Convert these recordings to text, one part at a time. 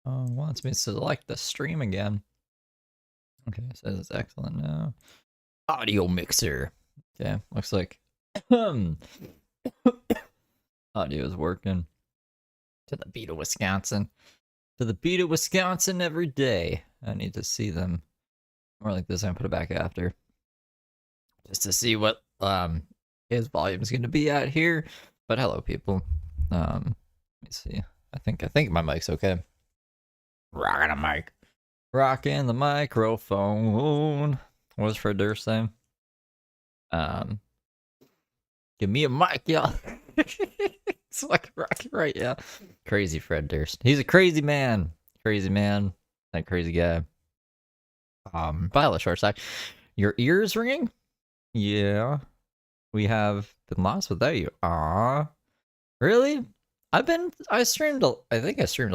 Wants me to select the stream again. Okay, it says it's excellent now. Audio mixer. Okay, looks like audio is working. To the beat of Wisconsin. To the beat of Wisconsin every day. I need to see them. More like this, I'm gonna put it back after. Just to see what his volume is gonna be at here. But hello people. Let me see. I think my mic's okay. Rocking the mic. Rocking the microphone. What was Fred Durst saying? Give me a mic, y'all. It's like rocket, right? Yeah. Crazy Fred Durst. He's a crazy man. Crazy man. That crazy guy. Violet short side. Your ears ringing? Yeah. We have been lost without you. Ah. Really? I think I streamed a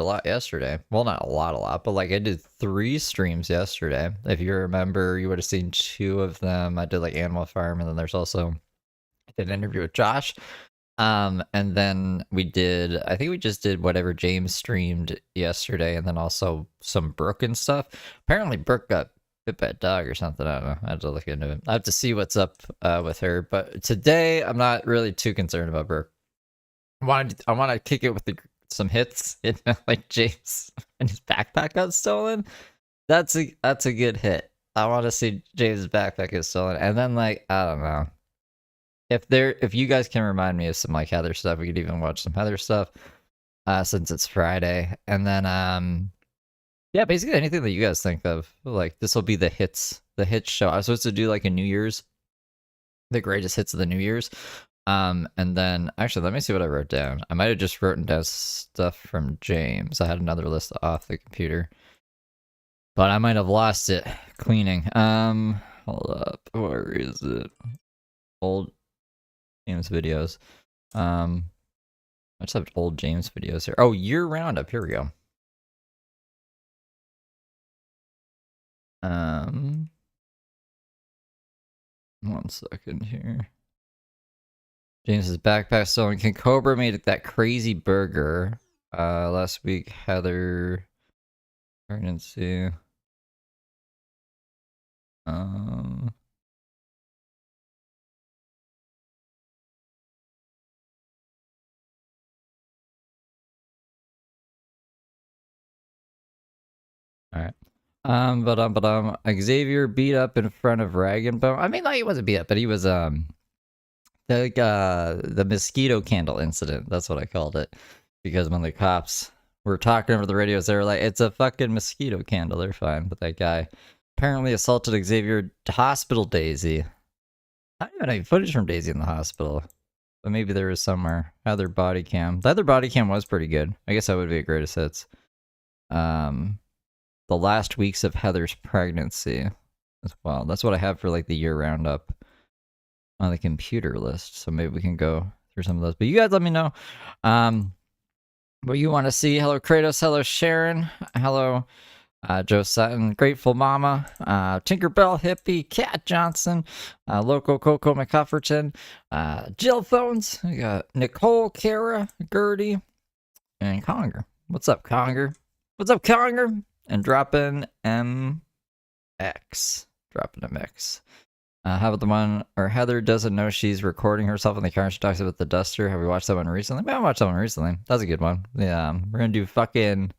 lot yesterday. Well, not a lot, but like I did 3 streams yesterday. If you remember, you would have seen 2 of them. I did like Animal Farm, and then there's also I did an interview with Josh. And then I think we just did whatever James streamed yesterday, and then also some Brooke and stuff. Apparently Brooke got bit by a dog or something. I don't know. I have to look into it. I have to see what's up with her. But today I'm not really too concerned about Brooke. I want to kick it with some hits. Like James and his backpack got stolen. That's a good hit. I want to see James' backpack get stolen, and then like I don't know. If you guys can remind me of some like Heather stuff, we could even watch some Heather stuff. Since it's Friday, and then yeah, basically anything that you guys think of. Like this will be the hits show. I was supposed to do like a New Year's, the greatest hits of the New Year's. And then actually let me see what I wrote down. I might have just written down stuff from James. I had another list off the computer, but I might have lost it cleaning. Hold up, where is it? Old James videos. I just have old James videos here. Oh, year roundup. Here we go. One second here. James's backpack stolen. Can Cobra made that crazy burger last week. Heather pregnancy. All right. Xavier beat up in front of Rag and Bone. I mean, like he wasn't beat up, but he was the mosquito candle incident. That's what I called it, because when the cops were talking over the radios, they were like, "It's a fucking mosquito candle." They're fine, but that guy apparently assaulted Xavier. Hospital Daisy. I don't even have footage from Daisy in the hospital, but maybe there is somewhere. Other body cam. The other body cam was pretty good. I guess that would be a greatest hits. The last weeks of Heather's pregnancy as well. That's what I have for like the year roundup on the computer list. So maybe we can go through some of those. But you guys let me know what you want to see. Hello Kratos. Hello Sharon. Hello Joe Sutton. Grateful Mama. Tinkerbell Hippie. Cat Johnson. Loco Coco McCufferton. Jill Phones. We got Nicole, Kara, Gertie, and Conger. What's up, Conger? What's up, Conger? And dropping MX. Dropping MX. How about the one where Heather doesn't know she's recording herself in the car and she talks about the duster? Have we watched that one recently? We haven't watched that one recently. That's a good one. Yeah, we're gonna do fucking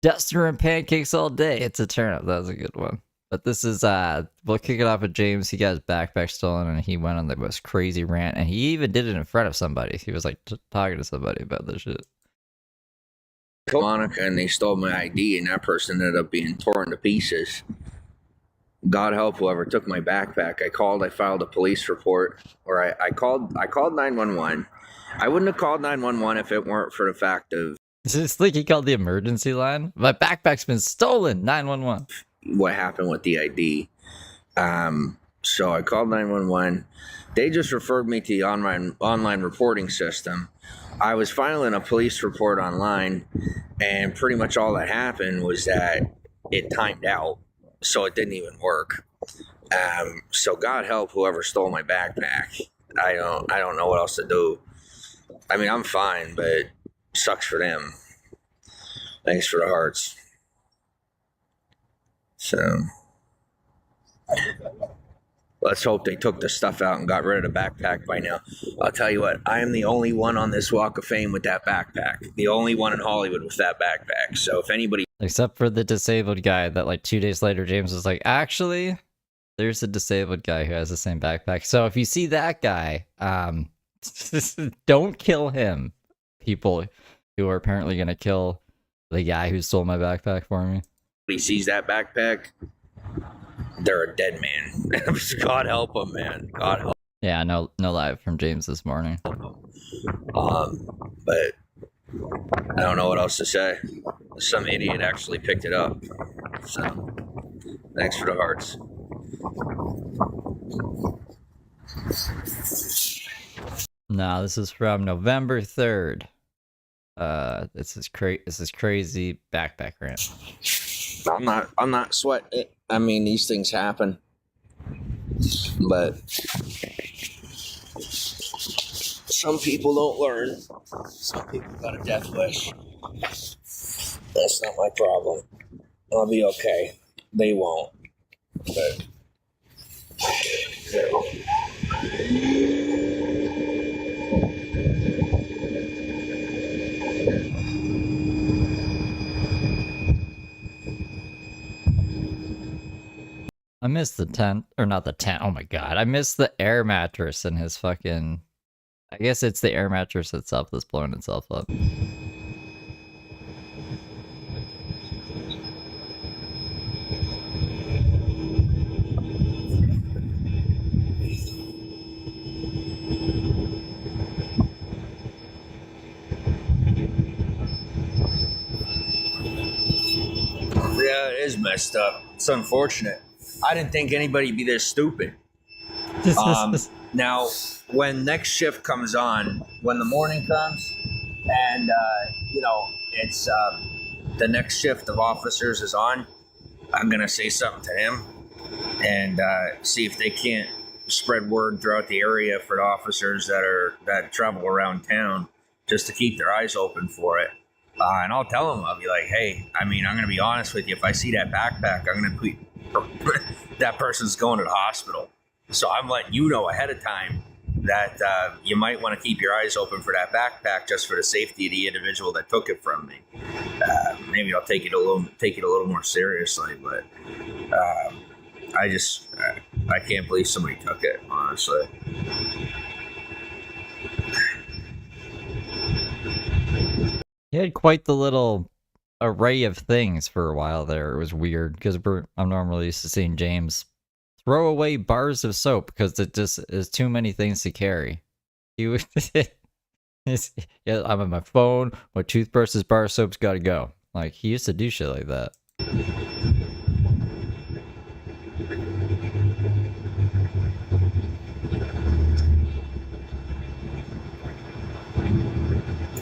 duster and pancakes all day. It's a turn up. That was a good one. But this is we'll kick it off with James. He got his backpack stolen and he went on the most crazy rant, and he even did it in front of somebody. He was like talking to somebody about this shit. Monica, and they stole my ID, and that person ended up being torn to pieces. God help whoever took my backpack. I filed a police report, or I called 911. I wouldn't have called 911 if it weren't for the fact of... It's like he called the emergency line. My backpack's been stolen. 911. What happened with the ID. So I called 911. They just referred me to the online reporting system. I was filing a police report online, and pretty much all that happened was that it timed out, so it didn't even work. So God help whoever stole my backpack. I don't know what else to do. I mean, I'm fine, but it sucks for them. Thanks for the hearts. So let's hope they took the stuff out and got rid of the backpack by now. I'll tell you what, I am the only one on this Walk of Fame with that backpack. The only one in Hollywood with that backpack. So if anybody... Except for the disabled guy that like 2 days later, James was like, actually, there's a disabled guy who has the same backpack. So if you see that guy, don't kill him. People who are apparently going to kill the guy who stole my backpack for me. He sees that backpack, they're a dead man. God help them, man. God help. Yeah, no live from James this morning. But I don't know what else to say. Some idiot actually picked it up. So thanks for the hearts. No, this is from November 3rd. This is crazy backpack rant. I'm not sweating it. I mean, these things happen. But some people don't learn. Some people got a death wish. That's not my problem. I'll be okay. They won't. But I miss the tent, or not the tent. Oh my god, I miss the air mattress and his fucking. I guess it's the air mattress itself that's blowing itself up. yeah, it is messed up. It's unfortunate. I didn't think anybody'd be this stupid. Now, when next shift comes on, when the morning comes, and it's the next shift of officers is on, I'm gonna say something to him and see if they can't spread word throughout the area for the officers that travel around town, just to keep their eyes open for it. And I'll tell them, I'll be like, hey, I mean, I'm gonna be honest with you. If I see that backpack, I'm gonna put that person's going to the hospital. So I'm letting you know ahead of time that you might want to keep your eyes open for that backpack, just for the safety of the individual that took it from me. Maybe I'll take it a little more seriously, but I can't believe somebody took it, honestly. He had quite the little array of things for a while there. It was weird because I'm normally used to seeing James throw away bars of soap because it just is too many things to carry. He was, yeah, I'm on my phone, my toothbrushes, bar of soap's got to go. Like, he used to do shit like that.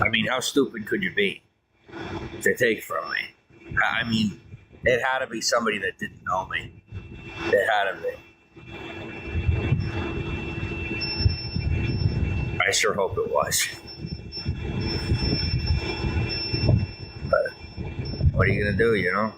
I mean, how stupid could you be to take from me? I mean, it had to be somebody that didn't know me. It had to be. I sure hope it was. But what are you gonna do, you know?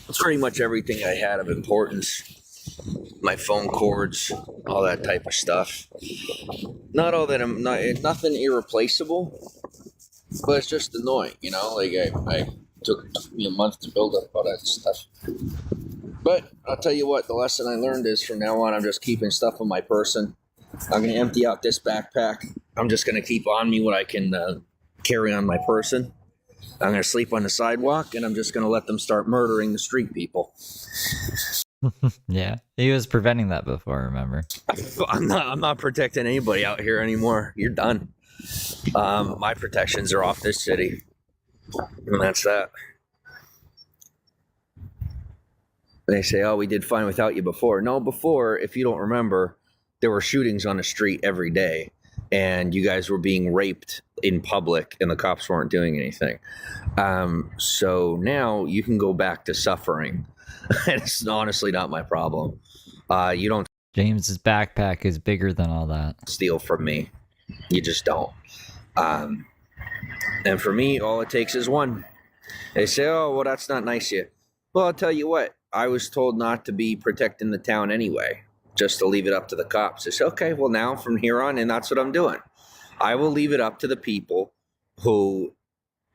It's pretty much everything I had of importance. My phone cords, all that type of stuff. Not all that nothing irreplaceable, but it's just annoying, you know. Like I took me a month to build up all that stuff. But I'll tell you what, the lesson I learned is from now on, I'm just keeping stuff on my person. I'm going to empty out this backpack. I'm just going to keep on me what I can carry on my person. I'm going to sleep on the sidewalk, and I'm just going to let them start murdering the street people. Yeah, he was preventing that before, remember? I'm not protecting anybody out here anymore. You're done. My protections are off this city. And that's that. They say, oh, we did fine without you before. No, before, if you don't remember, there were shootings on the street every day, and you guys were being raped in public, and the cops weren't doing anything. So now you can go back to suffering. It's honestly not my problem. You don't James's backpack is bigger than all that. steal from me. You just don't. And for me, all it takes is one. They say, oh, well, that's not nice of you. Well, I'll tell you what. I was told not to be protecting the town anyway, just to leave it up to the cops. I say, okay, well, now from here on, and that's what I'm doing. I will leave it up to the people who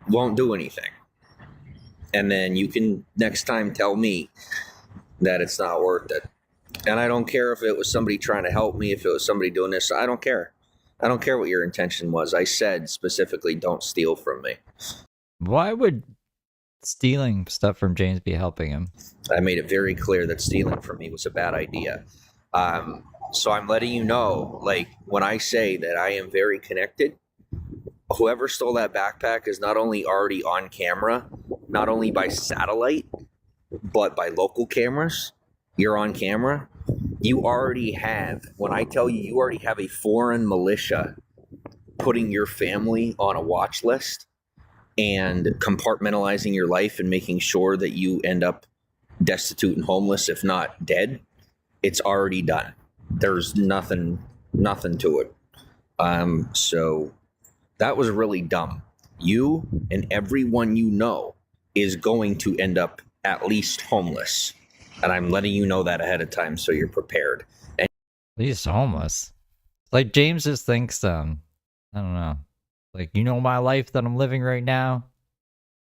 won't do anything. And then you can next time tell me that it's not worth it. And I don't care if it was somebody trying to help me, if it was somebody doing this. I don't care. I don't care what your intention was. I said specifically, don't steal from me. Why would stealing stuff from James be helping him? I made it very clear that stealing from me was a bad idea. So I'm letting you know, like, when I say that I am very connected, whoever stole that backpack is not only already on camera, not only by satellite, but by local cameras. You're on camera. You already have, when I tell you, you already have a foreign militia putting your family on a watch list and compartmentalizing your life and making sure that you end up destitute and homeless, if not dead. It's already done. There's nothing to it. So that was really dumb. You and everyone you know is going to end up at least homeless. And I'm letting you know that ahead of time so you're prepared. And He's homeless. Like, James just thinks, I don't know. Like, you know my life that I'm living right now?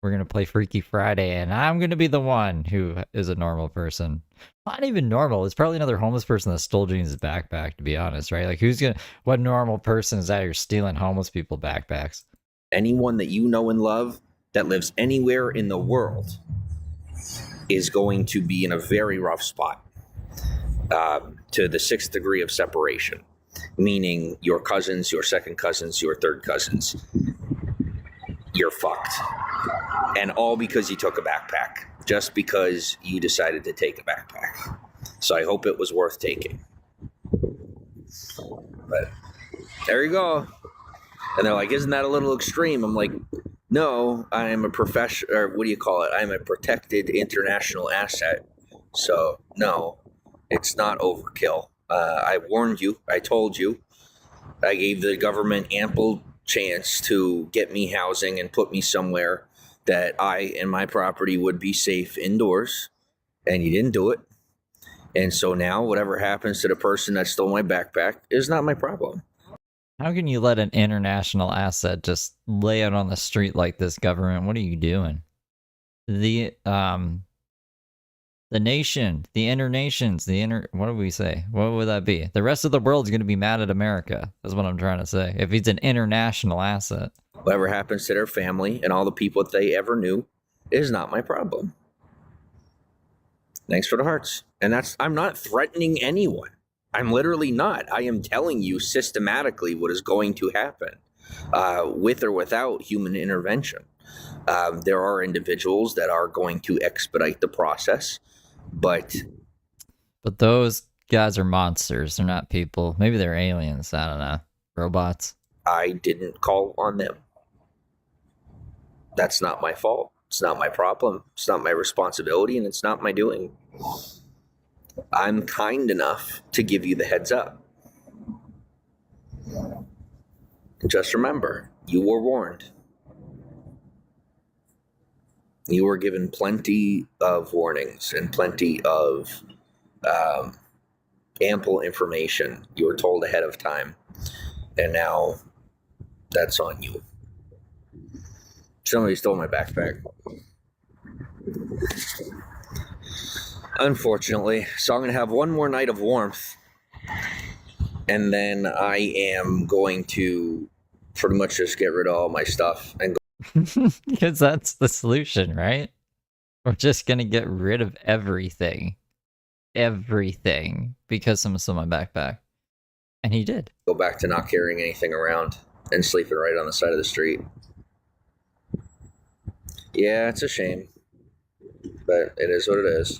We're going to play Freaky Friday, and I'm going to be the one who is a normal person. Not even normal. It's probably another homeless person that stole James' backpack, to be honest, right? Like, what normal person is out here stealing homeless people backpacks? anyone that you know and love that lives anywhere in the world is going to be in a very rough spot, to the 6th degree of separation, meaning your cousins, your second cousins, your third cousins. You're fucked. And all because you took a backpack, just because you decided to take a backpack. So I hope it was worth taking. But there you go. And they're like, isn't that a little extreme? I'm like, no, I am a professional, or what do you call it? I'm a protected international asset. So no, it's not overkill. I warned you. I told you. I gave the government ample chance to get me housing and put me somewhere that I and my property would be safe indoors, and you didn't do it. And so now whatever happens to the person that stole my backpack is not my problem. How can you let an international asset just lay out on the street like this, government? What are you doing? The nation, the internations, what do we say? What would that be? The rest of the world's going to be mad at America. That's what I'm trying to say. If he's an international asset. Whatever happens to their family and all the people that they ever knew is not my problem. Thanks for the hearts. And I'm not threatening anyone. I'm literally not. I am telling you systematically what is going to happen, with or without human intervention. There are individuals that are going to expedite the process, but those guys are monsters. They're not people. Maybe they're aliens. I don't know. Robots. I didn't call on them. That's not my fault. It's not my problem. It's not my responsibility, and it's not my doing. I'm kind enough to give you the heads up. Just remember, you were warned. You were given plenty of warnings and plenty of ample information. You were told ahead of time. And now that's on you. Somebody stole my backpack. Unfortunately. So I'm going to have one more night of warmth. And then I am going to pretty much just get rid of all my stuff and go. Because that's the solution, right? We're just going to get rid of everything. Everything. Because someone stole my backpack. And he did. Go back to not carrying anything around and sleeping right on the side of the street. Yeah, it's a shame. But it is what it is.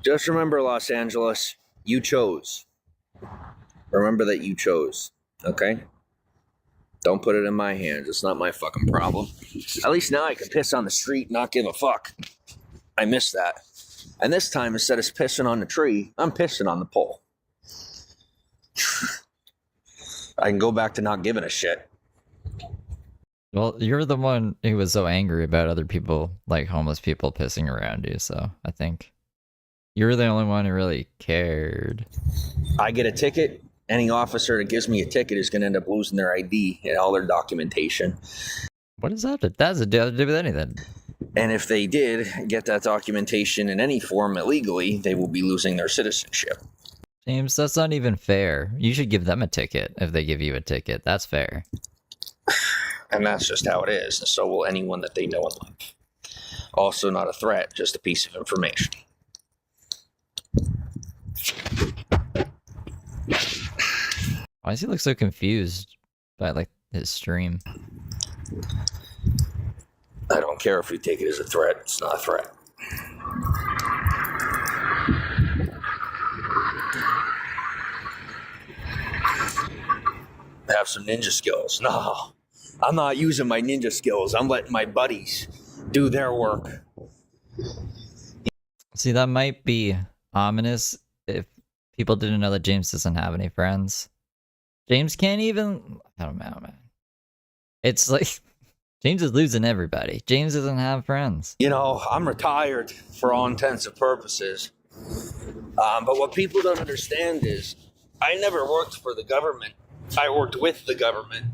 Just remember, Los Angeles, you chose. Remember that you chose, okay? Don't put it in my hands. It's not my fucking problem. At least now I can piss on the street and not give a fuck. I miss that. And this time, instead of pissing on the tree, I'm pissing on the pole. I can go back to not giving a shit. Well, you're the one who was so angry about other people, like homeless people, pissing around you. So I think you're the only one who really cared. I get a ticket. Any officer that gives me a ticket is going to end up losing their ID and all their documentation. What is that? That has to do with anything. And if they did get that documentation in any form illegally, they will be losing their citizenship. James, that's not even fair. You should give them a ticket if they give you a ticket. That's fair. And that's just how it is. And so will anyone that they know and love. Also not a threat, just a piece of information. Why does he look so confused by like his stream? I don't care if you take it as a threat. It's not a threat. Have some ninja skills. No, I'm not using my ninja skills. I'm letting my buddies do their work. See, that might be ominous if people didn't know that James doesn't have any friends. James can't even... I don't know, man. It's like... James is losing everybody. James doesn't have friends. You know, I'm retired for all intents and purposes. But what people don't understand is I never worked for the government. I worked with the government,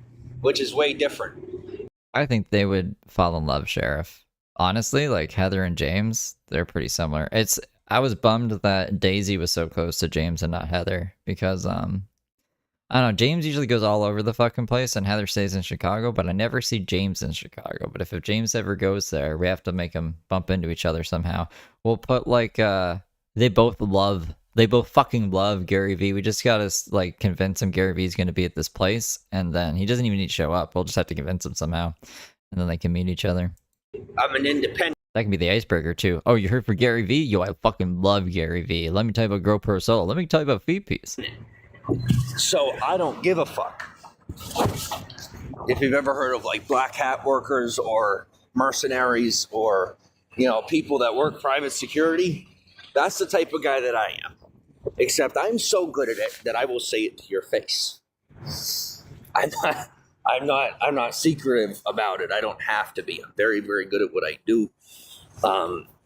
which is way different. I think they would fall in love, Sheriff. Honestly, like Heather and James, they're pretty similar. I was bummed that Daisy was so close to James and not Heather because, I don't know, James usually goes all over the fucking place and Heather stays in Chicago, but I never see James in Chicago. But if James ever goes there, we have to make them bump into each other somehow. We'll put like, they both fucking love Gary Vee. We just gotta like convince him Gary Vee's gonna be at this place, and then he doesn't even need to show up. We'll just have to convince him somehow, and then they can meet each other. I'm an independent. That can be the icebreaker too. Oh, you heard for Gary Vee? Yo, I fucking love Gary Vee. Let me tell you about Grow Pro Soul. Let me tell you about Feed Piece. So I don't give a fuck. If you've ever heard of like black hat workers or mercenaries or, you know, people that work private security, that's the type of guy that I am. Except I'm so good at it that I will say it to your face. I'm not secretive about it. I don't have to be. I'm very, very good at what I do.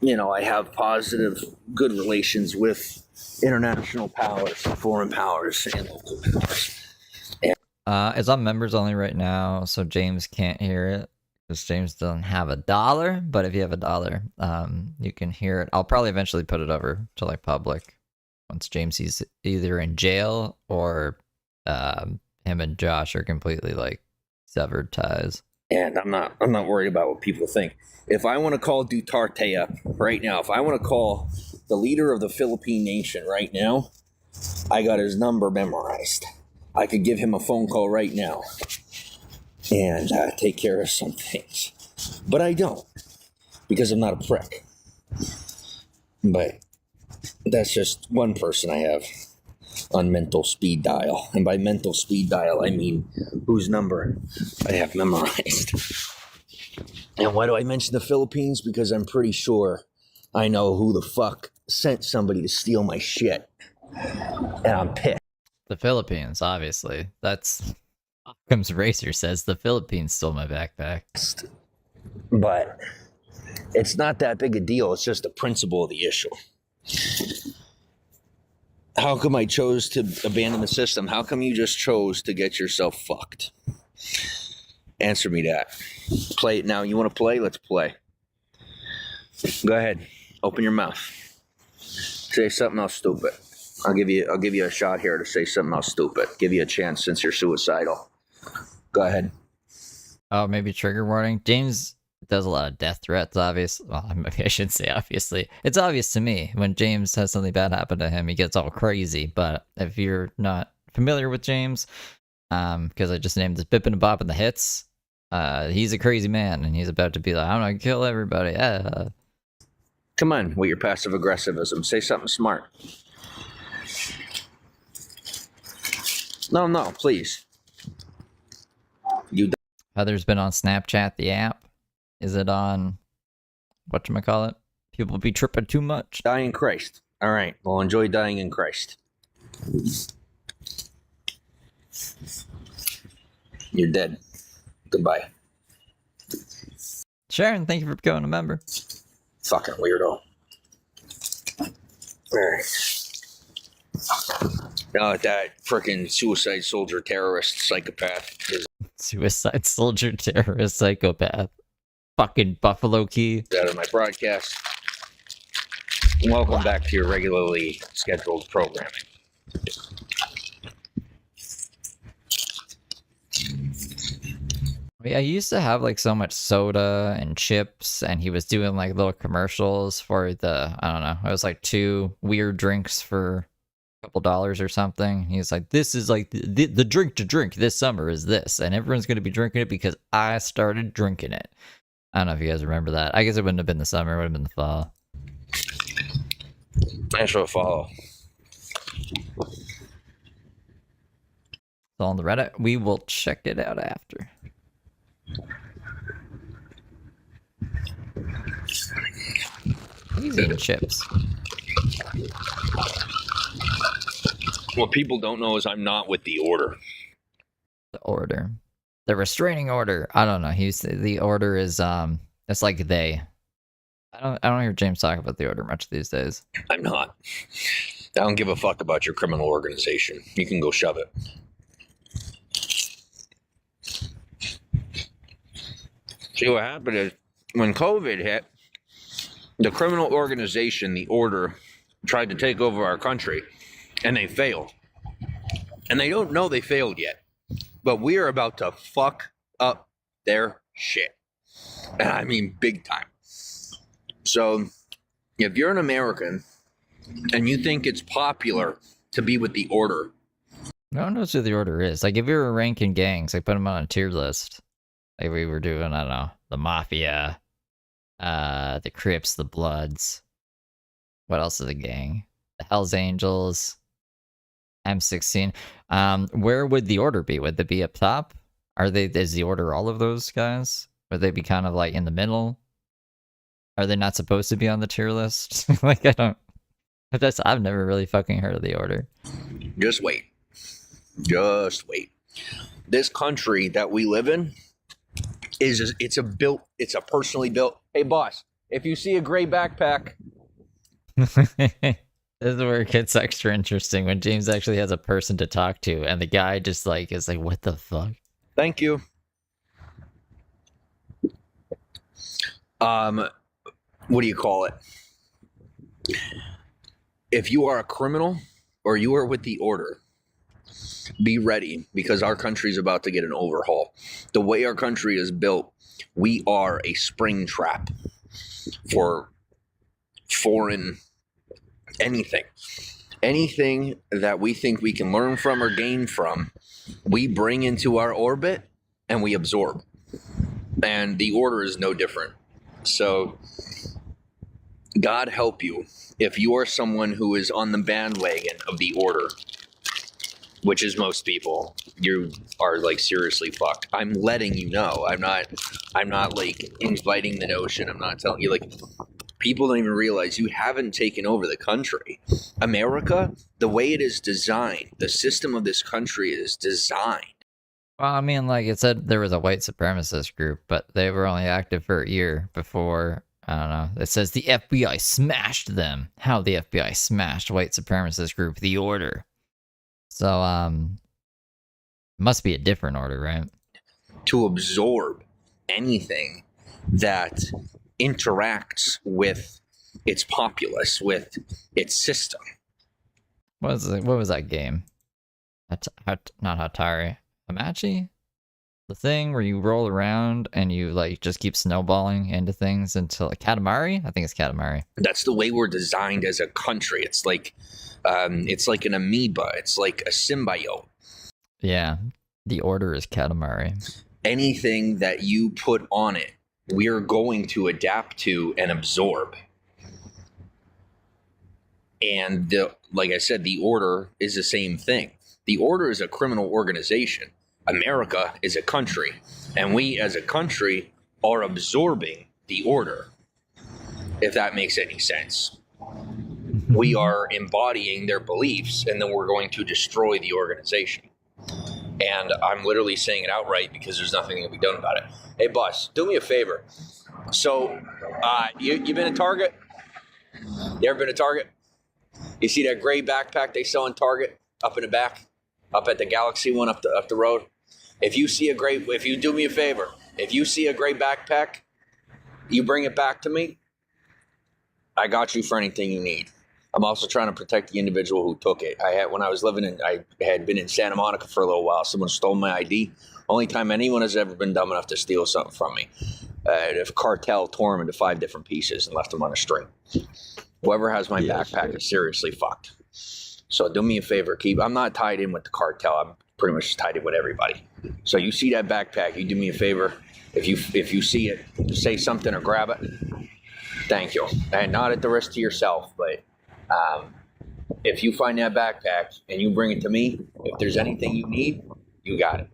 You know, I have positive, good relations with international powers, foreign powers, and local powers. It's on members only right now, so James can't hear it because James doesn't have $1. But if you have $1, you can hear it. I'll probably eventually put it over to like public once James is either in jail or him and Josh are completely like severed ties. And I'm not worried about what people think. If I want to call Duterte up right now, if I want to call the leader of the Philippine nation right now, I got his number memorized. I could give him a phone call right now and take care of some things. But I don't, because I'm not a prick. But that's just one person I have on mental speed dial. And by mental speed dial, I mean whose number I have memorized. And why do I mention the Philippines? Because I'm pretty sure I know who the fuck sent somebody to steal my shit. And I'm pissed. The Philippines, obviously. That's... Occam's Racer says the Philippines stole my backpack. But it's not that big a deal. It's just the principle of the issue. How come I chose to abandon the system? How come you just chose to get yourself fucked? Answer me that. Play it now. You want to play? Let's play. Go ahead. Open your mouth. Say something else stupid. I'll give you a shot here to say something else stupid. Give you a chance since you're suicidal. Go ahead. Oh, maybe trigger warning. James does a lot of death threats, obviously. Well, maybe I shouldn't say obviously. It's obvious to me when James has something bad happen to him, he gets all crazy. But if you're not familiar with James, because I just named this Bippin Boppin the hits, he's a crazy man, and he's about to be like, I'm gonna kill everybody. Come on, with your passive aggressivism. Say something smart. No, please. You Heather's been on Snapchat, the app. Is it on whatchamacallit? People be tripping too much. die in Christ. All right. Well, enjoy dying in Christ. You're dead. Goodbye. Sharon, thank you for becoming a member. Fucking weirdo. All right. That freaking suicide soldier terrorist psychopath is Suicide soldier terrorist psychopath. Fucking Buffalo Key. out of my broadcast. Welcome back to your regularly scheduled programming. Yeah, he used to have like so much soda and chips, and he was doing like little commercials for the, I don't know, it was like 2 weird drinks for a couple dollars or something. He's like, this is like the drink to drink this summer is this, and everyone's going to be drinking it because I started drinking it. I don't know if you guys remember that. I guess it wouldn't have been the summer, it would have been the fall. Thanks for the follow. So on the Reddit, we will check it out after. He's eating chips. What people don't know is I'm not with the order. The order. The restraining order. I don't know. The order is it's like they. I don't hear James talk about the order much these days. I'm not. I don't give a fuck about your criminal organization. You can go shove it. See, what happened is when COVID hit, the criminal organization, the order, tried to take over our country, and they failed. And they don't know they failed yet. But we are about to fuck up their shit. And I mean big time. So if you're an American and you think it's popular to be with the order, no one knows who the order is. Like if we were ranking gangs, like put them on a tier list. Like we were doing, I don't know, the Mafia, the Crips, the Bloods. What else is a gang? The Hells Angels, M16. Where would the order be? Would they be up top? Is the order all of those guys? Would they be kind of like in the middle? Are they not supposed to be on the tier list? Like I've never really fucking heard of the order. just wait. Just wait. This country that we live in it's a personally built. Hey boss, if you see a gray backpack, This is where it gets extra interesting when James actually has a person to talk to, and the guy just like is like, "What the fuck?" thank you. What do you call it? If you are a criminal or you are with the order, be ready because our country is about to get an overhaul. The way our country is built, we are a spring trap for foreign anything. Anything that we think we can learn from or gain from, we bring into our orbit and we absorb. And the order is no different. So God help you if you are someone who is on the bandwagon of the order, which is most people. You are like seriously fucked. I'm letting you know. I'm not like inviting the notion. I'm not telling you, like, people don't even realize you haven't taken over the country. America, the way it is designed, the system of this country is designed. Well, I mean, like it said, there was a white supremacist group, but they were only active for a year before. I don't know. It says the FBI smashed them. How the FBI smashed white supremacist group, the Order. So, must be a different order, right? To absorb anything that interacts with its populace, with its system. What was that game? Not Hatari. Hamachi? The thing where you roll around and you like just keep snowballing into things until Katamari? I think it's Katamari. That's the way we're designed as a country. It's like an amoeba. It's like a symbiote. Yeah, the order is Katamari. Anything that you put on it, we are going to adapt to and absorb. And like I said, the order is the same thing. The order is a criminal organization. America is a country, and we as a country are absorbing the order, if that makes any sense. We are embodying their beliefs, and then we're going to destroy the organization. And I'm literally saying it outright because there's nothing that can be done about it. Hey, boss, do me a favor. So, you been at Target? You ever been to Target? You see that gray backpack they sell in Target up in the back, up at the Galaxy one up the road? If you do me a favor, if you see a gray backpack, you bring it back to me. I got you for anything you need. I'm also trying to protect the individual who took it. I had been in Santa Monica for a little while. Someone stole my ID. Only time anyone has ever been dumb enough to steal something from me. The cartel tore them into 5 different pieces and left them on a string. Whoever has my backpack is seriously fucked. So do me a favor, I'm not tied in with the cartel. I'm pretty much tied in with everybody. So you see that backpack, you do me a favor. If you see it, say something or grab it. Thank you. And not at the risk to yourself, but if you find that backpack and you bring it to me, if there's anything you need, you got it.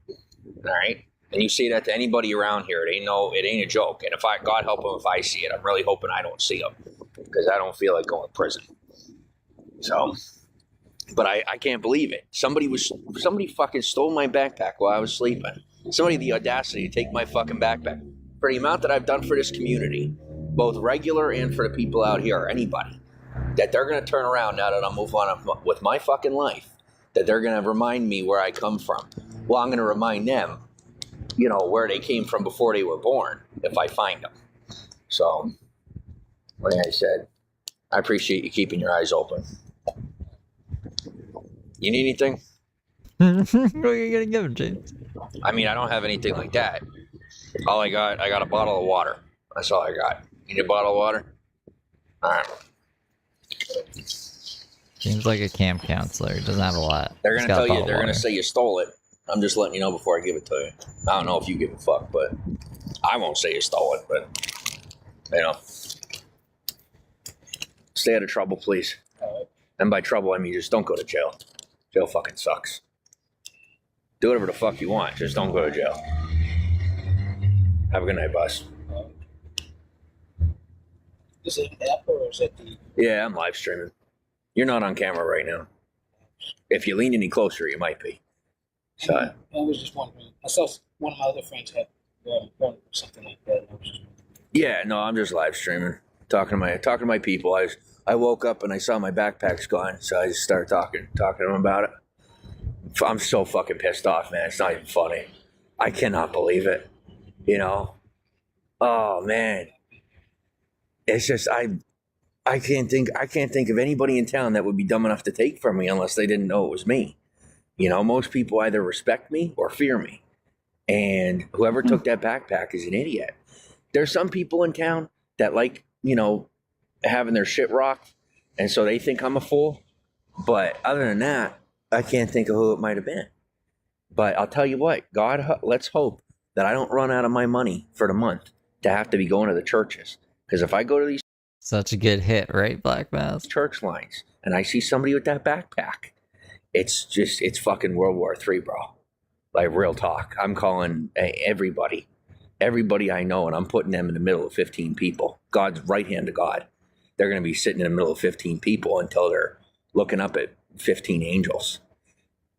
All right? And you say that to anybody around here. It ain't a joke. And God help them if I see it. I'm really hoping I don't see them because I don't feel like going to prison. So, but I can't believe it. Somebody fucking stole my backpack while I was sleeping. Somebody had the audacity to take my fucking backpack. For the amount that I've done for this community, both regular and for the people out here, or anybody, that they're going to turn around now that I'm moving on with my fucking life, that they're going to remind me where I come from. Well, I'm going to remind them, where they came from before they were born, if I find them. So, like I said, I appreciate you keeping your eyes open. You need anything? What are you going to give him, James? I mean, I don't have anything like that. All I got a bottle of water. That's all I got. You need a bottle of water? All right. Seems like a camp counselor. He doesn't have a lot. They're going to tell you, they're going to say you stole it. I'm just letting you know before I give it to you. I don't know if you give a fuck, but I won't say you stole it, but, stay out of trouble, please. And by trouble, I mean just don't go to jail. Jail fucking sucks. Do whatever the fuck you want. Just don't go to jail. Have a good night, boss. Is it an app or is it the... Yeah, I'm live streaming. You're not on camera right now. If you lean any closer, you might be. So, I was just wondering. I saw one of my other friends had something like that. yeah, no, I'm just live streaming, talking to my people. I woke up and I saw my backpack's gone, so I just started talking to them about it. I'm so fucking pissed off, man. It's not even funny. I cannot believe it. Oh man, it's just I can't think of anybody in town that would be dumb enough to take from me unless they didn't know it was me. Most people either respect me or fear me. And whoever took that backpack is an idiot. There's some people in town that like, having their shit rocked. And so they think I'm a fool. But other than that, I can't think of who it might have been. But I'll tell you what, God, let's hope that I don't run out of my money for the month to have to be going to the churches. Because if I go to these Such a good hit, right, Black Mass? church lines and I see somebody with that backpack, it's fucking World War III, bro. Like, real talk. I'm calling everybody I know, and I'm putting them in the middle of 15 people. God's right hand to God. They're going to be sitting in the middle of 15 people until they're looking up at 15 angels,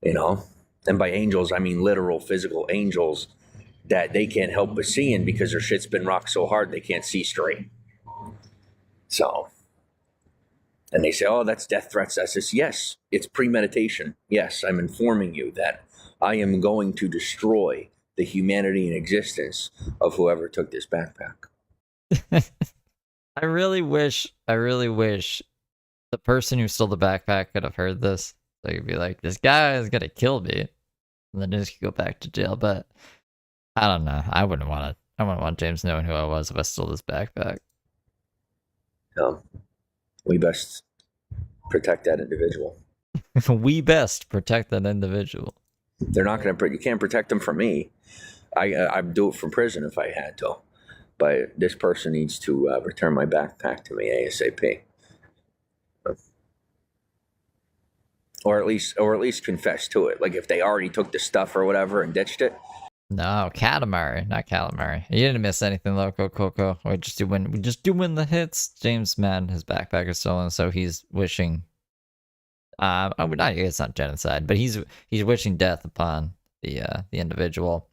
And by angels, I mean literal, physical angels that they can't help but seeing because their shit's been rocked so hard they can't see straight. So... And they say, oh, that's death threats. I says, yes, it's premeditation. Yes, I'm informing you that I am going to destroy the humanity and existence of whoever took this backpack. I really wish the person who stole the backpack could have heard this. They could be like, this guy is going to kill me. And then just go back to jail. But I don't know. I wouldn't want James knowing who I was if I stole this backpack. We best protect that individual. We best protect that individual. They're not going to. You can't protect them from me. I'd do it from prison if I had to. But this person needs to return my backpack to me ASAP. or at least confess to it. Like if they already took the stuff or whatever and ditched it. No, Katamari, not calamari. You didn't miss anything, Loco Coco. We're just doing the hits. James Madden, his backpack is stolen, so he's wishing. I would not. It's not genocide, but he's wishing death upon the individual.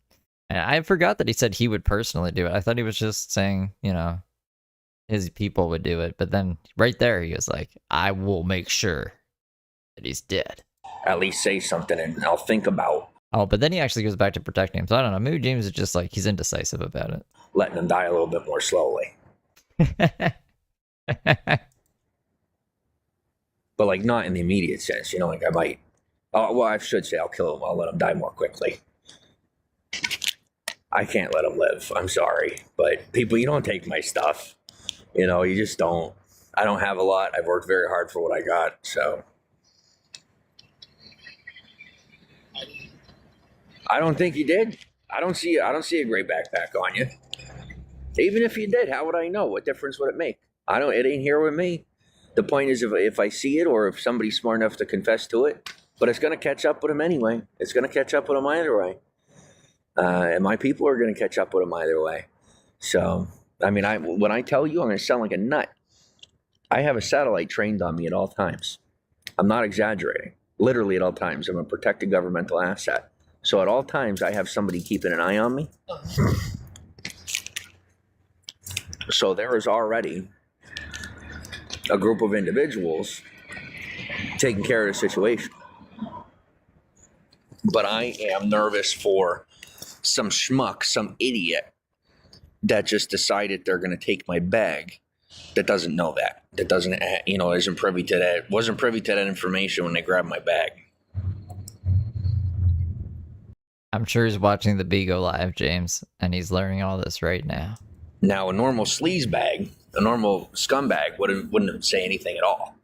And I forgot that he said he would personally do it. I thought he was just saying, his people would do it. But then right there, he was like, "I will make sure that he's dead." At least say something, and I'll think about Oh, but then he actually goes back to protecting him. So I don't know. Maybe James is just like he's indecisive about it. letting him die a little bit more slowly. But like not in the immediate sense, like I might. Oh, well, I should say I'll kill him. I'll let him die more quickly. I can't let him live. I'm sorry, but people, you don't take my stuff. You just don't. I don't have a lot. I've worked very hard for what I got, so. I don't think you did. I don't see a great backpack on you. Even if you did, how would I know? What difference would it make? It ain't here with me. The point is if I see it, or if somebody's smart enough to confess to it, but it's going to catch up with them anyway. It's going to catch up with them either way. And my people are going to catch up with them either way. So, when I tell you I'm going to sound like a nut, I have a satellite trained on me at all times. I'm not exaggerating. Literally at all times. I'm a protected governmental asset. So at all times, I have somebody keeping an eye on me. So there is already a group of individuals taking care of the situation. But I am nervous for some schmuck, some idiot that just decided they're going to take my bag that doesn't know that doesn't, isn't privy to that, wasn't privy to that information when they grabbed my bag. I'm sure he's watching the Bigo live, James, and he's learning all this right now. Now, a normal sleaze bag, a normal scumbag wouldn't say anything at all.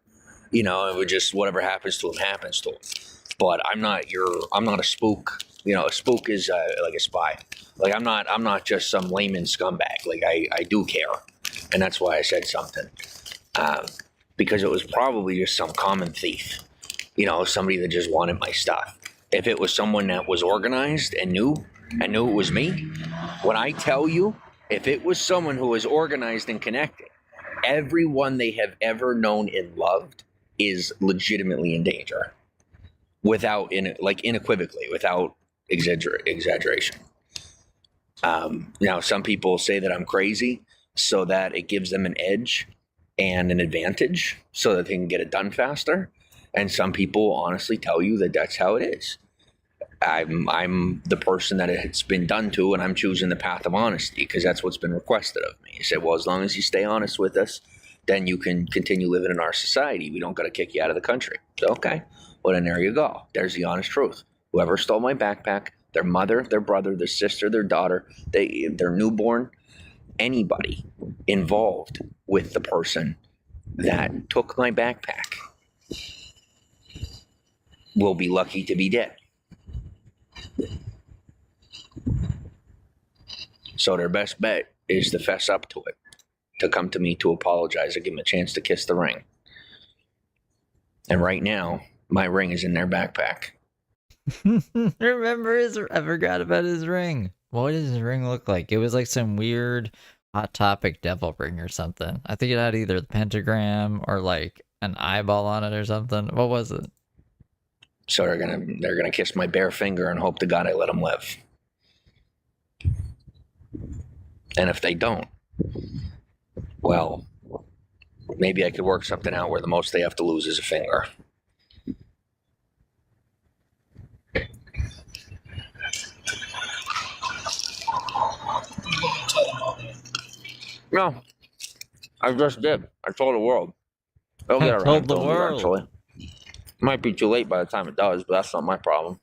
It would just, whatever happens to him, happens to him. But I'm not a spook. A spook is like a spy. Like I'm not just some layman scumbag. Like I do care. And that's why I said something. Because it was probably just some common thief. Somebody that just wanted my stuff. If it was someone that was organized and knew it was me, when I tell you, if it was someone who was organized and connected, everyone they have ever known and loved is legitimately in danger. Unequivocally, without exaggeration. Now, some people say that I'm crazy so that it gives them an edge and an advantage so that they can get it done faster. And some people honestly tell you that that's how it is. I'm the person that it's been done to, and I'm choosing the path of honesty because that's what's been requested of me. He said, well, as long as you stay honest with us, then you can continue living in our society. We don't got to kick you out of the country. So, okay. Well, then there you go. There's the honest truth. Whoever stole my backpack, their mother, their brother, their sister, their daughter, their newborn, anybody involved with the person that took my backpack will be lucky to be dead. So their best bet is to fess up to it, to come to me to apologize, or give them a chance to kiss the ring. And right now, my ring is in their backpack. I forgot about his ring. What does his ring look like? It was like some weird Hot Topic devil ring or something. I think it had either the pentagram or like an eyeball on it or something. What was it? So they're gonna kiss my bare finger and hope to God I let them live. And if they don't, well, maybe I could work something out where the most they have to lose is a finger. No, I just did. I told the world. They'll get around told to the them world. eventually. Might be too late by the time it does, but that's not my problem.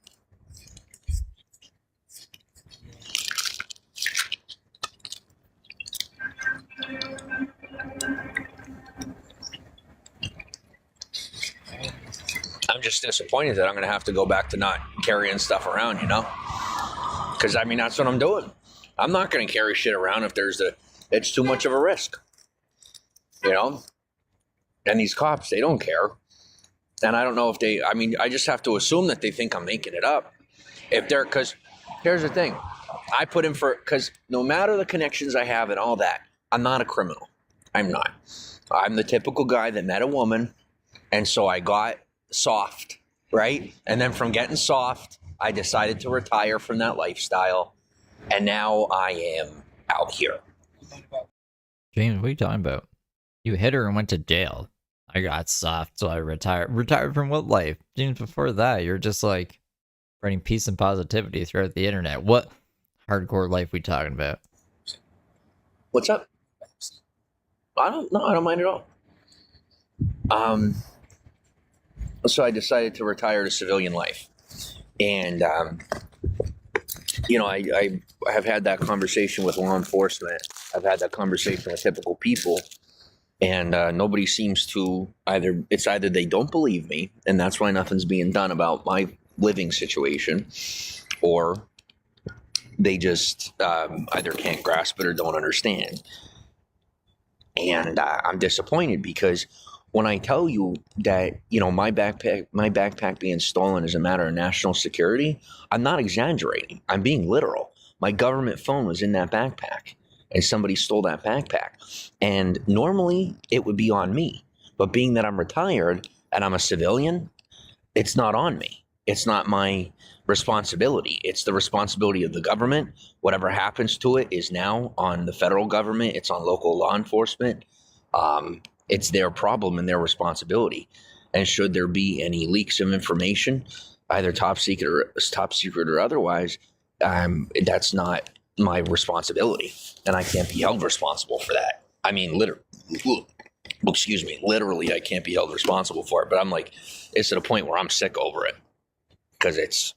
I'm just disappointed that I'm going to have to go back to not carrying stuff around, Because, that's what I'm doing. I'm not going to carry shit around if it's too much of a risk. And these cops, they don't care. And I don't know if they, I mean, I just have to assume that they think I'm making it up. If they're, because here's the thing. I put in for, because no matter the connections I have and all that, I'm not a criminal. I'm not. I'm the typical guy that met a woman, and so I got soft, right? And then from getting soft, I decided to retire from that lifestyle, and now I am out here. James, what are you talking about? You hit her and went to jail. I got soft, so I retired. Retired from what life? James, before that, you're just like spreading peace and positivity throughout the internet. What hardcore life we talking about? What's up? I don't mind at all. So I decided to retire to civilian life. And, you know, I have had that conversation with law enforcement. I've had that conversation with typical people. And nobody seems to either they don't believe me, and that's why nothing's being done about my living situation, or they just either can't grasp it or don't understand. And I'm disappointed because when I tell you that, you know, my backpack being stolen is a matter of national security, I'm not exaggerating. I'm being literal. My government phone was in that backpack, and somebody stole that backpack. And normally it would be on me, but being that I'm retired and I'm a civilian, it's not on me. It's not my responsibility. It's the responsibility of the government. Whatever happens to it is now on the federal government. It's on local law enforcement. It's their problem and their responsibility. And should there be any leaks of information, either top secret or otherwise, that's not my responsibility, and I can't be held responsible for that. I mean, literally, I can't be held responsible for it. But I'm like, it's at a point where I'm sick over it because it's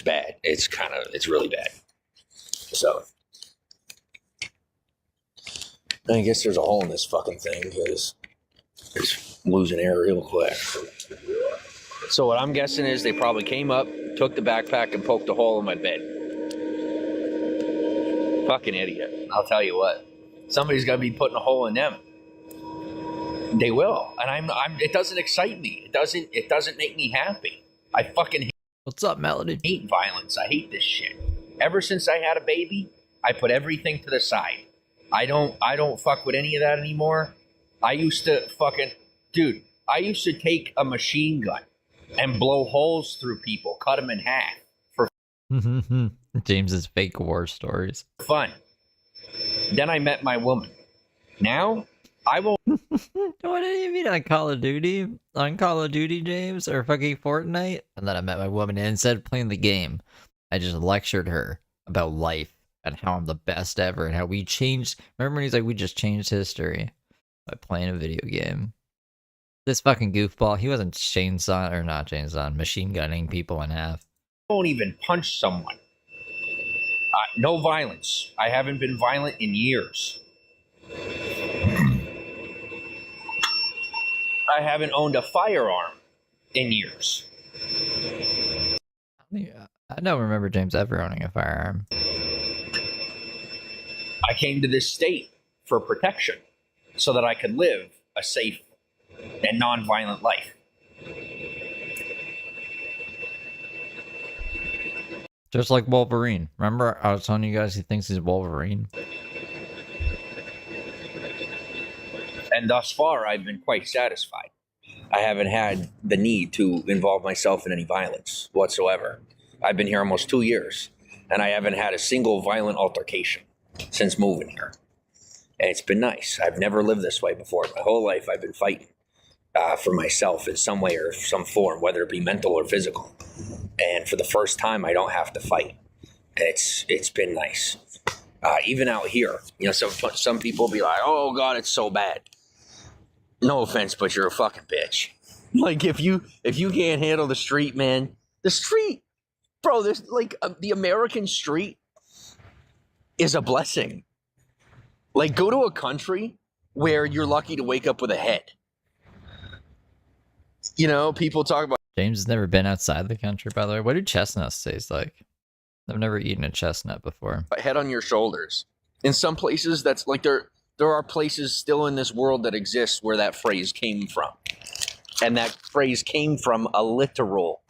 bad. It's really bad. So I guess there's a hole in this fucking thing because it's losing air real quick. So what I'm guessing is they probably came up, took the backpack, and poked a hole in my bed. Fucking idiot. I'll tell you what. Somebody's gonna be putting a hole in them. They will. And it doesn't excite me. It doesn't make me happy. I fucking What's up, Melody? hate violence. I hate this shit. Ever since I had a baby, I put everything to the side. I don't fuck with any of that anymore. I used to take a machine gun and blow holes through people, cut them in half for James's fake war stories. fun. Then I met my woman. Now, I will. What do you mean on Call of Duty? On Call of Duty, James? Or fucking Fortnite? And then I met my woman, and instead of playing the game, I just lectured her about life and how I'm the best ever and how we changed. Remember when he's like, we just changed history by playing a video game? This fucking goofball, he wasn't machine gunning people in half. Won't even punch someone. No violence. I haven't been violent in years. I haven't owned a firearm in years. I don't remember James ever owning a firearm. I came to this state for protection so that I could live a safe and non-violent life. Just like Wolverine. Remember I was telling you guys he thinks he's Wolverine? And thus far, I've been quite satisfied. I haven't had the need to involve myself in any violence whatsoever. I've been here almost 2 years, and I haven't had a single violent altercation since moving here. And it's been nice. I've never lived this way before. My whole life, I've been fighting for myself in some way or some form, whether it be mental or physical. And for the first time, I don't have to fight. And it's been nice. Even out here, you know, some people be like, "Oh God, it's so bad." No offense, but you're a fucking bitch. Like if you can't handle the street, man, the street, bro. There's like the American street is a blessing. Like go to a country where you're lucky to wake up with a head. You know, people talk about. James has never been outside the country, by the way. What do chestnuts taste like? I've never eaten a chestnut before. Head on your shoulders. In some places, that's like there are places still in this world that exist where that phrase came from. And that phrase came from a literal,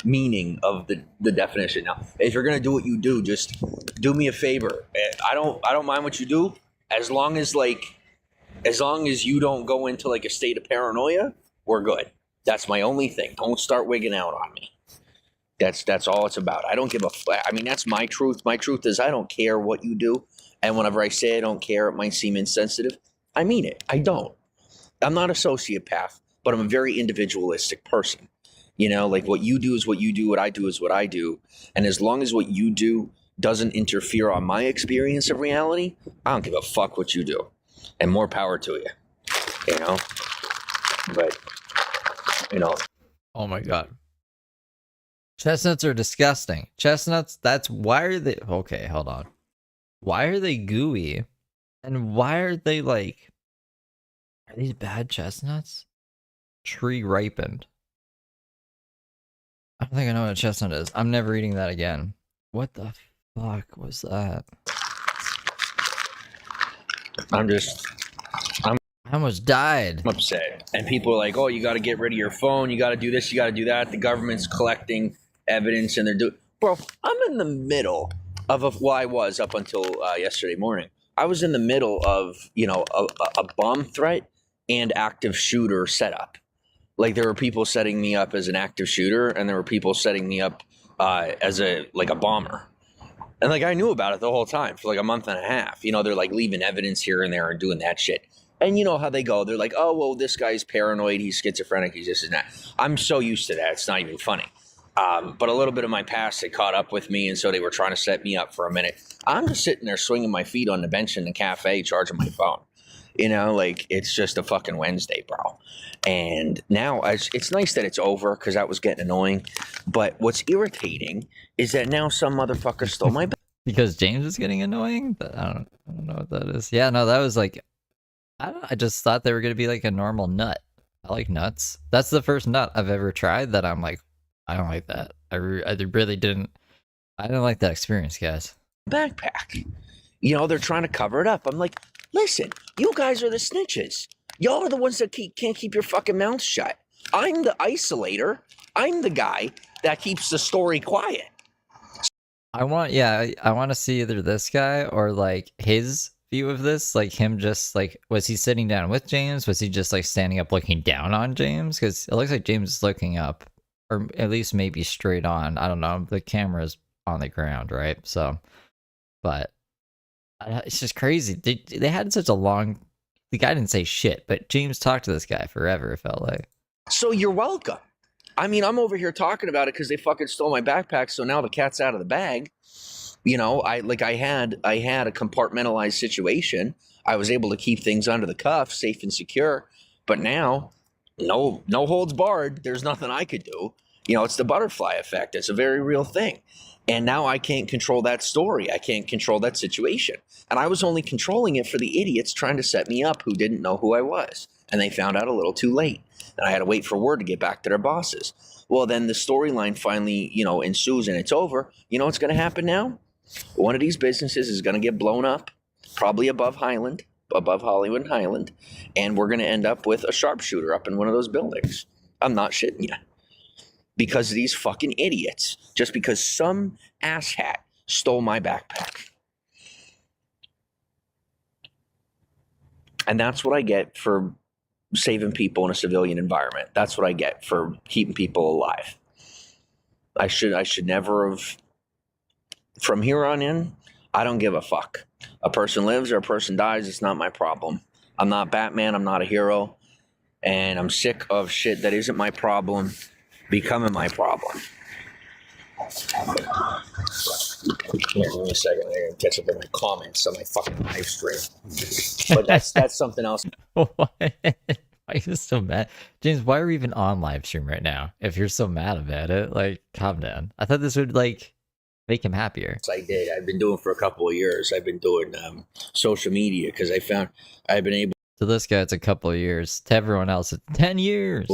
meaning of the definition. Now, if you're gonna do what you do, just do me a favor. I don't mind what you do, as long as you don't go into like a state of paranoia, we're good. That's my only thing. Don't start wigging out on me. That's all it's about. I don't give a I mean, that's my truth. My truth is I don't care what you do. And whenever I say I don't care, it might seem insensitive. I mean it. I don't. I'm not a sociopath, but I'm a very individualistic person. Like what you do is what you do, what I do is what I do. And as long as what you do doesn't interfere on my experience of reality, I don't give a fuck what you do. And more power to you. But, Oh my god. Chestnuts are disgusting. Chestnuts, why are they... Okay, hold on. Why are they gooey? And why are they like... Are these bad chestnuts? Tree ripened. I don't think I know what a chestnut is. I'm never eating that again. What the fuck was that? I almost died. I'm upset. And people are like, oh, you got to get rid of your phone. You got to do this. You got to do that. The government's collecting evidence and they're doing... Bro, I'm in the middle I was up until yesterday morning. I was in the middle of, a bomb threat and active shooter setup. Like there were people setting me up as an active shooter and there were people setting me up as a bomber. And like I knew about it the whole time for like a month and a half. They're like leaving evidence here and there and doing that shit. And you know how they go. They're like, oh, well, this guy's paranoid. He's schizophrenic. He's this and that. I'm so used to that. It's not even funny. But a little bit of my past had caught up with me. And so they were trying to set me up for a minute. I'm just sitting there swinging my feet on the bench in the cafe, charging my phone. Like it's just a fucking Wednesday, bro. And now it's nice that it's over because that was getting annoying. But what's irritating is that now some motherfucker stole my bag. Because James is getting annoying? I don't know what that is. Yeah, no, that was like... I just thought they were going to be like a normal nut. I like nuts. That's the first nut I've ever tried that I'm like, I don't like that. I really didn't. I didn't like that experience, guys. Backpack. They're trying to cover it up. I'm like, listen, you guys are the snitches. Y'all are the ones that can't keep your fucking mouths shut. I'm the isolator. I'm the guy that keeps the story quiet. I want to see either this guy or like his view of this, like him just like, was he sitting down with James? Was he just like standing up looking down on James? Because it looks like James is looking up, or at least maybe straight on. I don't know. The camera's on the ground, right? So, but it's just crazy. They had such a long... The guy didn't say shit, but James talked to this guy forever, it felt like. So you're welcome. I mean, I'm over here talking about it because they fucking stole my backpack, so now the cat's out of the bag. I had a compartmentalized situation. I was able to keep things under the cuff, safe and secure. But now, no holds barred. There's nothing I could do. It's the butterfly effect. It's a very real thing. And now I can't control that story. I can't control that situation. And I was only controlling it for the idiots trying to set me up who didn't know who I was. And they found out a little too late. And I had to wait for word to get back to their bosses. Well, then the storyline finally, ensues and it's over. You know what's going to happen now? One of these businesses is going to get blown up, probably above Hollywood and Highland. And we're going to end up with a sharpshooter up in one of those buildings. I'm not shitting you. Because of these fucking idiots. Just because some asshat stole my backpack. And that's what I get for saving people in a civilian environment. That's what I get for keeping people alive. I should never have... From here on in, I don't give a fuck. A person lives or a person dies, it's not my problem. I'm not Batman, I'm not a hero. And I'm sick of shit that isn't my problem becoming my problem. Here, give me a second. I gotta catch up with my comments on my fucking live stream. But that's something else. Why are you so mad? James, why are we even on live stream right now? If you're so mad about it, like, calm down. I thought this would, like, make him happier. I did. I've been doing for a couple of years. I've been doing social media because I found I've been able... To this guy, it's a couple of years. To everyone else, it's 10 years.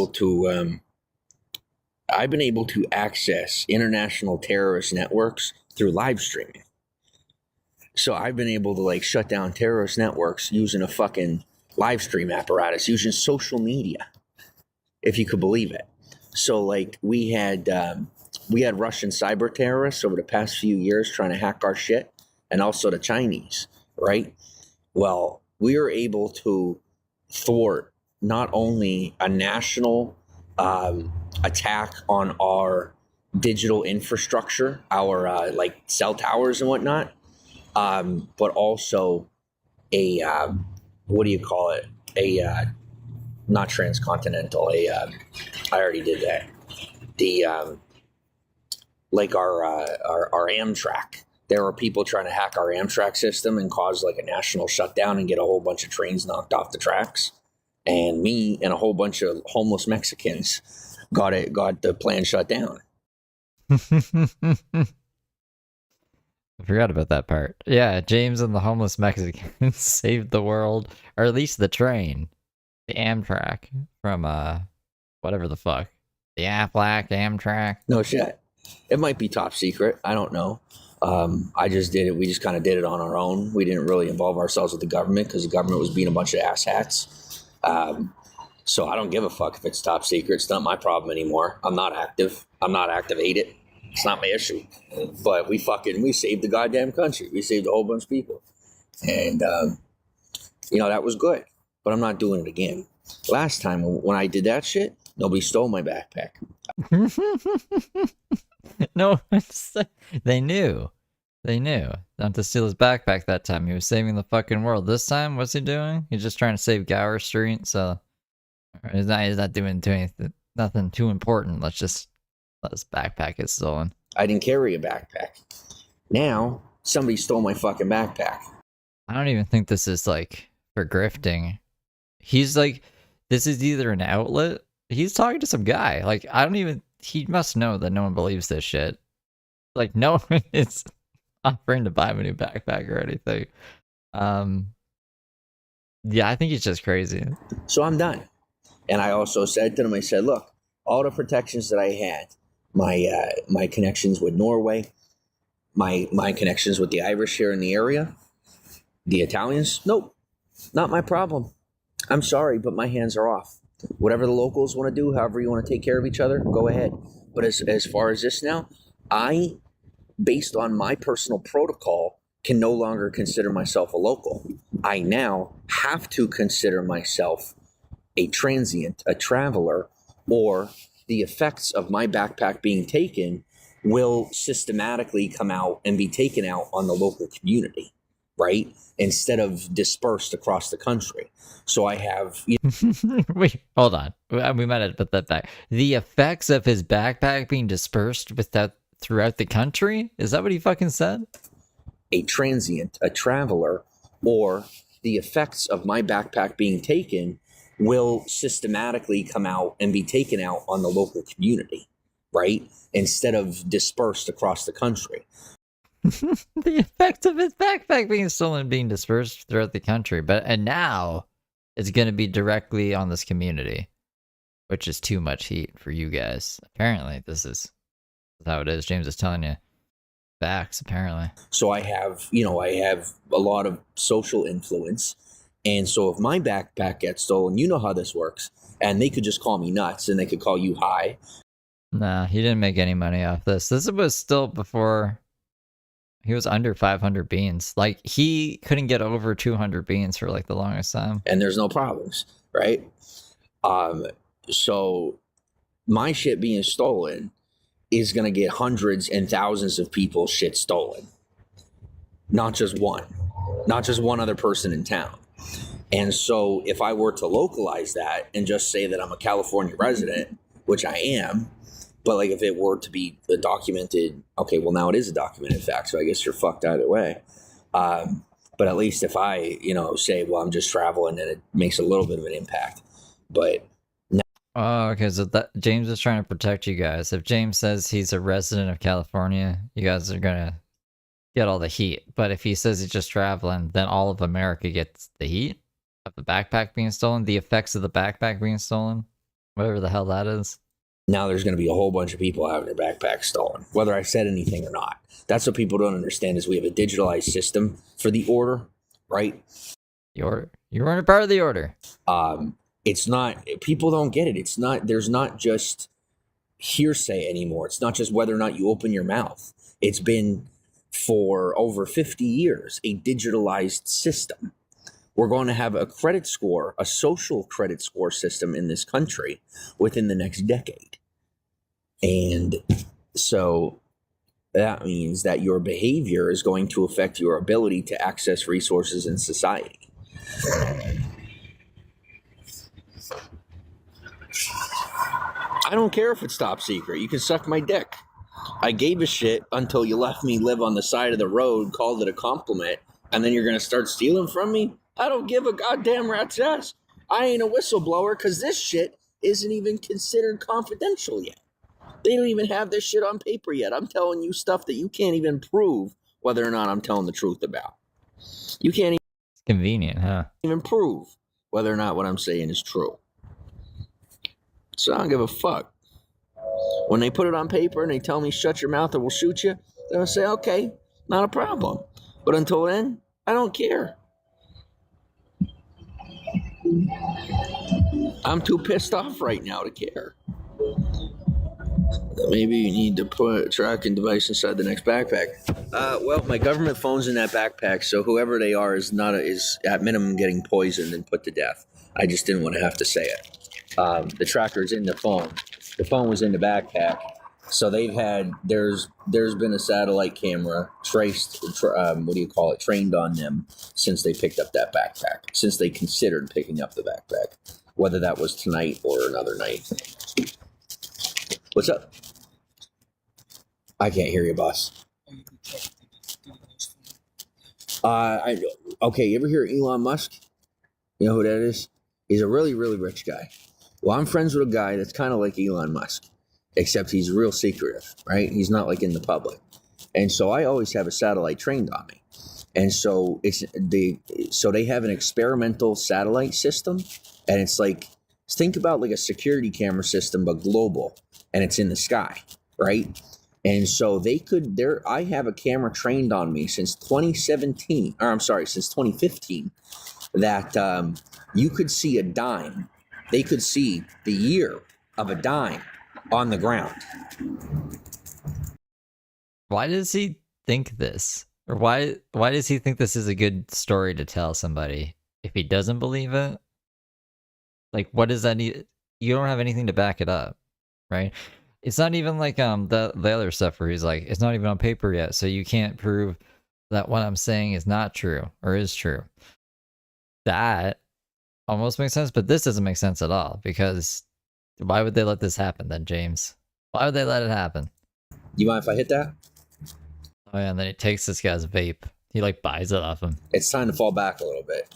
I've been able to access international terrorist networks through live streaming. So I've been able to like shut down terrorist networks using a fucking live stream apparatus, using social media. if you could believe it. So like we had Russian cyber terrorists over the past few years trying to hack our shit, and also the Chinese, right? Well, we were able to thwart not only a national attack on our digital infrastructure, our like cell towers and whatnot, but also a what do you call it? A not transcontinental. I already did that. The like our Amtrak. There were people trying to hack our Amtrak system and cause like a national shutdown and get a whole bunch of trains knocked off the tracks. And me and a whole bunch of homeless Mexicans got the plan shut down. I forgot about that part. Yeah, James and the homeless Mexicans saved the world, or at least the train, the Amtrak from whatever the fuck, the Aflac Amtrak. No shit. It might be top secret. I don't know. I just did it. We just kind of did it on our own. We didn't really involve ourselves with the government because the government was being a bunch of asshats. So I don't give a fuck if it's top secret. It's not my problem anymore. I'm not active. I'm not activated. It's not my issue. But we saved the goddamn country. We saved a whole bunch of people. And, that was good. But I'm not doing it again. Last time when I did that shit, nobody stole my backpack. No, they knew. They knew not to steal his backpack that time. He was saving the fucking world. This time, what's he doing? He's just trying to save Gower Street. So he's not doing anything, nothing too important. Let's just let his backpack get stolen. I didn't carry a backpack. Now somebody stole my fucking backpack. I don't even think this is like for grifting. He's like, this is either an outlet. He's talking to some guy. Like, he must know that no one believes this shit. Like, no one is offering to buy him a new backpack or anything. Yeah, I think he's just crazy. So I'm done. And I also said to them, I said, look, all the protections that I had, my connections with Norway, my connections with the Irish here in the area, the Italians, nope, not my problem. I'm sorry, but my hands are off. Whatever the locals want to do, however you want to take care of each other, go ahead. But as far as this now, I, based on my personal protocol, can no longer consider myself a local. I now have to consider myself a transient, a traveler, or the effects of my backpack being taken will systematically come out and be taken out on the local community, right? Instead of dispersed across the country. So I have... Wait, hold on. We might have to put that back. The effects of his backpack being dispersed throughout the country? Is that what he fucking said? A transient, a traveler, or the effects of my backpack being taken will systematically come out and be taken out on the local community, right? Instead of dispersed across the country. The effects of his backpack being stolen being dispersed throughout the country. And now it's going to be directly on this community, which is too much heat for you guys. Apparently, this is how it is. James is telling you facts, apparently. So I have a lot of social influence. And so if my backpack gets stolen, you know how this works. And they could just call me nuts and they could call you high. Nah, he didn't make any money off this. This was still before he was under 500 beans. Like, he couldn't get over 200 beans for like the longest time. And there's no problems, right? So my shit being stolen is going to get hundreds and thousands of people's shit stolen. Not just one other person in town. And so if I were to localize that and just say that I'm a California resident, which I am, but like if it were to be a documented, okay, well now it is a documented fact, so I guess you're fucked either way. But at least if I, say, well, I'm just traveling, then it makes a little bit of an impact. But no. Oh, okay, so James is trying to protect you guys. If James says he's a resident of California, you guys are gonna get all the heat. But if he says he's just traveling, then all of America gets the heat of the backpack being stolen, the effects of the backpack being stolen, whatever the hell that is. Now there's going to be a whole bunch of people having their backpacks stolen, whether I said anything or not. That's what people don't understand is we have a digitalized system for the order, right? The order. You weren't a part of the order. It's not, people don't get it. It's not, there's not just hearsay anymore. It's not just whether or not you open your mouth. It's been for over 50 years a digitalized system. We're going to have a credit score, a social credit score system in this country within the next decade. And so that means that your behavior is going to affect your ability to access resources in society. I don't care if it's top secret. You can suck my dick. I gave a shit until you left me live on the side of the road, called it a compliment, and then you're going to start stealing from me? I don't give a goddamn rat's ass. I ain't a whistleblower because this shit isn't even considered confidential yet. They don't even have this shit on paper yet. I'm telling you stuff that you can't even prove whether or not I'm telling the truth about. You can't It's convenient, huh? even prove whether or not what I'm saying is true. So I don't give a fuck. When they put it on paper and they tell me shut your mouth or we'll shoot you, then I'll say, okay, not a problem. But until then, I don't care. I'm too pissed off right now to care. Maybe you need to put a tracking device inside the next backpack. Well, my government phone's in that backpack, so whoever they are is at minimum getting poisoned and put to death. I just didn't want to have to say it. The tracker's in the phone. The phone was in the backpack. So there's been a satellite camera trained on them since they picked up that backpack, since they considered picking up the backpack, whether that was tonight or another night. What's up? I can't hear you, boss. Okay, you ever hear of Elon Musk? You know who that is? He's a really, really rich guy. Well, I'm friends with a guy that's kind of like Elon Musk, except he's real secretive, right? He's not like in the public. And so I always have a satellite trained on me. And so they have an experimental satellite system, and it's like, think about like a security camera system, but global, and it's in the sky, right? And so I have a camera trained on me since 2015, that you could see a dime. They could see the year of a dime on the ground. Why does he think this? Or why does he think this is a good story to tell somebody if he doesn't believe it? Like, what does that need? You don't have anything to back it up, right? It's not even like the other stuff where he's like, it's not even on paper yet, so you can't prove that what I'm saying is not true or is true. That almost makes sense, but this doesn't make sense at all, because why would they let this happen then, James? Why would they let it happen? You mind if I hit that? Oh yeah, and then he takes this guy's vape. He like buys it off him. It's time to fall back a little bit.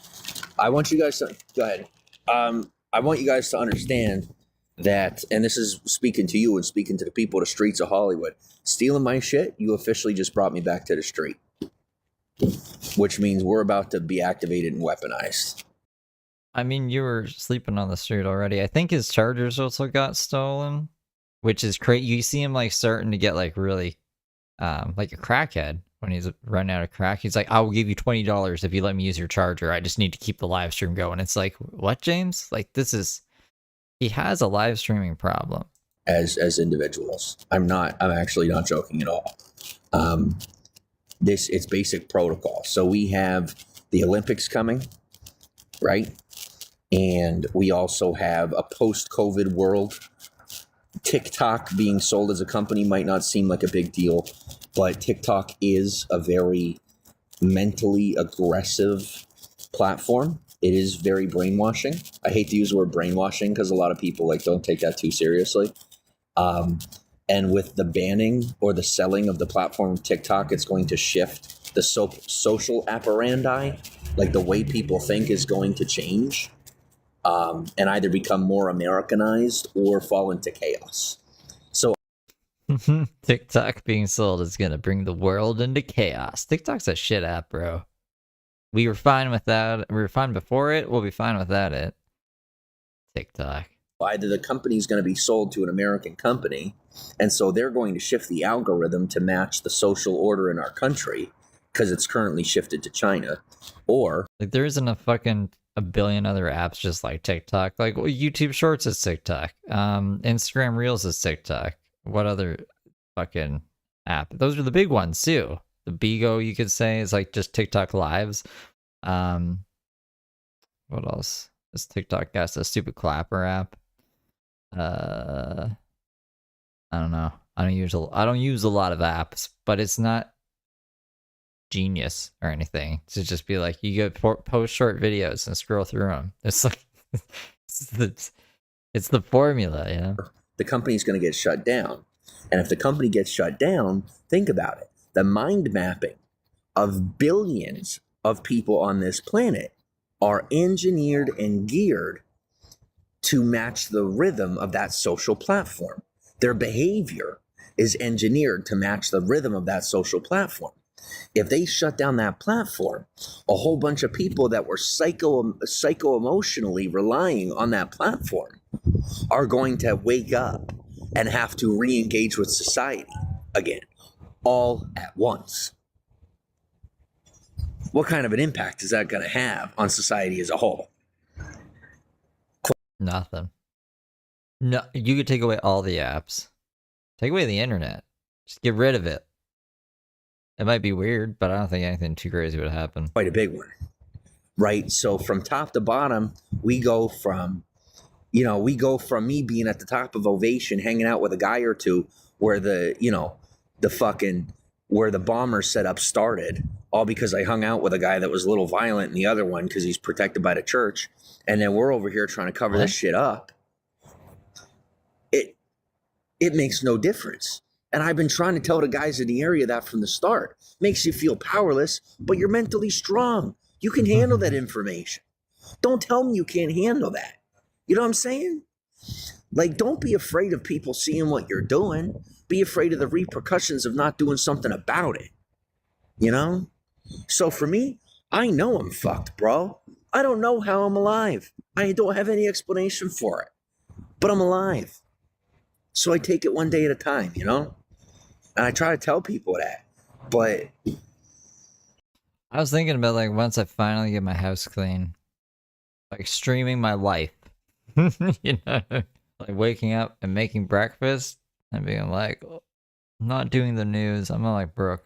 I want you guys to go ahead. I want you guys to understand that, and this is speaking to you and speaking to the people of the streets of Hollywood. Stealing my shit, you officially just brought me back to the street, which means we're about to be activated and weaponized. I mean, you were sleeping on the street already. I think his chargers also got stolen, which is crazy. You see him like starting to get like really, like a crackhead when he's running out of crack. He's like, "I will give you $20 if you let me use your charger. I just need to keep the live stream going." It's like, what, James? Like, he has a live streaming problem. As individuals, I'm actually not joking at all. It's basic protocol. So we have the Olympics coming, right? And we also have a post-COVID world. TikTok being sold as a company might not seem like a big deal, but TikTok is a very mentally aggressive platform. It is very brainwashing. I hate to use the word brainwashing because a lot of people don't take that too seriously. And with the banning or the selling of the platform of TikTok, it's going to shift the social apparandi, like the way people think is going to change, and either become more Americanized or fall into chaos. So TikTok being sold is going to bring the world into chaos. TikTok's a shit app, bro. We were fine without it. We were fine before it. We'll be fine without it. TikTok. either the company is going to be sold to an American company, and so they're going to shift the algorithm to match the social order in our country because it's currently shifted to China, or Like, there isn't a fucking a billion other apps just like TikTok. Like YouTube Shorts is TikTok. Instagram Reels is TikTok. What other fucking app? Those are the big ones too. The Bigo, you could say, is like just TikTok lives. What else? This TikTok got a stupid clapper app. I don't know. I don't use a lot of apps, but it's not genius or anything to just be like you go post short videos and scroll through them. It's like it's the formula, you know. The company's going to get shut down, and if the company gets shut down, think about it. The mind mapping of billions of people on this planet are engineered and geared to match the rhythm of that social platform. Their behavior is engineered to match the rhythm of that social platform. If they shut down that platform, a whole bunch of people that were psycho-emotionally relying on that platform are going to wake up and have to re-engage with society again, all at once. What kind of an impact is that going to have on society as a whole? Nothing. No, you could take away all the apps. Take away the internet. Just get rid of it. It might be weird, but I don't think anything too crazy would happen. Quite a big one, right? So from top to bottom, we go from me being at the top of Ovation, hanging out with a guy or two, where where the bomber setup started, all because I hung out with a guy that was a little violent in the other one because he's protected by the church, and then we're over here trying to cover this shit up. It makes no difference. And I've been trying to tell the guys in the area that from the start. Makes you feel powerless, but you're mentally strong. You can handle that information. Don't tell me you can't handle that. You know what I'm saying? Like, don't be afraid of people seeing what you're doing. Be afraid of the repercussions of not doing something about it. You know? So for me, I know I'm fucked, bro. I don't know how I'm alive. I don't have any explanation for it. But I'm alive. So I take it one day at a time, you know? And I try to tell people that. But I was thinking about, like, once I finally get my house clean, like streaming my life. You know? Like waking up and making breakfast and being like, oh, I'm not doing the news. I'm not like Brooke.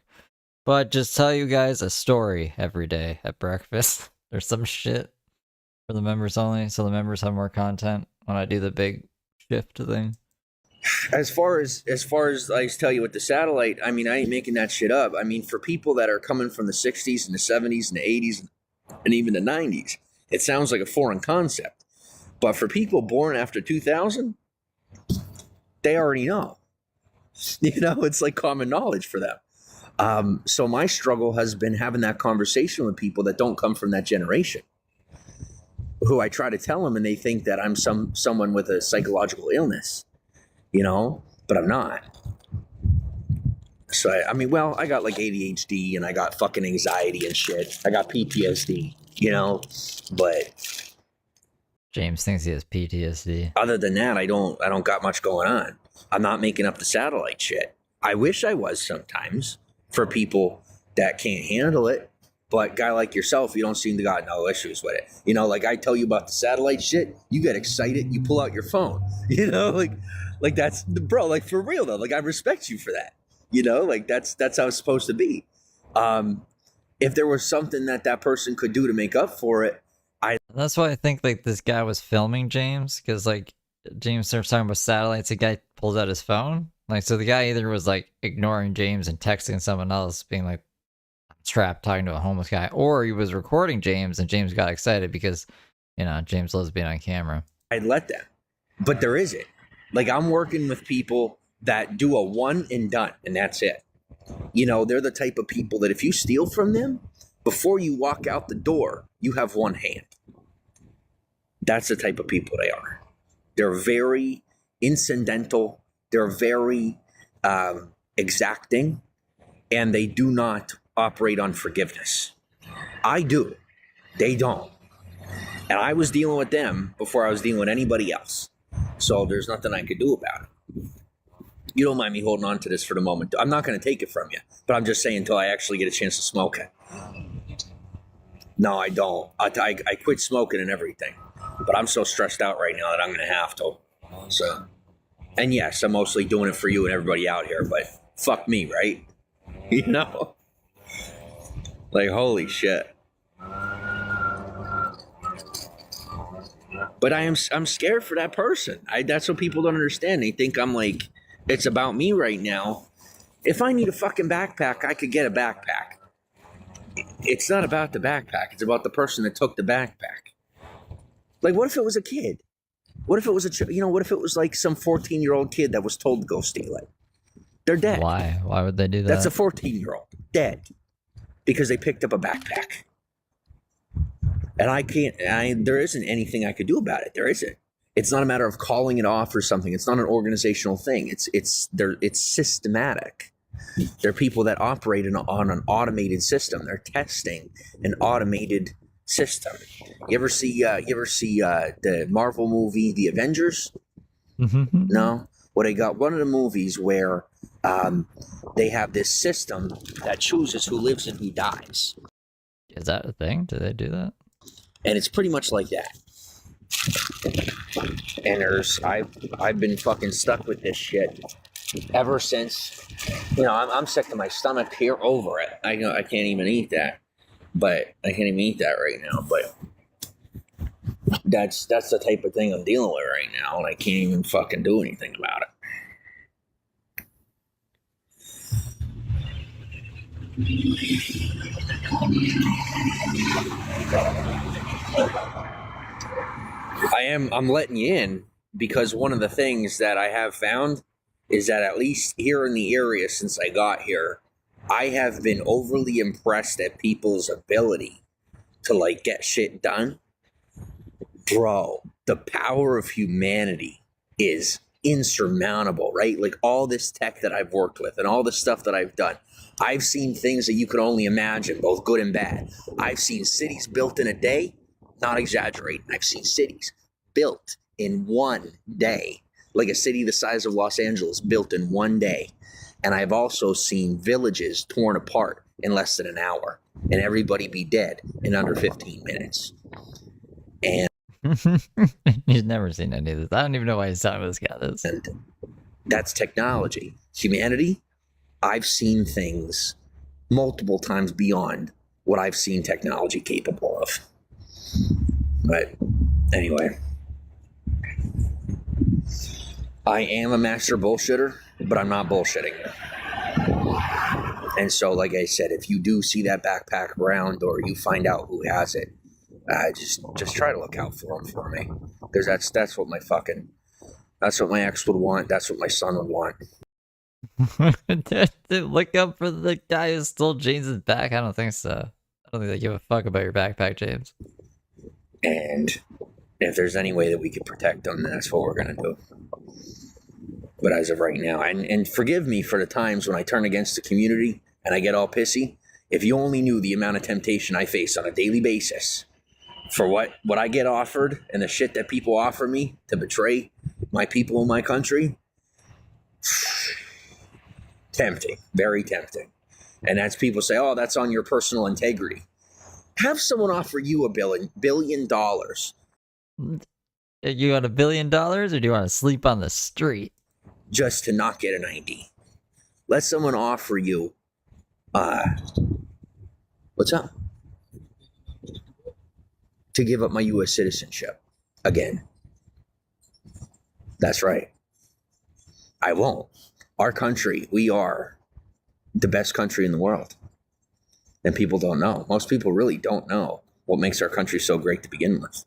But just tell you guys a story every day at breakfast. There's some shit for the members only, so the members have more content when I do the big shift thing. as far as I tell you with the satellite, I mean, I ain't making that shit up. I mean, for people that are coming from the 60s and the 70s and the 80s and even the 90s, it sounds like a foreign concept. But for people born after 2000, they already know. You know, it's like common knowledge for them. So my struggle has been having that conversation with people that don't come from that generation, who I try to tell them, and they think that I'm someone with a psychological illness, you know, but I'm not. So I mean, well, I got like ADHD and I got fucking anxiety and shit. I got PTSD, you know, but James thinks he has PTSD. other than that, I don't got much going on. I'm not making up the satellite shit. I wish I was sometimes for people that can't handle it. But guy like yourself, you don't seem to got no issues with it. You know, like I tell you about the satellite shit, you get excited, you pull out your phone. You know, like that's bro, like for real though. Like I respect you for that. You know, like that's how it's supposed to be. If there was something that person could do to make up for it, That's why I think like this guy was filming James, because like James starts talking about satellites, the guy pulls out his phone. Like, so the guy either was like ignoring James and texting someone else, being like trapped talking to a homeless guy, or he was recording James and James got excited because, you know, James loves being on camera. I'd let them. But there isn't. Like I'm working with people that do a one and done, and that's it. You know, they're the type of people that if you steal from them, before you walk out the door, you have one hand. That's the type of people they are. They're very incidental. They're very exacting, and they do not operate on forgiveness. I do. They don't. And I was dealing with them before I was dealing with anybody else. So there's nothing I could do about it. You don't mind me holding on to this for the moment. I'm not going to take it from you, but I'm just saying until I actually get a chance to smoke it. No, I don't. I quit smoking and everything, but I'm so stressed out right now that I'm gonna have to. So, and yes, I'm mostly doing it for you and everybody out here, but fuck me, right? You know, like holy shit. But I'm scared for that person. That's what people don't understand. They think I'm like it's about me right now. If I need a fucking backpack, I could get a backpack. It's not about the backpack. It's about the person that took the backpack. Like, what if it was a kid? What if it was what if it was like some 14-year-old kid that was told to go steal it? They're dead. Why? Why would they do that? That's a 14-year-old dead because they picked up a backpack. And I can't. There isn't anything I could do about it. There isn't. It's not a matter of calling it off or something. It's not an organizational thing. It's systematic. They're people that operate on an automated system. They're testing an automated system. You ever see the Marvel movie The Avengers? No. Well, they got one of the movies where they have this system that chooses who lives and who dies. Is that a thing? Do they do that? And it's pretty much like that. And I've been fucking stuck with this shit ever since. I'm sick to my stomach here over it. I can't even eat that, but I can't even eat that right now. But that's the type of thing I'm dealing with right now, and I can't even fucking do anything about it. I'm letting you in because one of the things that I have found is that at least here in the area since I got here, I have been overly impressed at people's ability to like get shit done. Bro, the power of humanity is insurmountable, right? Like all this tech that I've worked with and all the stuff that I've done. I've seen things that you could only imagine, both good and bad. I've seen cities built in a day, not exaggerating. I've seen cities built in one day, like a city the size of Los Angeles built in one day. And I've also seen villages torn apart in less than an hour and everybody be dead in under 15 minutes. And he's never seen any of this. I don't even know why he's talking about this guy. And that's technology. Humanity, I've seen things multiple times beyond what I've seen technology capable of. But anyway, I am a master bullshitter, but I'm not bullshitting. And so, like I said, if you do see that backpack around or you find out who has it, just try to look out for him for me, because that's what my ex would want. That's what my son would want. Look up for the guy who stole James's back. I don't think so. I don't think they give a fuck about your backpack, James. And if there's any way that we could protect them, that's what we're gonna do. But as of right now, and forgive me for the times when I turn against the community and I get all pissy. If you only knew the amount of temptation I face on a daily basis for what I get offered and the shit that people offer me to betray my people in my country. Tempting, very tempting. And that's people say, oh, that's on your personal integrity. Have someone offer you $1 billion. You want $1 billion, or do you want to sleep on the street? Just to not get an ID. Let someone offer you, what's up? To give up my U.S. citizenship again. That's right. I won't. Our country, we are the best country in the world. And people don't know. Most people really don't know what makes our country so great to begin with.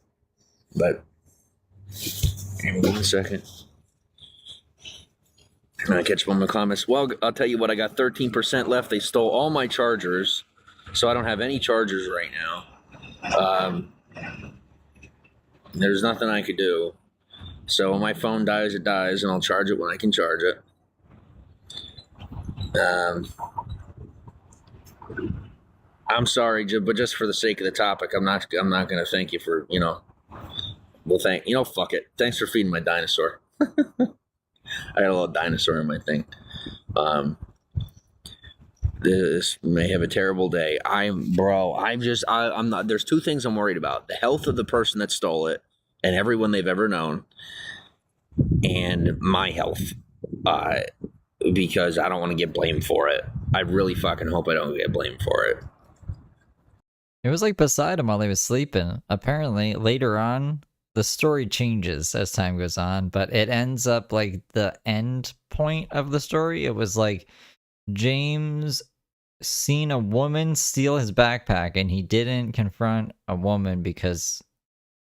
But, give me 1 second. Can I catch one of the comments? Well, I'll tell you what, I got 13% left. They stole all my chargers, so I don't have any chargers right now. There's nothing I could do. So when my phone dies, it dies, and I'll charge it when I can charge it. I'm sorry, but just for the sake of the topic, I'm not going to thank you for, fuck it. Thanks for feeding my dinosaur. I got a little dinosaur in my thing. This may have a terrible day. I'm not. There's two things I'm worried about: the health of the person that stole it and everyone they've ever known, and my health. Because I don't want to get blamed for it. I really fucking hope I don't get blamed for it. It was like beside him while he was sleeping. Apparently, later on, the story changes as time goes on, but it ends up like the end point of the story. It was like James seen a woman steal his backpack and he didn't confront a woman because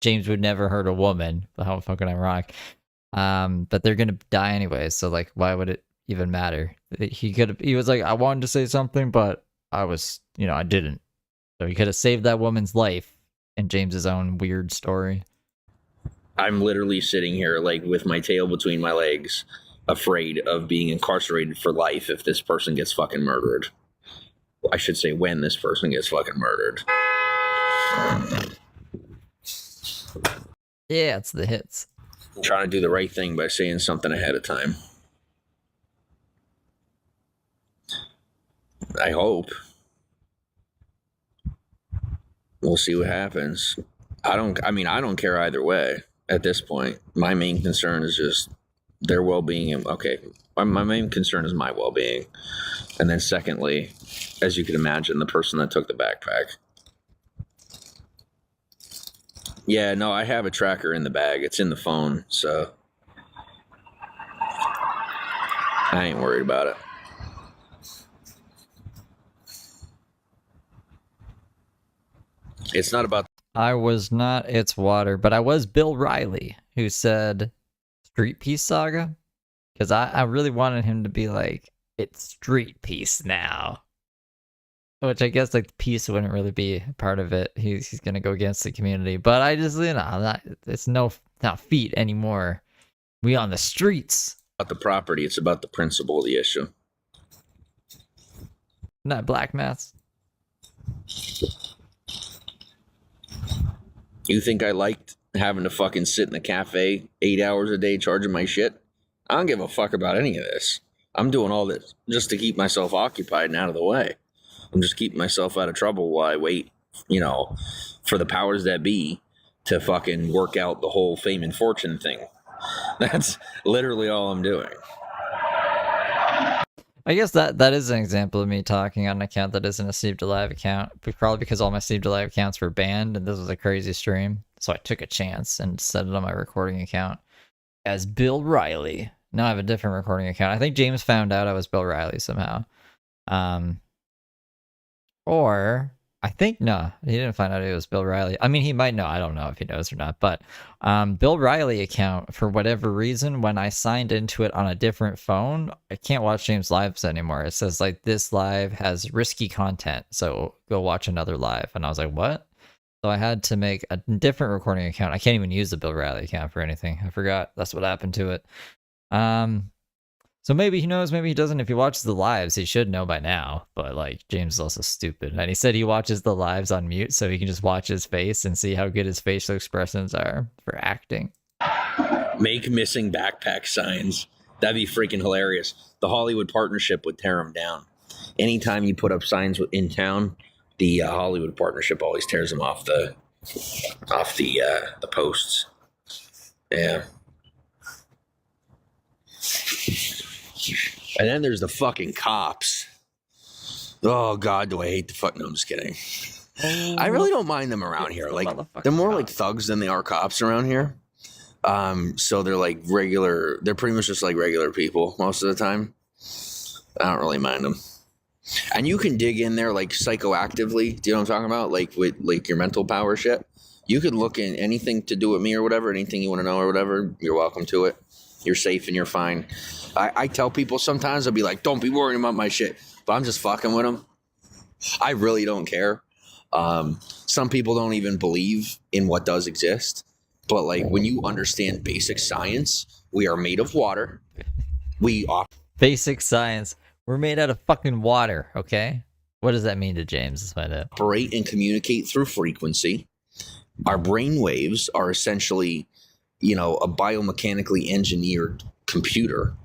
James would never hurt a woman. How fucking ironic. But they're gonna die anyway, so like why would it even matter? He was like, I wanted to say something, but I didn't. So he could have saved that woman's life in James's own weird story. I'm literally sitting here like with my tail between my legs, afraid of being incarcerated for life if this person gets fucking murdered. I should say when this person gets fucking murdered. Yeah, it's the hits. I'm trying to do the right thing by saying something ahead of time. I hope. We'll see what happens. I don't care either way at this point. My main concern is just their well-being. Okay, my main concern is my well-being. And then secondly, as you can imagine, the person that took the backpack. Yeah, no, I have a tracker in the bag. It's in the phone, so I ain't worried about it. It's not about... I was not It's Water, but I was Bill Riley, who said Street Peace Saga, because I really wanted him to be like, it's Street Peace now. Which I guess like peace wouldn't really be part of it. He's gonna go against the community, but I just it's not feet anymore. We on the streets. About the property, it's about the principle of the issue. Not black mass. You think I liked having to fucking sit in the cafe 8 hours a day charging my shit? I don't give a fuck about any of this. I'm doing all this just to keep myself occupied and out of the way. I'm just keeping myself out of trouble while I wait, for the powers that be to fucking work out the whole fame and fortune thing. That's literally all I'm doing. I guess that is an example of me talking on an account that isn't a Steve Alive account, probably because all my Steve Alive accounts were banned, and this was a crazy stream. So I took a chance and set it on my recording account as Bill Riley. Now I have a different recording account. I think James found out I was Bill Riley somehow. Or I think no, he didn't find out it was Bill Riley. I mean, he might know. I don't know if he knows or not. But Bill Riley account, for whatever reason, when I signed into it on a different phone, I can't watch James lives anymore. It says like this live has risky content, so go watch another live. And I was like, what? So I had to make a different recording account. I can't even use the Bill Riley account for anything. I forgot. That's what happened to it. So maybe he knows, maybe he doesn't. If he watches the lives, he should know by now. But like, James is also stupid. And he said he watches the lives on mute so he can just watch his face and see how good his facial expressions are for acting. Make missing backpack signs. That'd be freaking hilarious. The Hollywood partnership would tear them down. Anytime you put up signs in town, the Hollywood partnership always tears them off the posts. Yeah. And then there's the fucking cops. Oh God, do I hate the fuck? No, I'm just kidding. I really don't mind them around here. Like, they're more like thugs than they are cops around here. So they're like regular. They're pretty much just like regular people most of the time. I don't really mind them. And you can dig in there like psychoactively. Do you know what I'm talking about? Like with like your mental power shit. You could look in anything to do with me or whatever. Anything you want to know or whatever. You're welcome to it. You're safe and you're fine. I tell people sometimes, I'll be like, don't be worrying about my shit. But I'm just fucking with them. I really don't care. Some people don't even believe in what does exist. But like when you understand basic science, we are made of water. Basic science. We're made out of fucking water, okay? What does that mean to James? Let's find out. Operate and communicate through frequency. Our brain waves are essentially, a biomechanically engineered computer.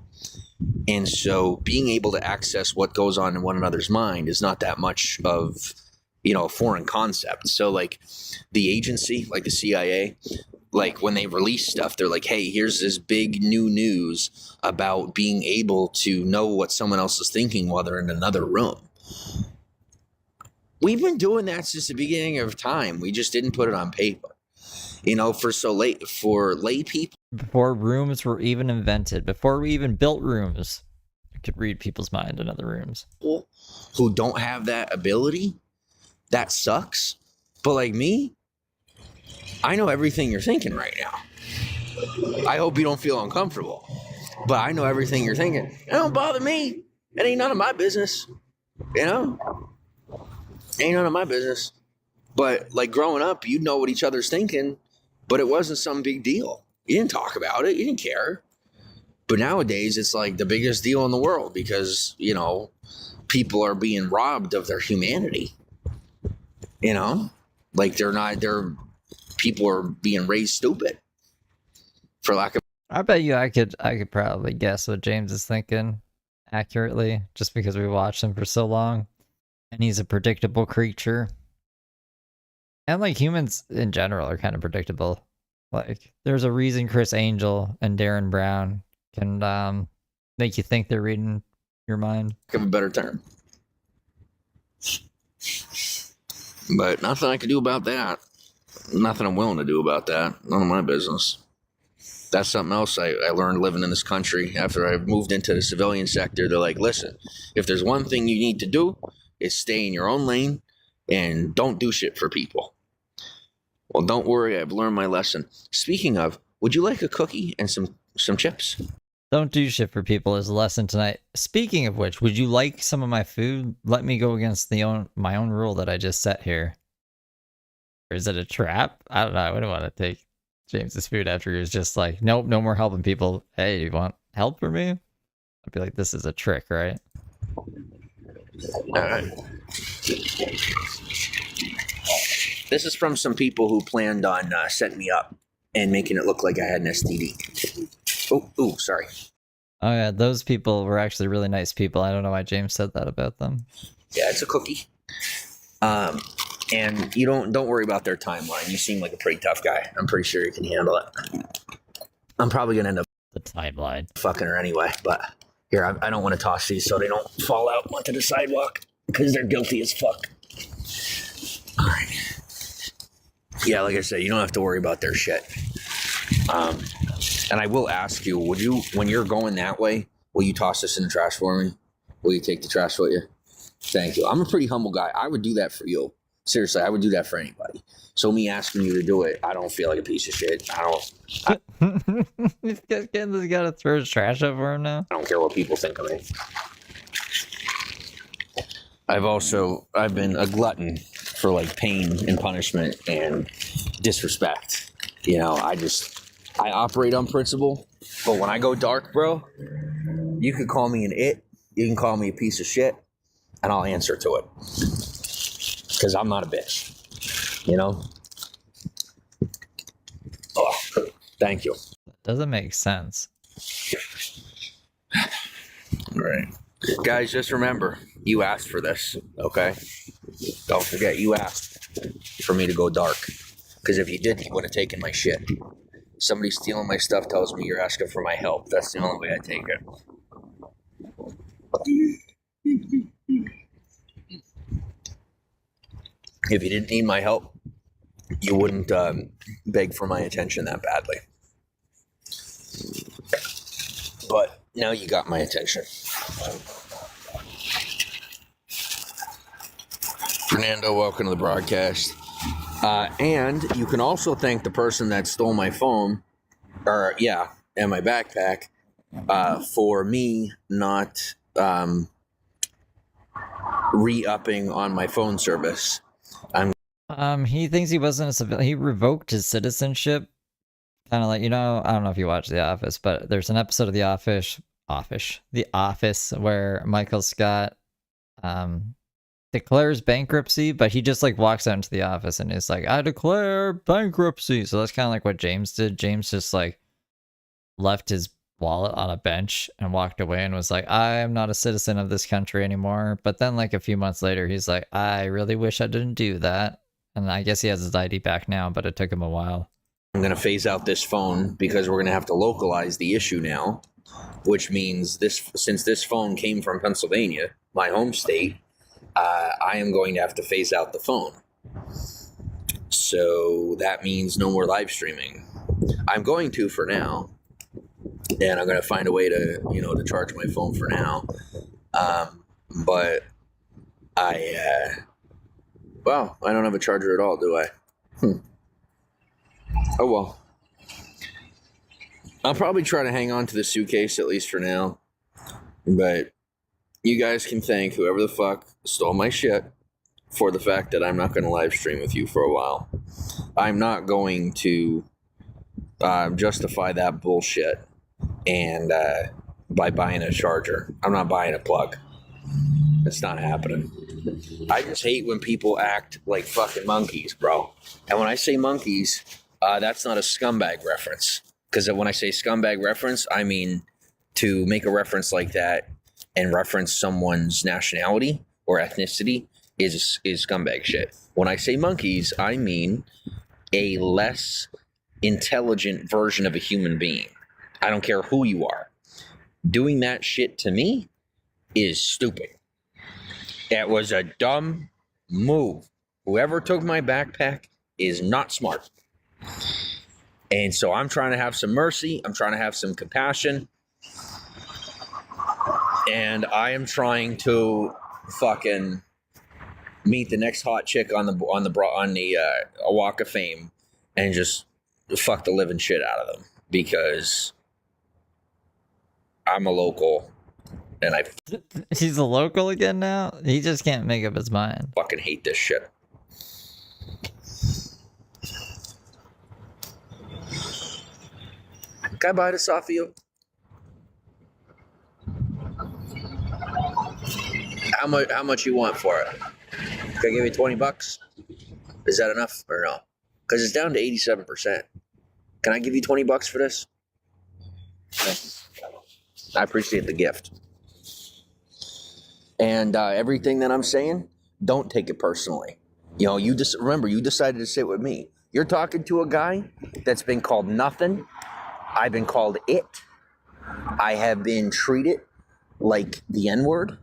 And so being able to access what goes on in one another's mind is not that much of, a foreign concept. So like the agency, like the CIA, like when they release stuff, they're like, hey, here's this big new news about being able to know what someone else is thinking while they're in another room. We've been doing that since the beginning of time. We just didn't put it on paper. For lay people. Before rooms were even invented, before we even built rooms, we could read people's mind in other rooms. Who don't have that ability, that sucks. But like me, I know everything you're thinking right now. I hope you don't feel uncomfortable, but I know everything you're thinking. It don't bother me. It ain't none of my business. Ain't none of my business. But like growing up, you'd know what each other's thinking, but it wasn't some big deal. You didn't talk about it. You didn't care. But nowadays, it's like the biggest deal in the world because, people are being robbed of their humanity. Like people are being raised stupid for lack of. I bet you I could probably guess what James is thinking accurately just because we watched him for so long. And he's a predictable creature. And like humans in general are kind of predictable. Like there's a reason Chris Angel and Darren Brown can make you think they're reading your mind. Give a better term. But nothing I can do about that. Nothing I'm willing to do about that. None of my business. That's something else I learned living in this country. After I moved into the civilian sector, they're like, listen, if there's one thing you need to do, is stay in your own lane and don't do shit for people. Well, don't worry, I've learned my lesson. Speaking of, would you like a cookie and some chips? Don't do shit for people is a lesson tonight. Speaking of which, would you like some of my food? Let me go against my own rule that I just set here. Or is it a trap? I don't know. I wouldn't want to take James's food after he was just like, nope, no more helping people. Hey, you want help for me? I'd be like, this is a trick, right? All right. This is from some people who planned on setting me up and making it look like I had an STD. Oh, sorry. Oh yeah, those people were actually really nice people. I don't know why James said that about them. Yeah, it's a cookie. And you don't worry about their timeline. You seem like a pretty tough guy. I'm pretty sure you can handle it. I'm probably gonna end up The timeline. fucking her anyway, but here, I don't want to toss these so they don't fall out onto the sidewalk because they're guilty as fuck. All right. Yeah, like I said, you don't have to worry about their shit. And I will ask you, would you, when you're going that way, will you toss this in the trash for me? Will you take the trash with you? Thank you. I'm a pretty humble guy. I would do that for you. Seriously, I would do that for anybody. So me asking you to do it, I don't feel like a piece of shit. This guy's got to throw his trash out for him now. I don't care what people think of me. I've been a glutton for like pain and punishment and disrespect. I operate on principle, but when I go dark, bro, you could call me an it, you can call me a piece of shit, and I'll answer to it. Because I'm not a bitch. Oh, thank you. Doesn't make sense. All right. Guys, just remember, you asked for this, okay? Don't forget, you asked for me to go dark. Because if you didn't, you would have taken my shit. Somebody stealing my stuff tells me you're asking for my help. That's the only way I take it. If you didn't need my help, you wouldn't beg for my attention that badly. But now you got my attention. Fernando, welcome to the broadcast. And you can also thank the person that stole my phone, and my backpack, for me not re-upping on my phone service. He thinks he wasn't a civilian. He revoked his citizenship. Kind of like, I don't know if you watch The Office, but there's an episode of The Office where Michael Scott declares bankruptcy, but he just like walks out into the office and is like, I declare bankruptcy. So that's kind of like what James did. James just like left his wallet on a bench and walked away and was like, I am not a citizen of this country anymore. But then like a few months later, he's like, I really wish I didn't do that. And I guess he has his ID back now, but it took him a while. I'm going to phase out this phone because we're going to have to localize the issue now, which means since this phone came from Pennsylvania, my home state, I am going to have to phase out the phone. So that means no more live streaming. I'm going to for now, and I'm going to find a way to, to charge my phone for now. But I don't have a charger at all, do I? Oh, well. I'll probably try to hang on to the suitcase at least for now. But you guys can thank whoever the fuck stole my shit for the fact that I'm not going to live stream with you for a while. I'm not going to justify that bullshit and by buying a charger. I'm not buying a plug. It's not happening. I just hate when people act like fucking monkeys, bro. And when I say monkeys, that's not a scumbag reference. Because when I say scumbag reference, I mean to make a reference like that and reference someone's nationality or ethnicity is scumbag shit. When I say monkeys, I mean a less intelligent version of a human being. I don't care who you are. Doing that shit to me is stupid. It was a dumb move. Whoever took my backpack is not smart. And so I'm trying to have some mercy. I'm trying to have some compassion. And I am trying to fucking meet the next hot chick on the Walk of Fame and just fuck the living shit out of them because I'm a local and I He's a local again now? He just can't make up his mind. fucking hate this shit. Can I buy this off of you? How much you want for it? Can I give you $20? Is that enough or no? Because it's down to 87%. Can I give you $20 for this? I appreciate the gift. And everything that I'm saying, don't take it personally. You remember, you decided to sit with me. You're talking to a guy that's been called nothing. I've been called it. I have been treated like the N-word.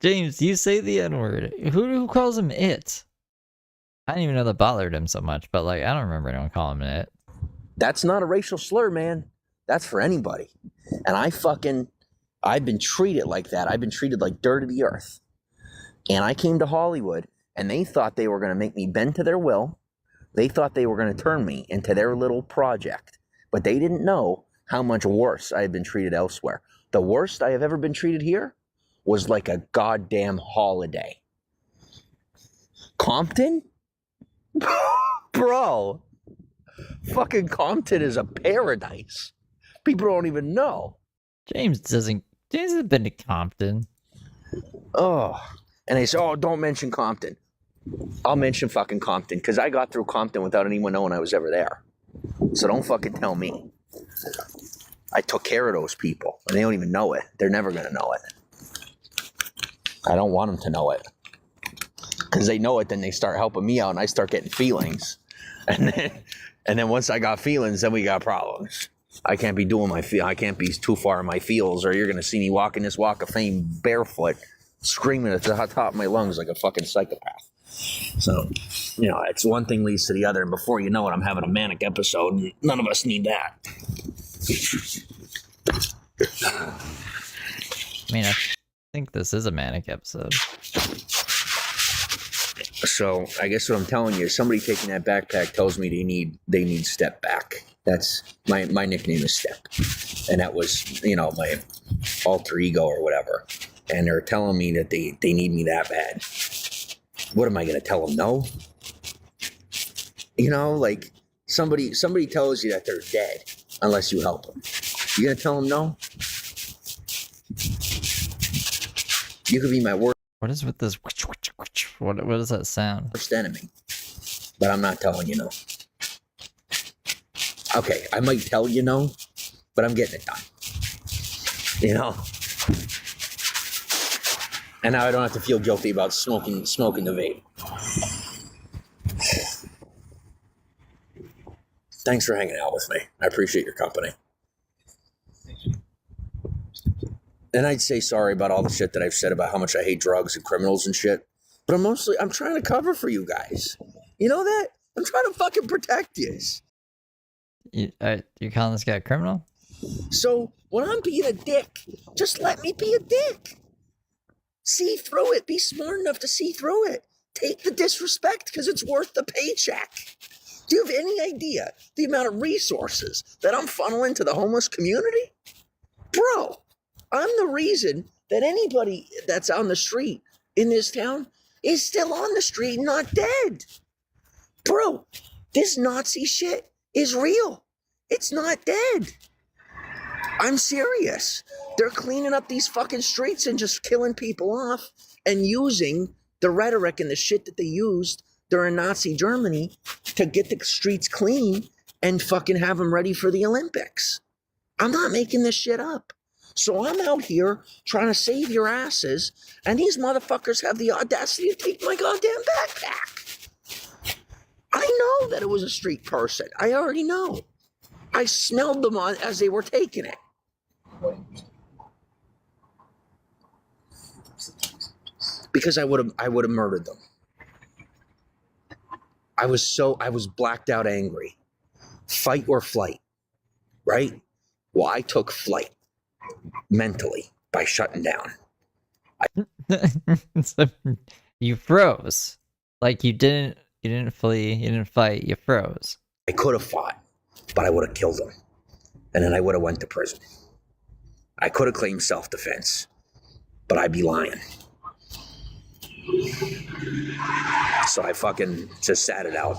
James, you say the N-word. Who calls him it? I didn't even know that bothered him so much, but like I don't remember anyone calling him it. That's not a racial slur, man. That's for anybody. And I've been treated like that. I've been treated like dirt of the earth. And I came to Hollywood, and they thought they were going to make me bend to their will. They thought they were going to turn me into their little project. But they didn't know how much worse I had been treated elsewhere. The worst I have ever been treated here was like a goddamn holiday. Compton? Bro. Fucking Compton is a paradise. People don't even know. James hasn't been to Compton. Oh. And they say, oh, don't mention Compton. I'll mention fucking Compton because I got through Compton without anyone knowing I was ever there. So don't fucking tell me. I took care of those people and they don't even know it. They're never going to know it. I don't want them to know it. Because they know it, then they start helping me out and I start getting feelings. And then once I got feelings, then we got problems. I can't be doing I can't be too far in my feels or you're going to see me walking this Walk of Fame barefoot, screaming at the top of my lungs like a fucking psychopath. So, it's one thing leads to the other. And before you know it, I'm having a manic episode. And none of us need that. I mean, I think this is a manic episode. So I guess what I'm telling you is somebody taking that backpack tells me they need Step back. That's my nickname is Step. And that was, my alter ego or whatever. And they're telling me that they need me that bad. What am I going to tell them? No? Like somebody tells you that they're dead unless you help them. You going to tell them no? You could be my worst What is with this? What does that sound? enemy. But I'm not telling you no. Okay, I might tell you no, but I'm getting it done. You know? And now I don't have to feel guilty about smoking the vape. Thanks for hanging out with me. I appreciate your company. And I'd say sorry about all the shit that I've said about how much I hate drugs and criminals and shit. But I'm trying to cover for you guys. You know that? I'm trying to fucking protect you. You're calling this guy a criminal? So when I'm being a dick, just let me be a dick. See through it. Be smart enough to see through it. Take the disrespect because it's worth the paycheck. Do you have any idea the amount of resources that I'm funneling to the homeless community? Bro, I'm the reason that anybody that's on the street in this town is still on the street and not dead. Bro, this Nazi shit is real. It's not dead. I'm serious. They're cleaning up these fucking streets and just killing people off and using the rhetoric and the shit that they used during Nazi Germany to get the streets clean and fucking have them ready for the Olympics. I'm not making this shit up. So I'm out here trying to save your asses, and these motherfuckers have the audacity to take my goddamn backpack. I know that it was a street person. I already know. I smelled them on as they were taking it. Because I would have murdered them. I was blacked out angry. Fight or flight, right? Well, I took flight mentally by shutting down. So you froze. Like you didn't flee, you didn't fight, you froze. I could have fought, but I would have killed him. And then I would have went to prison. I could have claimed self-defense, but I'd be lying. So I fucking just sat it out.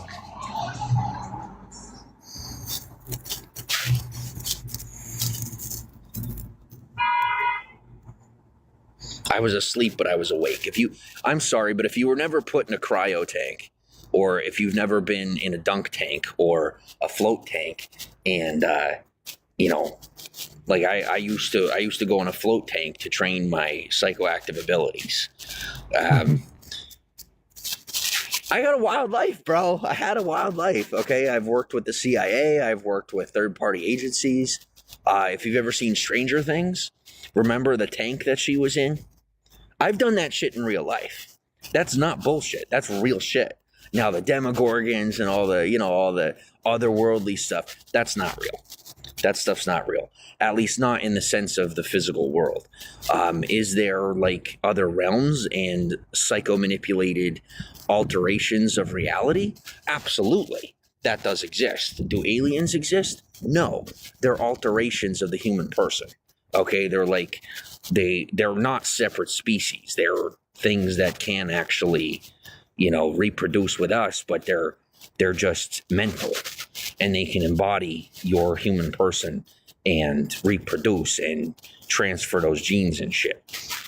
I was asleep, but I was awake. I'm sorry, but if you were never put in a cryo tank, or if you've never been in a dunk tank or a float tank, and like I used to go in a float tank to train my psychoactive abilities. I got a wild life, bro. I had a wild life. Okay, I've worked with the CIA. I've worked with third-party agencies. If you've ever seen Stranger Things, remember the tank that she was in? I've done that shit in real life. That's not bullshit. That's real shit. Now the Demogorgons and all the otherworldly stuff, that's not real. That stuff's not real. At least not in the sense of the physical world. Is there like other realms and psycho-manipulated alterations of reality? Absolutely. That does exist. Do aliens exist? No. They're alterations of the human person. Okay, they're not separate species. They're things that can actually, reproduce with us, but they're just mental, and they can embody your human person and reproduce and transfer those genes and shit.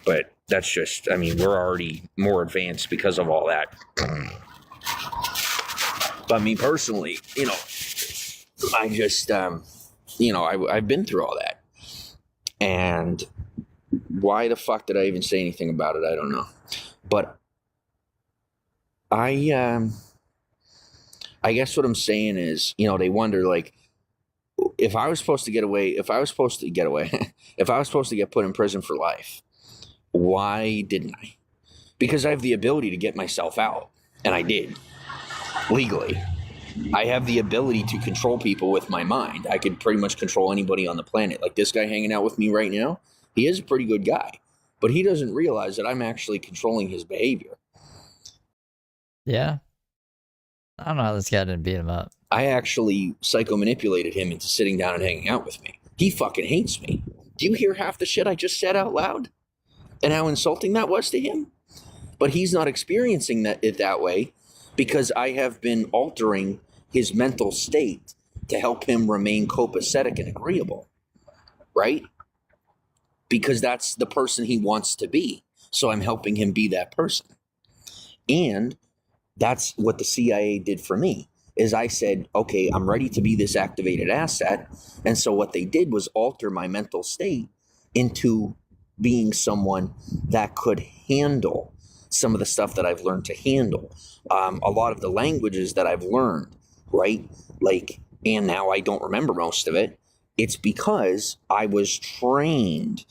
But that's just, we're already more advanced because of all that. But me personally, I just, I've been through all that. And why the fuck did I even say anything about it? I don't know. But I guess what I'm saying is, they wonder, like, if I was supposed to get put in prison for life, why didn't I? Because I have the ability to get myself out, and I did, legally. I have the ability to control people with my mind. I could pretty much control anybody on the planet. Like this guy hanging out with me right now, he is a pretty good guy, but he doesn't realize that I'm actually controlling his behavior. Yeah. I don't know how this guy didn't beat him up. I actually psycho-manipulated him into sitting down and hanging out with me. He fucking hates me. Do you hear half the shit I just said out loud? And how insulting that was to him? But he's not experiencing it that way because I have been altering his mental state to help him remain copacetic and agreeable, right? Because that's the person he wants to be. So I'm helping him be that person. And that's what the CIA did for me. is I said, okay, I'm ready to be this activated asset. And so what they did was alter my mental state into being someone that could handle some of the stuff that I've learned to handle. A lot of the languages that I've learned, right? Like, and now I don't remember most of it. It's because I was trained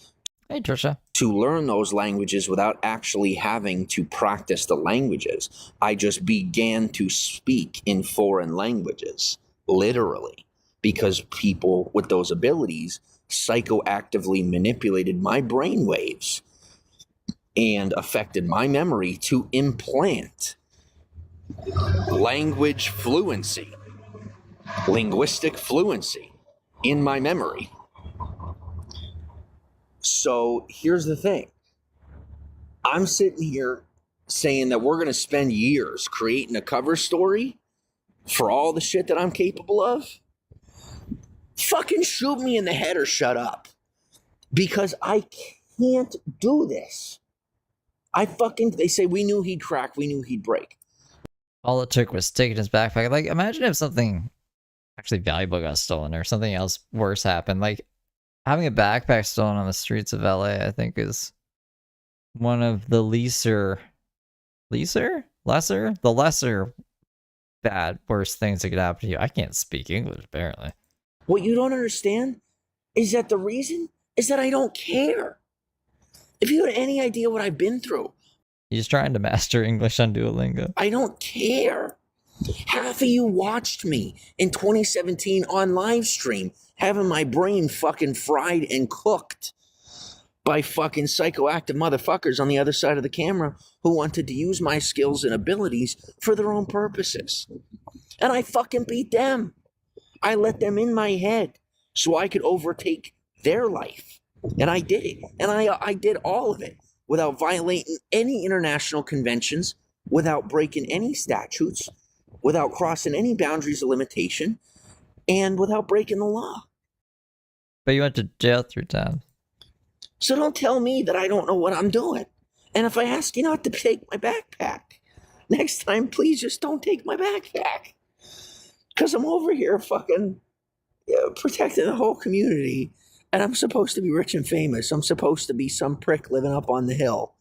Hey, Trisha. to learn those languages without actually having to practice the languages. I just began to speak in foreign languages, literally, because people with those abilities psychoactively manipulated my brain waves and affected my memory to implant language fluency, linguistic fluency in my memory. So here's the thing. I'm sitting here saying that we're going to spend years creating a cover story for all the shit that I'm capable of. Fucking shoot me in the head or shut up. Because I can't do this. They say we knew he'd crack, we knew he'd break. All it took was taking his backpack. Like, imagine if something actually valuable got stolen or something else worse happened. Like, having a backpack stolen on the streets of LA, I think, is one of the lesser bad, worst things that could happen to you. I can't speak English, apparently. What you don't understand is that the reason is that I don't care. If you had any idea what I've been through, He's trying to master English on Duolingo. I don't care. Half of you watched me in 2017 on live stream, having my brain fucking fried and cooked by fucking psychoactive motherfuckers on the other side of the camera who wanted to use my skills and abilities for their own purposes. And I fucking beat them. I let them in my head so I could overtake their life. And I did it. And I did all of it without violating any international conventions, without breaking any statutes, without crossing any boundaries of limitation, and without breaking the law. But you went to jail 3 times. So don't tell me that I don't know what I'm doing. And if I ask you not to take my backpack, next time, please just don't take my backpack. Because I'm over here fucking protecting the whole community. And I'm supposed to be rich and famous. I'm supposed to be some prick living up on the hill.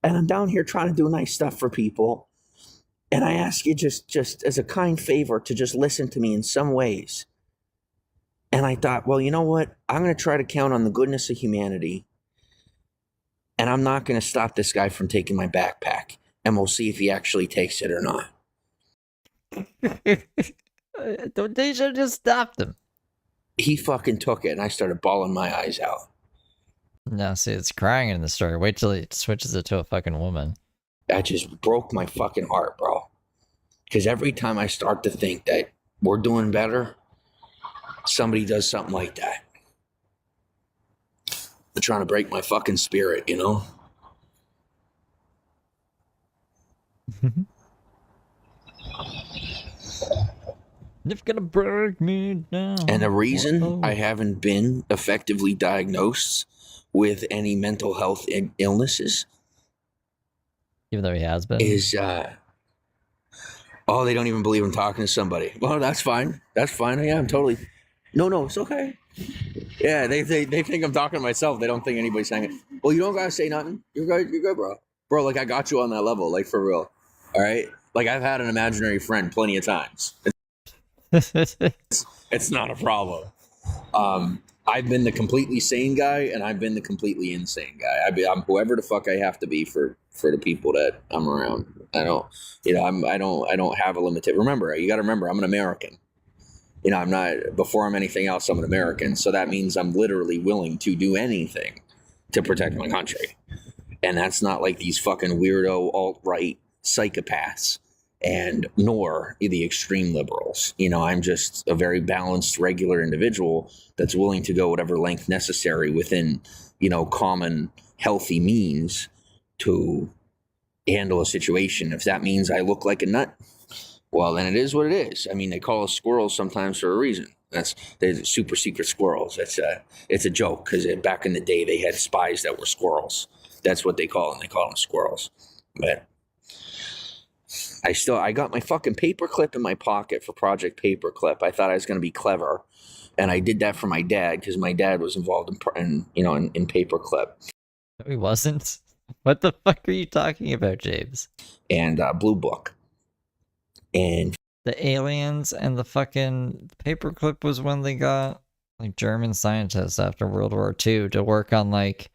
And I'm down here trying to do nice stuff for people. And I ask you just as a kind favor to just listen to me in some ways. And I thought, well, you know what? I'm going to try to count on the goodness of humanity. And I'm not going to stop this guy from taking my backpack. And we'll see if he actually takes it or not. They should have just stopped him. He fucking took it, and I started bawling my eyes out. No, see, it's crying in the story. Wait till he switches it to a fucking woman. That just broke my fucking heart, bro. Because every time I start to think that we're doing better, somebody does something like that. They're trying to break my fucking spirit, you know? It's gonna break me down. And the reason I haven't been effectively diagnosed with any mental health illnesses, even though he has been, is they don't even believe I'm talking to somebody. Well, that's fine. That's fine. Yeah, I'm totally. No, it's okay. Yeah, they think I'm talking to myself. They don't think anybody's saying it. Well, you don't gotta say nothing. You're good, bro. Bro, like I got you on that level, like for real. All right. Like I've had an imaginary friend plenty of times. It's not a problem. I've been the completely sane guy, and I've been the completely insane guy. I'm whoever the fuck I have to be for the people that I'm around. I don't have a limited. Remember, you got to remember, I'm an American. You know, I'm not. Before I'm anything else, I'm an American. So that means I'm literally willing to do anything to protect my country, and that's not like these fucking weirdo alt-right psychopaths. And nor the extreme liberals. You know, I'm just a very balanced, regular individual that's willing to go whatever length necessary within, you know, common, healthy means to handle a situation. If that means I look like a nut, well, then it is what it is. I mean, they call us squirrels sometimes for a reason. They're super secret squirrels. It's a joke because back in the day they had spies that were squirrels. That's what they call them. They call them squirrels. But I got my fucking paperclip in my pocket for Project Paperclip. I thought I was going to be clever, and I did that for my dad because my dad was involved in Paperclip. No, he wasn't. What the fuck are you talking about, James? And Blue Book. And the aliens and the fucking paperclip was when they got like German scientists after World War II to work on like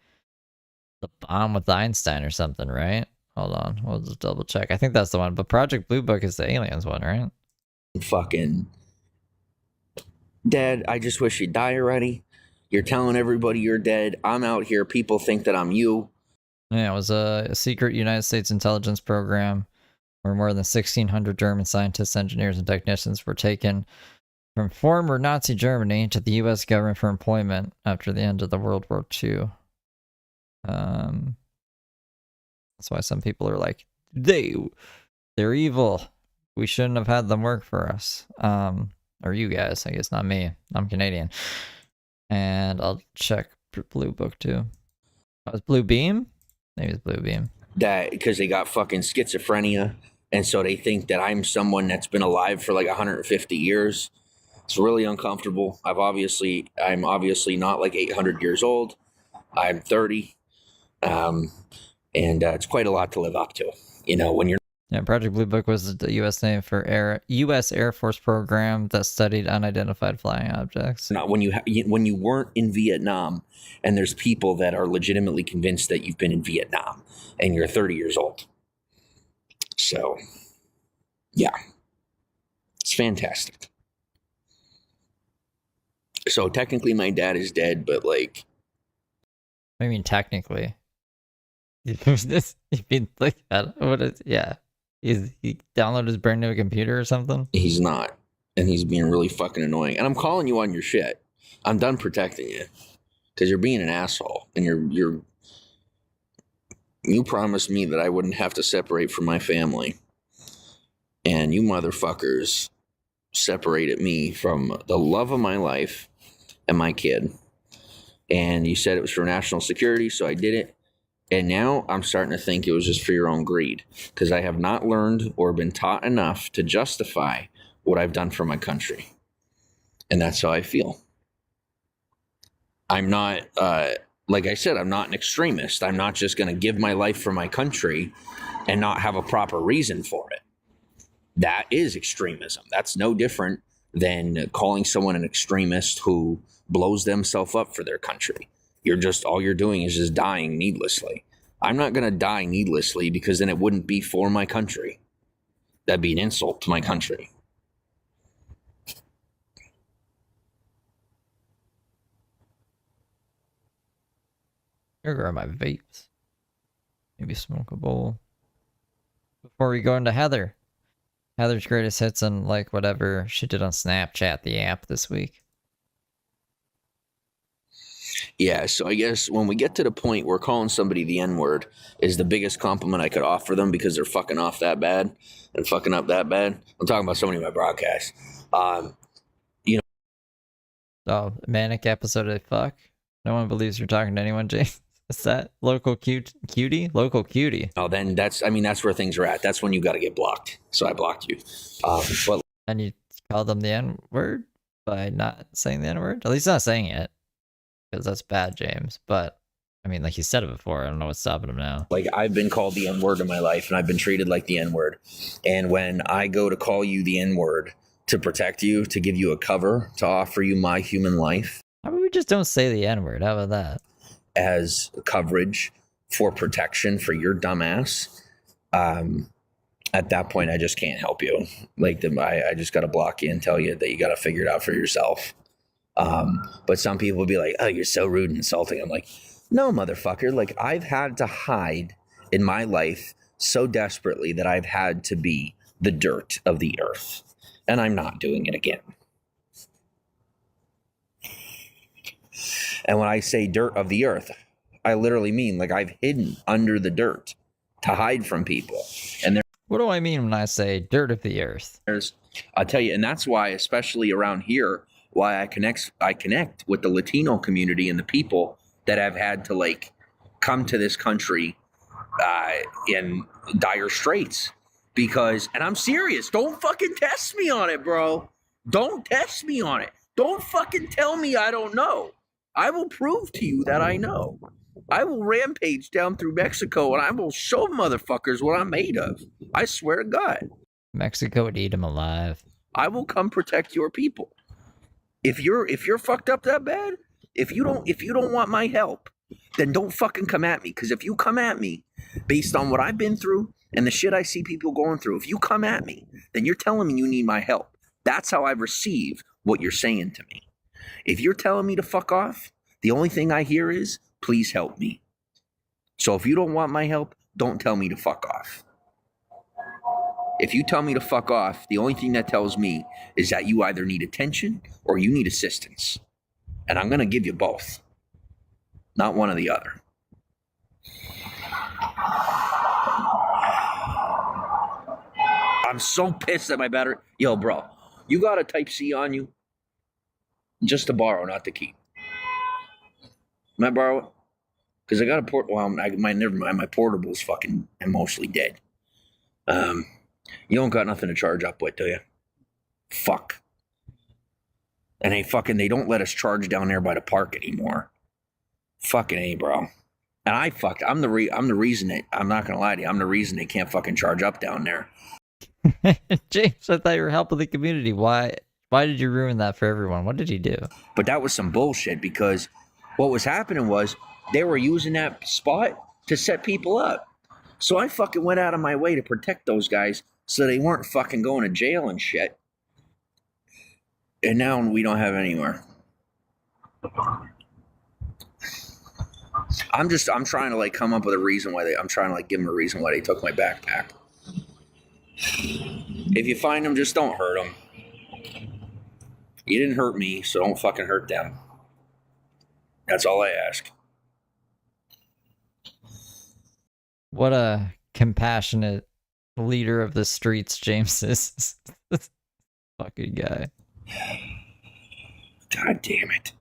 the bomb with Einstein or something, right? Hold on, we'll just double check. I think that's the one, but Project Blue Book is the aliens one, right? Fucking Dad, I just wish you'd die already. You're telling everybody you're dead. I'm out here. People think that I'm you. Yeah, it was a secret United States intelligence program where more than 1,600 German scientists, engineers, and technicians were taken from former Nazi Germany to the U.S. government for employment after the end of the World War II. That's why some people are like, they're evil. We shouldn't have had them work for us. Or you guys, I guess, not me. I'm Canadian. And I'll check Blue Book too. Oh, it's Blue Beam? Maybe it's Blue Beam. That because they got fucking schizophrenia, and so they think that I'm someone that's been alive for like 150 years. It's really uncomfortable. I'm obviously not like 800 years old. I'm 30, and it's quite a lot to live up to. You know, when you're Project Blue Book was the U.S. name for U.S. Air Force program that studied unidentified flying objects. not when you weren't in Vietnam, and there's people that are legitimately convinced that you've been in Vietnam, and you're 30 years old. So, yeah, it's fantastic. So technically, my dad is dead, but like, I mean, technically, this been like that. What is? Yeah, he downloaded his brand new computer or something? he's not, and he's being really fucking annoying. And I'm calling you on your shit. I'm done protecting you because you're being an asshole, and you promised me that I wouldn't have to separate from my family, and you motherfuckers separated me from the love of my life and my kid. And you said it was for national security, so I did it. And now I'm starting to think it was just for your own greed, because I have not learned or been taught enough to justify what I've done for my country. And that's how I feel. I'm not, like I said, I'm not an extremist. I'm not just going to give my life for my country and not have a proper reason for it. That is extremism. That's no different than calling someone an extremist who blows themselves up for their country. All you're doing is just dying needlessly. I'm not going to die needlessly, because then it wouldn't be for my country. That'd be an insult to my country. Here are my vapes. Maybe smoke a bowl. Before we go into Heather. Heather's greatest hits and like whatever she did on Snapchat, the app this week. Yeah, so I guess when we get to the point where calling somebody the N-word is the biggest compliment I could offer them, because they're fucking off that bad and fucking up that bad. I'm talking about somebody in my broadcast. Oh, manic episode of fuck. No one believes you're talking to anyone, James. Is that local cutie? Local cutie. Oh, then that's where things are at. That's when you got to get blocked. So I blocked you. But And you called them the N-word by not saying the N-word? At least not saying it. Because that's bad, James. But, I mean, like, he said it before. I don't know what's stopping him now. like, I've been called the N-word in my life, and I've been treated like the N-word. And when I go to call you the N-word to protect you, to give you a cover, to offer you my human life How about we just don't say the N-word? How about that? as coverage for protection for your dumbass, at that point, I just can't help you. Like, I just got to block you and tell you that you got to figure it out for yourself. But some people will be like, oh, you're so rude and insulting. I'm like, no, motherfucker. Like, I've had to hide in my life so desperately that I've had to be the dirt of the earth. And I'm not doing it again. And when I say dirt of the earth, I literally mean like I've hidden under the dirt to hide from people. And What do I mean when I say dirt of the earth? I'll tell you, and that's why, especially around here, why I connect with the Latino community and the people that have had to like come to this country in dire straits, Because, and I'm serious, don't fucking test me on it, bro. Don't test me on it. Don't fucking tell me I don't know. I will prove to you that I know. I will rampage down through Mexico and I will show motherfuckers what I'm made of. I swear to God. Mexico would eat him alive. I will come protect your people. If you're fucked up that bad, if you don't want my help, then don't fucking come at me. Because if you come at me based on what I've been through and the shit I see people going through, if you come at me, then you're telling me you need my help. That's how I receive what you're saying to me. If you're telling me to fuck off, the only thing I hear is, please help me. So if you don't want my help, don't tell me to fuck off. If you tell me to fuck off, the only thing that tells me is that you either need attention or you need assistance. And I'm going to give you both. Not one or the other. I'm so pissed at my battery. Yo, bro, you got a Type-C on you? Just to borrow, not to keep. Can I borrow it? Because I got a never mind. My portable's fucking and mostly dead. You don't got nothing to charge up with, do you? Fuck. And they don't let us charge down there by the park anymore. Fucking A, bro. And I'm the reason that, I'm not gonna lie to you, I'm the reason they can't fucking charge up down there. James, I thought you were helping the community. Why did you ruin that for everyone? What did you do? But that was some bullshit, because what was happening was they were using that spot to set people up. So I fucking went out of my way to protect those guys so they weren't fucking going to jail and shit. And now we don't have anywhere. I'm trying to like come up with a reason why I'm trying to like give them a reason why they took my backpack. If you find them, just don't hurt them. You didn't hurt me, so don't fucking hurt them. That's all I ask. What a compassionate leader of the streets James is. Fucking guy. God damn it.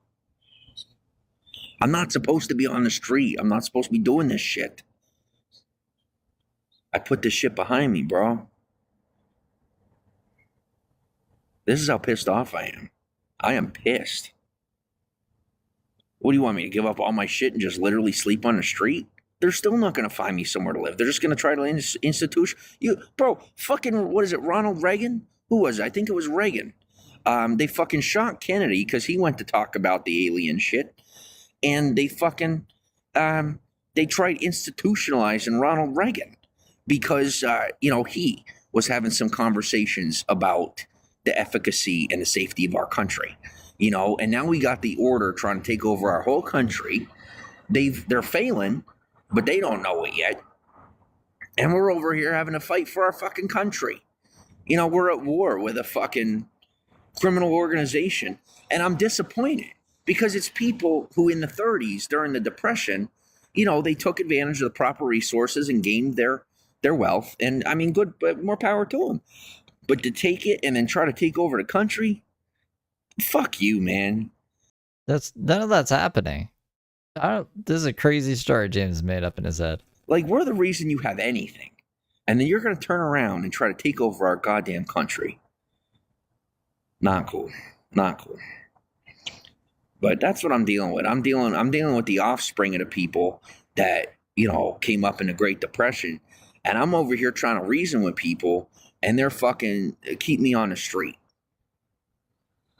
I'm not supposed to be on the street. I'm not supposed to be doing this shit. I put this shit behind me, bro. This is how pissed off I am. I am pissed. What do you want me to give up all my shit and just literally sleep on the street? They're still not going to find me somewhere to live. They're just going to try to institution. Bro, fucking, what is it, Ronald Reagan? Who was it? I think it was Reagan. They fucking shot Kennedy because he went to talk about the alien shit. And they fucking, they tried institutionalizing Ronald Reagan because, he was having some conversations about the efficacy and the safety of our country, and now we got the order trying to take over our whole country. They're failing, but they don't know it yet. And we're over here having to fight for our fucking country. We're at war with a fucking criminal organization. And I'm disappointed because it's people who in the 30s during the Depression, they took advantage of the proper resources and gained their wealth. And I mean, good, but more power to them. But to take it and then try to take over the country, fuck you, man. None of that's happening. This is a crazy story James made up in his head. Like, we're the reason you have anything. And then you're going to turn around and try to take over our goddamn country. Not cool. Not cool. But that's what I'm dealing with. I'm dealing with the offspring of the people that, came up in the Great Depression. And I'm over here trying to reason with people, and they're fucking keep me on the street.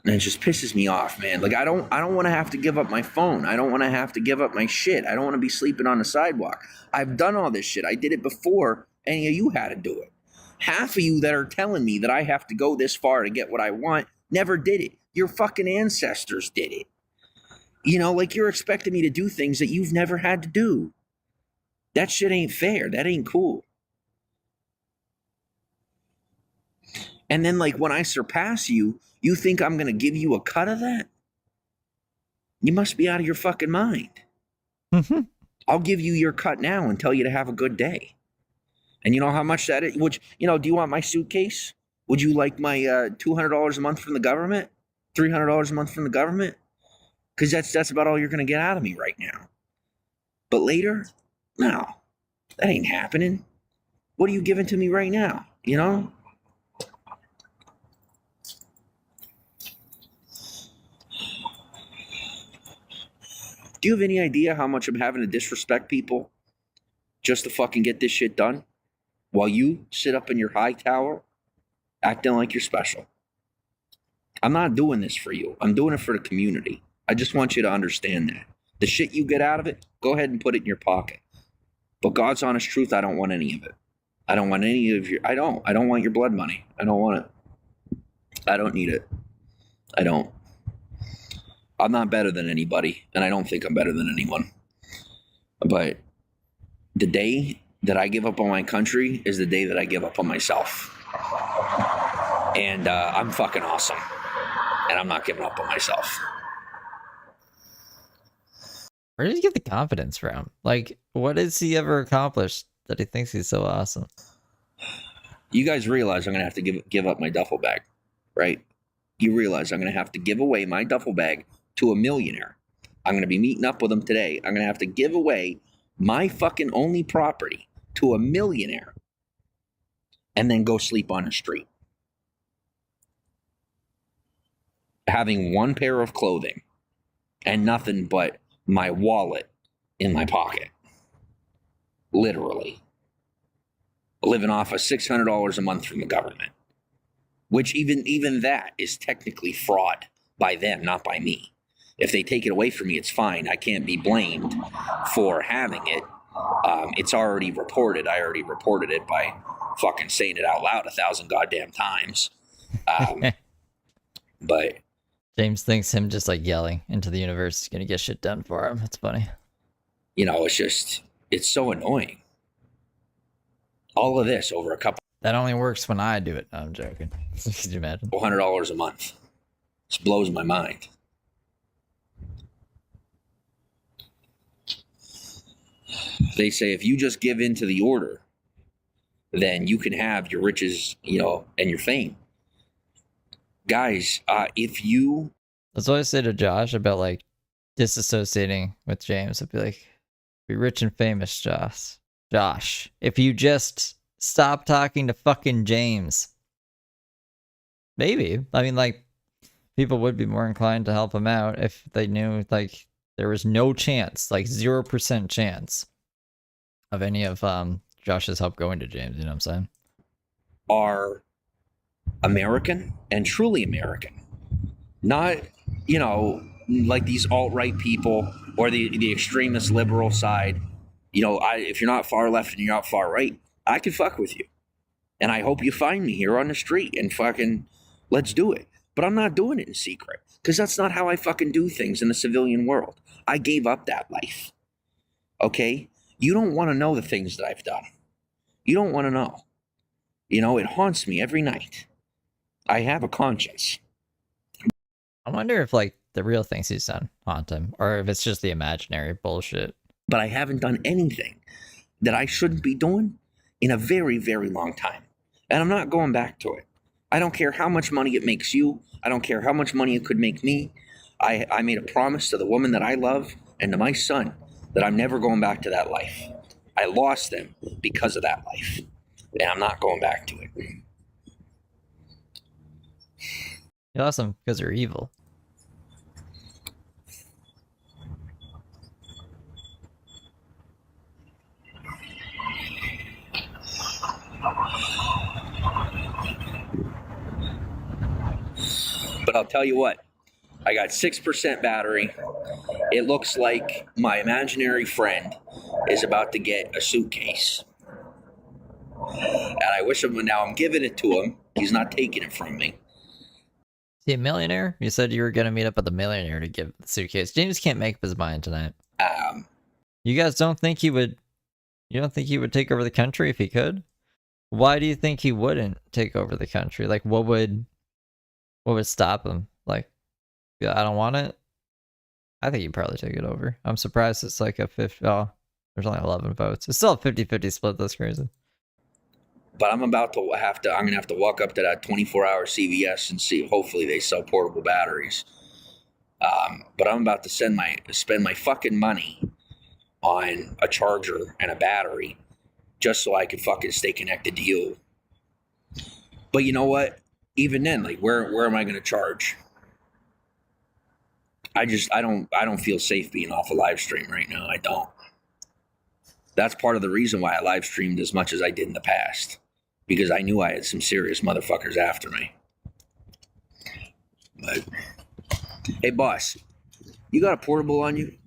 And it just pisses me off, man. Like, I don't want to have to give up my phone. I don't want to have to give up my shit. I don't want to be sleeping on the sidewalk. I've done all this shit. I did it before any of you had to do it. Half of you that are telling me that I have to go this far to get what I want never did it. Your fucking ancestors did it. Like, you're expecting me to do things that you've never had to do. That shit ain't fair. That ain't cool. And then, like, when I surpass you, you think I'm going to give you a cut of that? You must be out of your fucking mind. Mm-hmm. I'll give you your cut now and tell you to have a good day. And you know how much that is? Do you want my suitcase? Would you like my $200 a month from the government? $300 a month from the government? Because that's about all you're going to get out of me right now. But later? No. That ain't happening. What are you giving to me right now? You know? Do you have any idea how much I'm having to disrespect people just to fucking get this shit done? While you sit up in your high tower acting like you're special. I'm not doing this for you. I'm doing it for the community. I just want you to understand that. The shit you get out of it, go ahead and put it in your pocket. But God's honest truth, I don't want any of it. I don't want any of your, I don't want your blood money. I don't want it. I don't need it. I don't. I'm not better than anybody, and I don't think I'm better than anyone. But the day that I give up on my country is the day that I give up on myself. And I'm fucking awesome. And I'm not giving up on myself. Where did he get the confidence from? Like, what has he ever accomplished that he thinks he's so awesome? You guys realize I'm going to have to give up my duffel bag, right? You realize I'm going to have to give away my duffel bag to a millionaire. I'm going to be meeting up with him today. I'm going to have to give away my fucking only property to a millionaire and then go sleep on the street. Having one pair of clothing and nothing but my wallet in my pocket. Literally. Living off of $600 a month from the government. Which even that is technically fraud by them, not by me. If they take it away from me, it's fine. I can't be blamed for having it. It's already reported. I already reported it by fucking saying it out loud 1,000 goddamn times. But James thinks him just like yelling into the universe is gonna get shit done for him. That's funny. You know, it's so annoying. All of this over a couple. That only works when I do it. No, I'm joking. Could you imagine? $100 a month. This blows my mind. They say if you just give in to the order, then you can have your riches, you know, and your fame. Guys, if you... That's what I say to Josh about like disassociating with James. I'd be like, be rich and famous, Josh. Josh, if you just stop talking to fucking James. Maybe. I mean, like, people would be more inclined to help him out if they knew, like, there was no chance, like 0% chance of any of Josh's help going to James, you know what I'm saying? Are American and truly American. Not, you know, like these alt-right people or the extremist liberal side. You know, if you're not far left and you're not far right, I can fuck with you. And I hope you find me here on the street and fucking let's do it. But I'm not doing it in secret because that's not how I fucking do things in the civilian world. I gave up that life. Okay? You don't want to know the things that I've done. You don't want to know. You know, it haunts me every night. I have a conscience. I wonder if, like, the real things he's done haunt him or if it's just the imaginary bullshit. But I haven't done anything that I shouldn't be doing in a very, very long time. And I'm not going back to it. I don't care how much money it makes you. I don't care how much money it could make me. I made a promise to the woman that I love and to my son that I'm never going back to that life. I lost them because of that life. And I'm not going back to it. You lost them because they're evil. But I'll tell you what, I got 6% battery. It looks like my imaginary friend is about to get a suitcase. And I wish him, now I'm giving it to him. He's not taking it from me. Is he a millionaire? You said you were going to meet up with a millionaire to give the suitcase. James can't make up his mind tonight. You guys don't think he would... You don't think he would take over the country if he could? Why do you think he wouldn't take over the country? Like, what would stop him? Like, yeah, I don't want it. I think he'd probably take it over. I'm surprised it's like a 50. Oh, there's only 11 votes. It's still a 50-50 split. That's crazy. But I'm about to I'm going to have to walk up to that 24-hour CVS and see. Hopefully they sell portable batteries. But I'm about to spend my fucking money on a charger and a battery just so I can fucking stay connected to you. But you know what? Even then, like, where am I going to charge? I don't feel safe being off a live stream right now. I don't. That's part of the reason why I live streamed as much as I did in the past, because I knew I had some serious motherfuckers after me. But, hey, boss, you got a portable on you?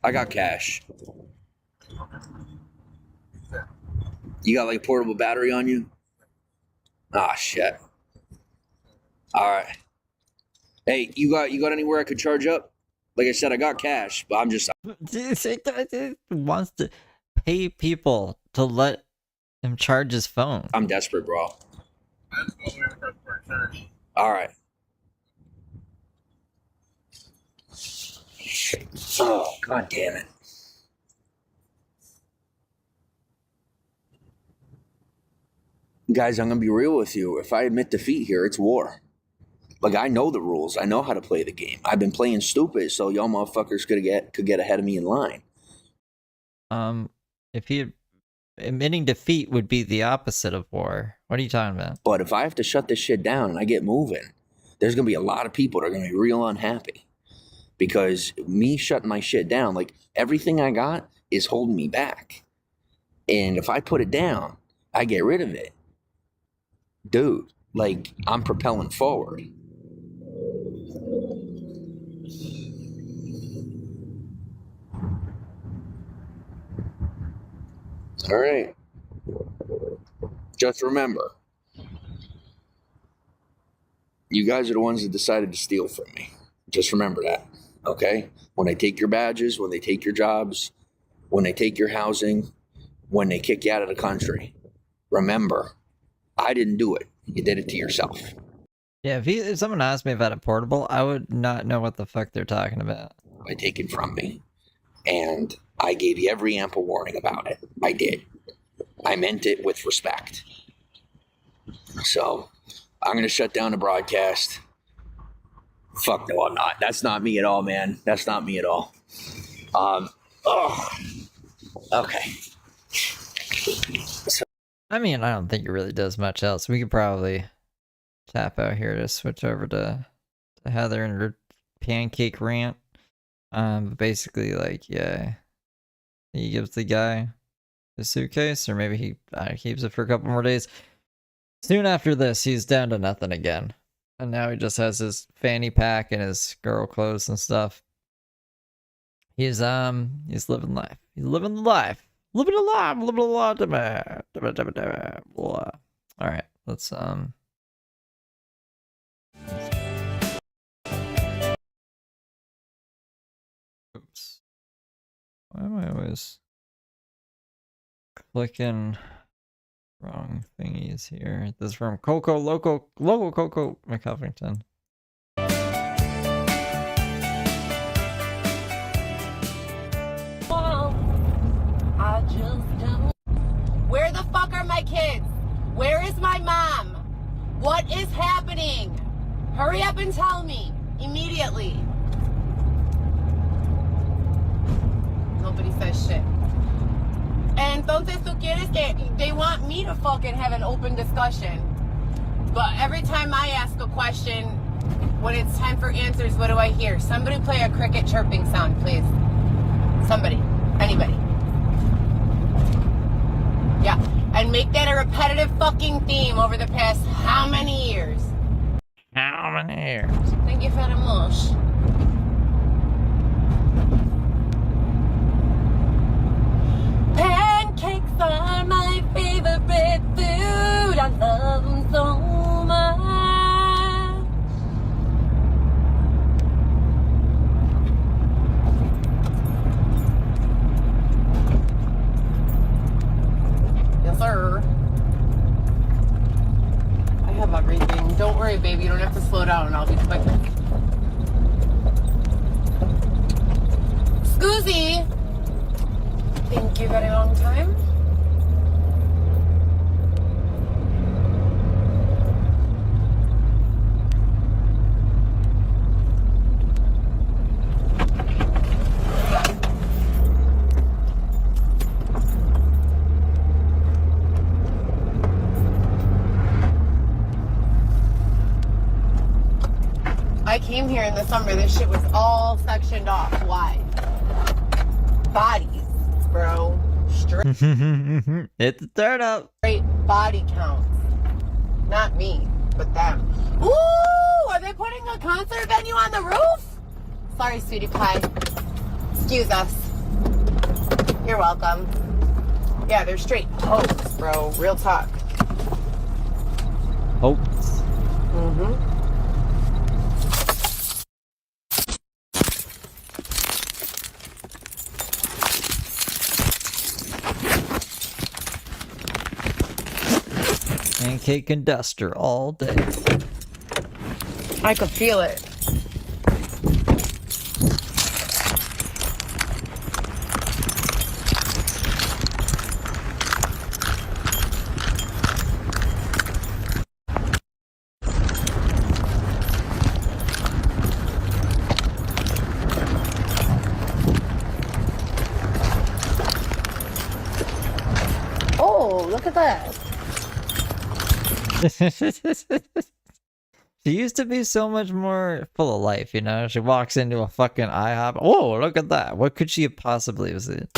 I got cash. You got like a portable battery on you? Ah, shit. All right. Hey, you got anywhere I could charge up? Like I said, I got cash, but I'm just wants to pay people to let him charge his phone. I'm desperate, bro. All right. Oh, god damn it. Guys, I'm gonna be real with you. If I admit defeat here, it's war. Like, I know the rules. I know how to play the game. I've been playing stupid, so y'all motherfuckers could get ahead of me in line. If he admitting defeat would be the opposite of war. What are you talking about? But if I have to shut this shit down and I get moving, there's gonna be a lot of people that are gonna be real unhappy. Because me shutting my shit down, like, everything I got is holding me back. And if I put it down, I get rid of it. Dude, like, I'm propelling forward. All right. Just remember, you guys are the ones that decided to steal from me. Just remember that, okay? When they take your badges, when they take your jobs, when they take your housing, when they kick you out of the country, remember, I didn't do it. You did it to yourself. Yeah, if someone asked me about a portable, I would not know what the fuck they're talking about. By taking from me. And I gave you every ample warning about it. I did. I meant it with respect. So, I'm going to shut down the broadcast. Fuck no, I'm not. That's not me at all, man. That's not me at all. Okay. So, I mean, I don't think it really does much else. We could probably tap out here to switch over to Heather and her pancake rant. Basically, like, yeah, he gives the guy his suitcase, or maybe he keeps it for a couple more days. Soon after this, he's down to nothing again, and now he just has his fanny pack and his girl clothes and stuff. He's living life. He's living the life. Living a life. Living a life. All right, let's Oops. Why am I always clicking wrong thingies here? This is from Coco McHuffington. I just don't. Where the fuck are my kids? Where is my mom? What is happening? Hurry up and tell me immediately. Nobody says shit. Entonces tú quieres que they want me to fucking have an open discussion. But every time I ask a question, when it's time for answers, what do I hear? Somebody play a cricket chirping sound, please. Somebody. Anybody. Yeah. And make that a repetitive fucking theme over the past how many years? How many years? Thank you very much. Pancakes are my favorite food. I love them so much. Yes, sir. I have everything. Don't worry, baby. You don't have to slow down, and I'll be quick. here in the summer, this shit was all sectioned off. Why? Bodies, bro. It's a turn up. Straight body counts. Not me, but them. Ooh, are they putting a concert venue on the roof? Sorry, sweetie pie. Excuse us. You're welcome. Yeah, they're straight hoes, bro. Real talk. Hopes. Mm-hmm. Pancake and duster all day. I could feel it. Oh, look at that. She used to be so much more full of life, you know? She walks into a fucking IHOP. Oh, look at that. What could she have possibly seen?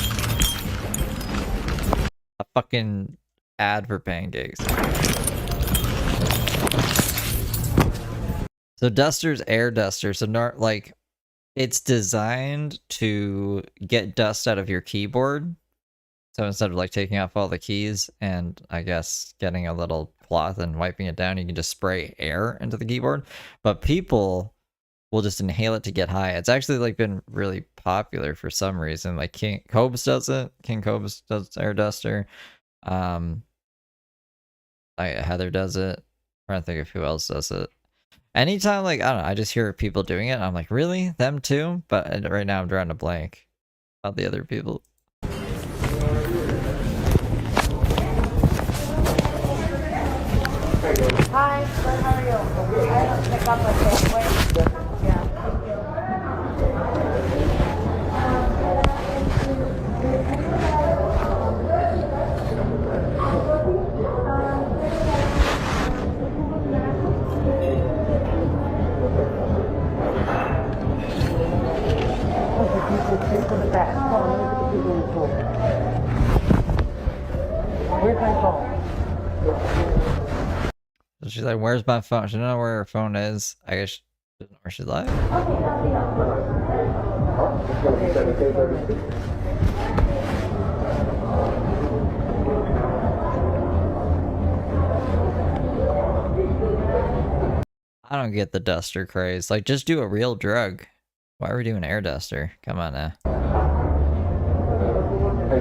A fucking ad for pancakes. So Duster's air duster. So not like it's designed to get dust out of your keyboard. So instead of like taking off all the keys and I guess getting a little cloth and wiping it down, you can just spray air into the keyboard. But people will just inhale it to get high. It's actually like been really popular for some reason. Like King Cobes does it. King Cobes does air duster. Heather does it. I'm trying to think of who else does it. Anytime, like, I don't know, I just hear people doing it. And I'm like, really? Them too? But right now I'm drawing a blank about the other people. Hi, how are you? I don't pick up a takeaway. Yeah. Where's my phone? So she's like, where's my phone? She doesn't know where her phone is. I guess she doesn't know where she's at. I don't get the duster craze. Like, just do a real drug. Why are we doing air duster? Come on now. I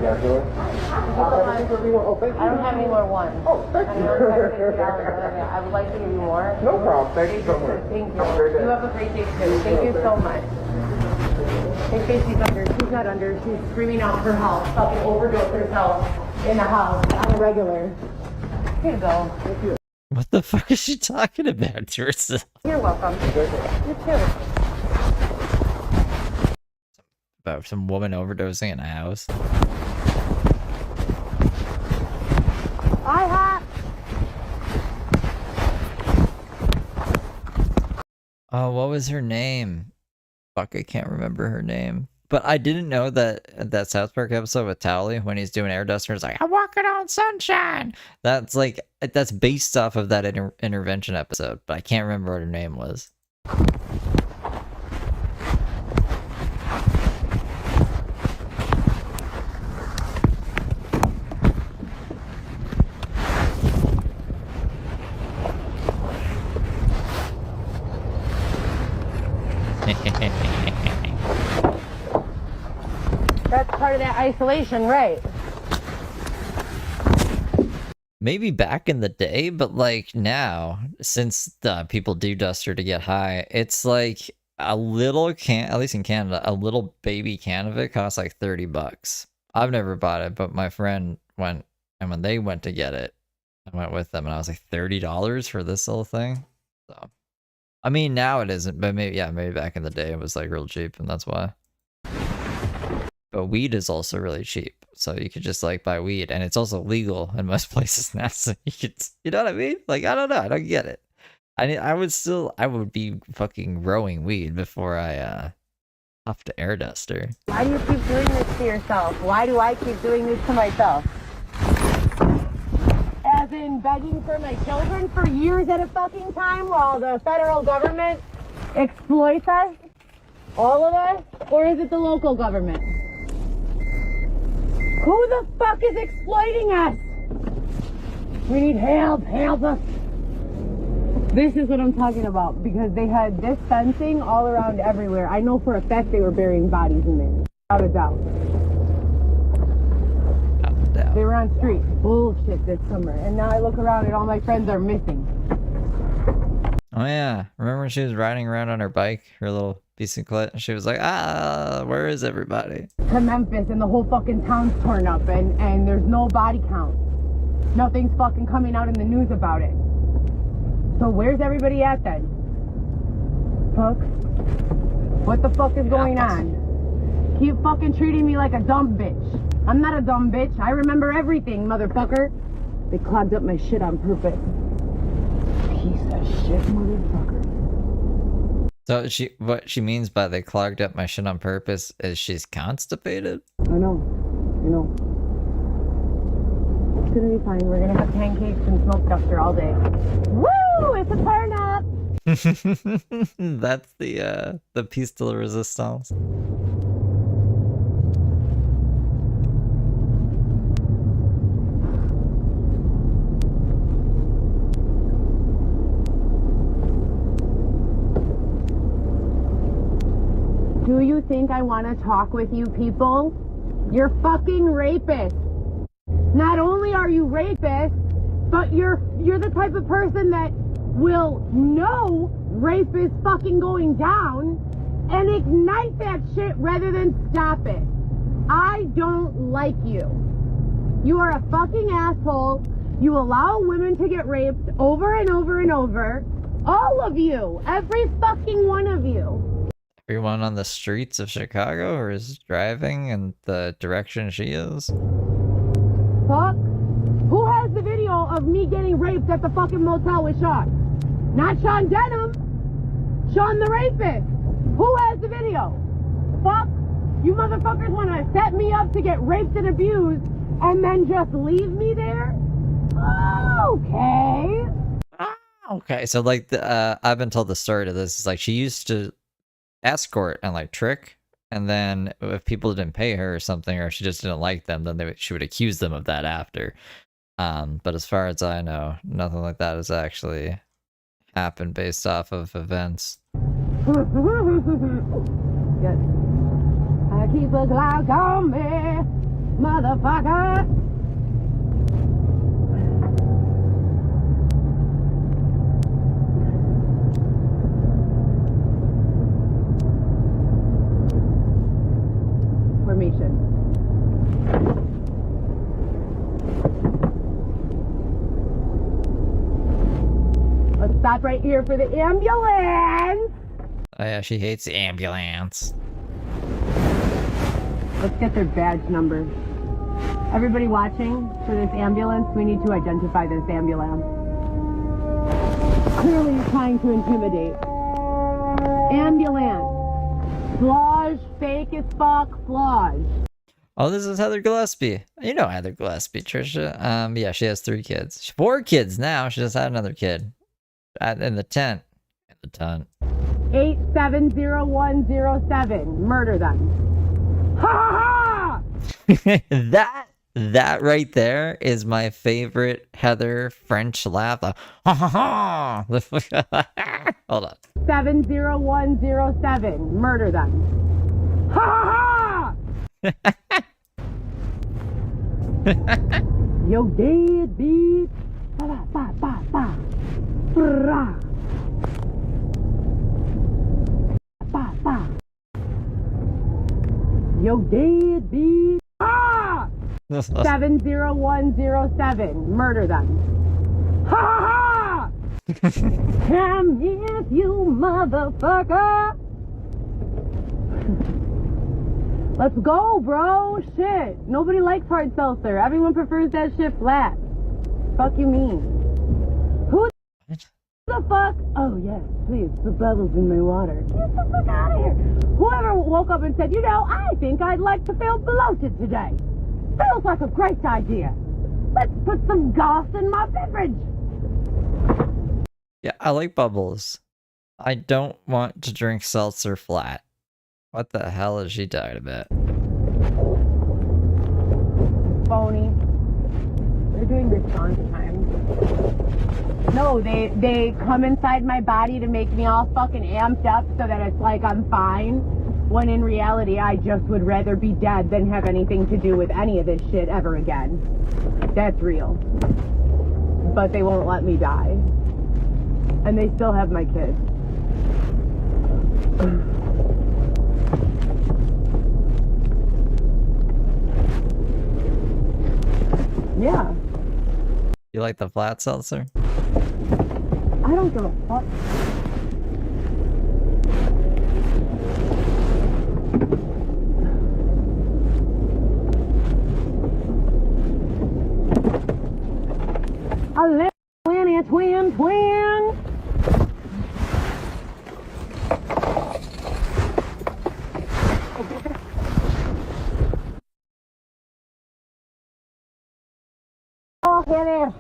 don't have any more ones. Oh, thank you. I would like to give you more. No problem. Thank you so much. Thank you. You have a great day too. Thank you so much. Hey, Stacy's under. She's not under. She's screaming out her health. Fucking overdose herself in the house on a regular. Here you go. Thank you. What the fuck is she talking about to herself? You're welcome. You too. About some woman overdosing in a house. Hi, hot. Oh, what was her name? Fuck, I can't remember her name. But I didn't know that South Park episode with Towley, when he's doing air duster, is like, I'm walking on sunshine. That's like, that's based off of that intervention episode, but I can't remember what her name was. That's part of that isolation, right? Maybe back in the day, but like now, since people do duster to get high, it's like a little can, at least in Canada, a little baby can of it costs like $30. I've never bought it, but my friend went, and when they went to get it, I went with them, and I was like, $30 for this little thing? So, I mean, now it isn't, but maybe, yeah, maybe back in the day it was like real cheap, and that's why. But weed is also really cheap, so you could just like buy weed, and it's also legal in most places now, so you could, you know what I mean? Like, I don't know, I don't get it. I would be fucking growing weed before I off to air duster. Why do you keep doing this to yourself? Why do I keep doing this to myself? As in begging for my children for years at a fucking time while the federal government exploits us? All of us? Or is it the local government? Who the fuck is exploiting us? We need help. Help us. This is what I'm talking about, because they had this fencing all around everywhere. I know for a fact they were burying bodies in there. Without a doubt. They were on street. Bullshit this summer. And now I look around and all my friends are missing. Oh yeah. Remember when she was riding around on her bike, her little bicyclette, and she was like, where is everybody? To Memphis and the whole fucking town's torn up and there's no body count. Nothing's fucking coming out in the news about it. So where's everybody at then? Fuck. What the fuck is going on? Keep fucking treating me like a dumb bitch. I'm not a dumb bitch. I remember everything, motherfucker. They clogged up my shit on purpose. Piece of shit, motherfucker. So what she means by they clogged up my shit on purpose is she's constipated? I know. It's gonna be fine. We're gonna have pancakes and smoke duster all day. Woo! It's a turn up! That's the piece de la resistance. Do you think I want to talk with you people? You're fucking rapists. Not only are you rapists, but you're the type of person that will know rape is fucking going down and ignite that shit rather than stop it. I don't like you. You are a fucking asshole. You allow women to get raped over and over and over. All of you. Every fucking one of you. Everyone on the streets of Chicago or is driving in the direction she is? Fuck. Who has the video of me getting raped at the fucking motel with Sean? Not Sean Denham. Sean the rapist. Who has the video? Fuck. You motherfuckers want to set me up to get raped and abused and then just leave me there? Okay. Okay, so like I've been told the story to this. Is like she used to escort and like trick, and then if people didn't pay her or something, or she just didn't like them, then she would accuse them of that after. But as far as I know, nothing like that has actually happened based off of events. Yes. I keep a Glock on me, motherfucker. Formation. Let's stop right here for the ambulance. Oh yeah, she hates the ambulance. Let's get their badge number. Everybody watching for this ambulance, we need to identify this ambulance. Clearly you're trying to intimidate. Ambulance. Flage, fake as fuck, flage. Oh, this is Heather Gillespie. You know Heather Gillespie, Trisha. Yeah, she has 3 kids. 4 kids now. She just had another kid. In the tent. 870107. Murder them. Ha ha ha! That right there is my favorite Heather French laugh. Ha ha ha! Hold on. 70107. Murder them. Ha ha ha! Yo, dead beat. Ba ba ba ba ba. Brah. Ba ba. Yo, dead beat. Ah! 70107. Murder them. Ha ha ha! Come here, you motherfucker! Let's go, bro. Shit. Nobody likes hard seltzer. Everyone prefers that shit flat. Fuck you mean? Who The fuck? Oh yes, please, the bubbles in my water. Get the fuck out of here. Whoever woke up and said, you know, I think I'd like to feel bloated today. Feels like a great idea. Let's put some goss in my beverage. Yeah, I like bubbles. I don't want to drink seltzer flat. What the hell is she talking about? Phony. They're doing response time. No, they come inside my body to make me all fucking amped up so that it's like I'm fine. When in reality, I just would rather be dead than have anything to do with any of this shit ever again. That's real. But they won't let me die. And they still have my kids. Yeah. You like the flat seltzer? I don't give a fuck. A little twin. Oh, here it is.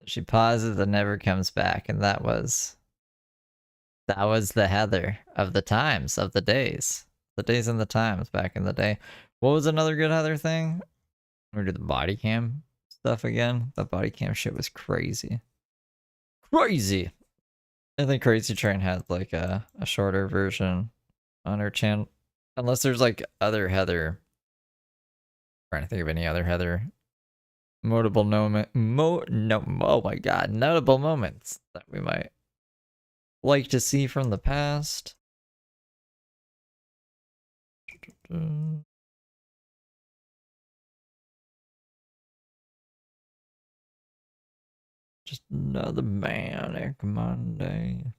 She pauses and never comes back, and that was the Heather of the times, of the days and the times back in the day. What was another good Heather thing? We did the body cam stuff again. The body cam shit was crazy. I think Crazy Train had like a shorter version on her channel, unless there's like other Heather. I'm trying to think of any other Heather notable moment. Oh my god, notable moments that we might like to see from the past. Just another manic Monday.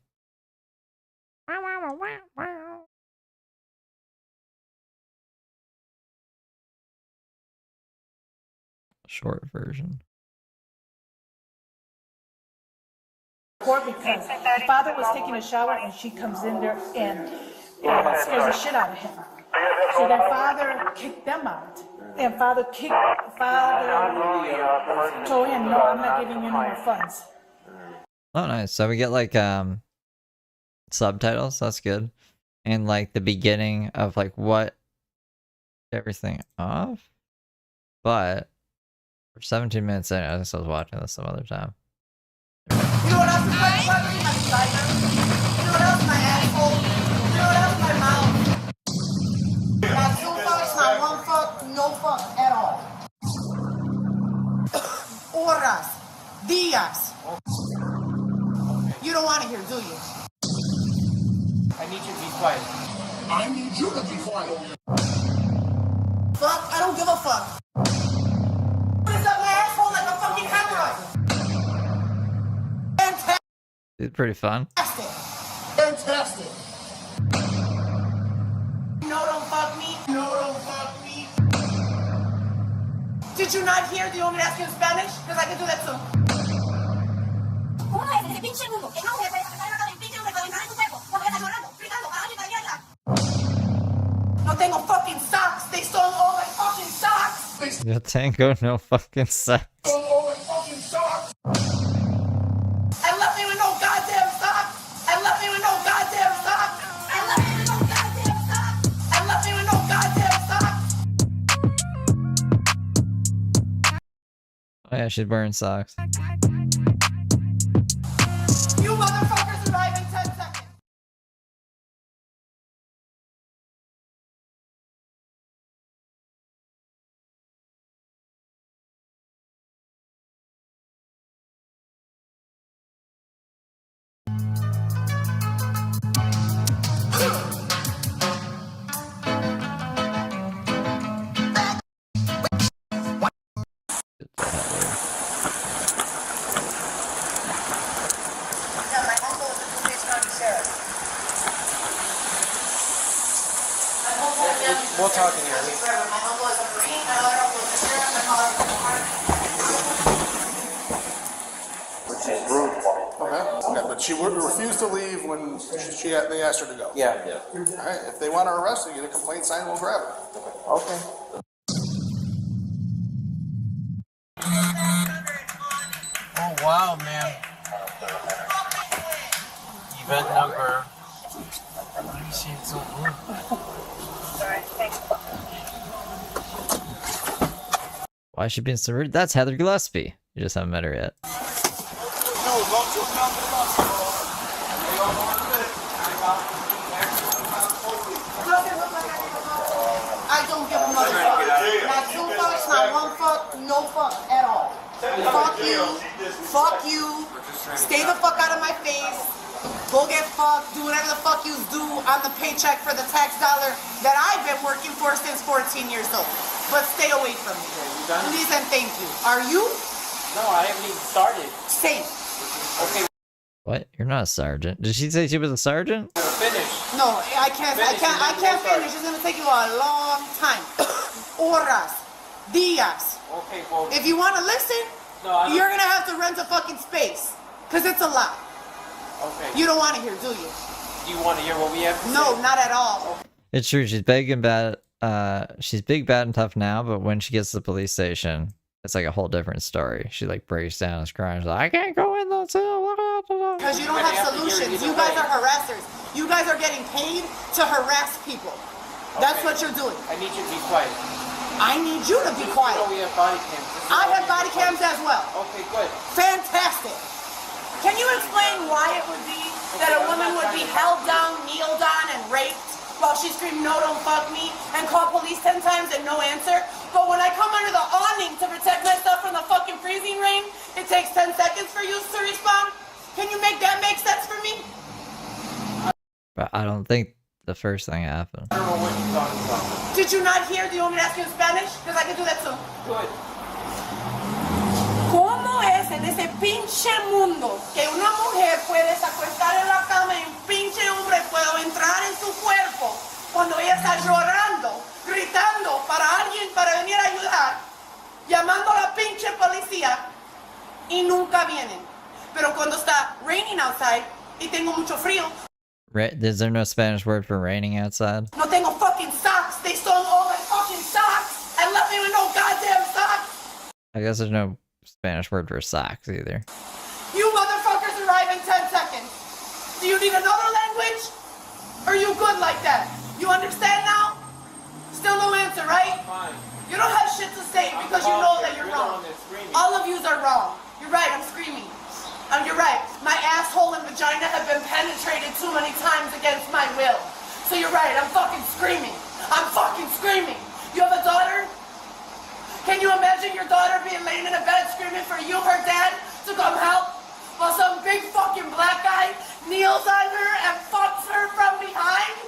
Short version. Because the father was taking a shower and she comes in there and scares the shit out of him. So their father kicked them out. And father told him, no, I'm not giving you any more funds. Oh, nice. So we get like subtitles. That's good. And like the beginning of like what everything off. But for 17 minutes in, I guess I was watching this some other time. You know what else is my fucking my vagina? You know what else my asshole? You know what else my mouth? Not two fucks, not one fuck, no fuck at all. Horas, días. You don't want to hear, do you? I need you to be quiet. I need you to be quiet. Fuck, I don't give a fuck. What is up my asshole like a fucking hemorrhoid? Fantastic. It's pretty fun. Fantastic. No, don't fuck me. No, don't fuck me. Did you not hear the only ask you in Spanish? Because I can do that too. ¿Cómo es ese pinche mundo? Que no se puede sacar el pinche recalentar en tu cuerpo porque estás llorando, gritando, cagando y callando. No tengo fucking socks. They stole all my fucking socks. The tango, no fucking sex. All my fucking socks. And left me with no goddamn socks. And left me with no goddamn socks. And left me with no goddamn socks. And left me with no goddamn socks. Oh yeah, she's wearing socks. You motherfuckers arrive in 10 seconds. We'll talk in here. Which is rude. Okay, but she would refuse to leave when they asked her to go. Yeah. All right, if they want to arrest her, get a complaint signed, we'll grab her. Okay. Oh wow, man. Event number. Why is she so rude? Why is she being so rude? That's Heather Gillespie. You just haven't met her yet. I don't give a motherfucker. Not two fucks, not one fuck, no fuck at all. Fuck you. Fuck you. Stay the fuck out of my face. Go get fucked. Do whatever the fuck you do on the paycheck for the tax dollar that I've been working for since 14 years old. But stay away from me. Please and thank you. Are you? No, I haven't even started. Same. Okay, What? You're not a sergeant. Did she say she was a sergeant? finish. No, I can't finish. It's gonna take you a long time. Horas. Días. Okay, well. If you wanna listen, No, you're gonna have to rent a fucking space. Cause it's a lot. Okay. You don't wanna hear, do you? Do you want to hear what we have to say? No, not at all. It's true. She's big and bad. She's big, bad, and tough now. But when she gets to the police station, it's like a whole different story. She like breaks down and crying. She's like, I can't go in the cell. Because you don't have solutions. You guys are harassers. You guys are getting paid to harass people. That's what you're doing. I need you to be quiet. I need you to be quiet. You know we have body cams. I have body cams as well. Okay, good. Fantastic. Can you explain why it would be that a woman would be held down, kneeled on, and raped while she screamed, no, don't fuck me, and call police 10 times and no answer? But when I come under the awning to protect myself from the fucking freezing rain, it takes 10 seconds for you to respond? Can you make that make sense for me? But I don't think the first thing happened. I don't know what you're talking about. Did you not hear? Do you want me to ask you in Spanish? Because I can do that too. Good. ¿Cómo es en ese pinche mundo que una mujer puede acostar en la cama y un pinche hombre puede entrar en su cuerpo cuando ella está llorando, gritando para alguien para venir a ayudar, llamando a la pinche policía y nunca vienen? Pero cuando está raining outside y tengo mucho frío, Is there no Spanish word for raining outside? no tengo fucking socks. They stole all my fucking socks and left me with no goddamn socks. I guess there's no Spanish word for socks either. You motherfuckers arrive in 10 seconds. Do you need another language? Are you good like that? You understand now? Still no answer, right? Fine. You don't have shit to say because you know that you're wrong. All of yous are wrong. You're right, I'm screaming. You're right. My asshole and vagina have been penetrated too many times against my will. So you're right, I'm fucking screaming. I'm fucking screaming. You have a daughter? Can you imagine your daughter being laying in a bed screaming for you, her dad, to come help? While some big fucking black guy kneels on her and fucks her from behind?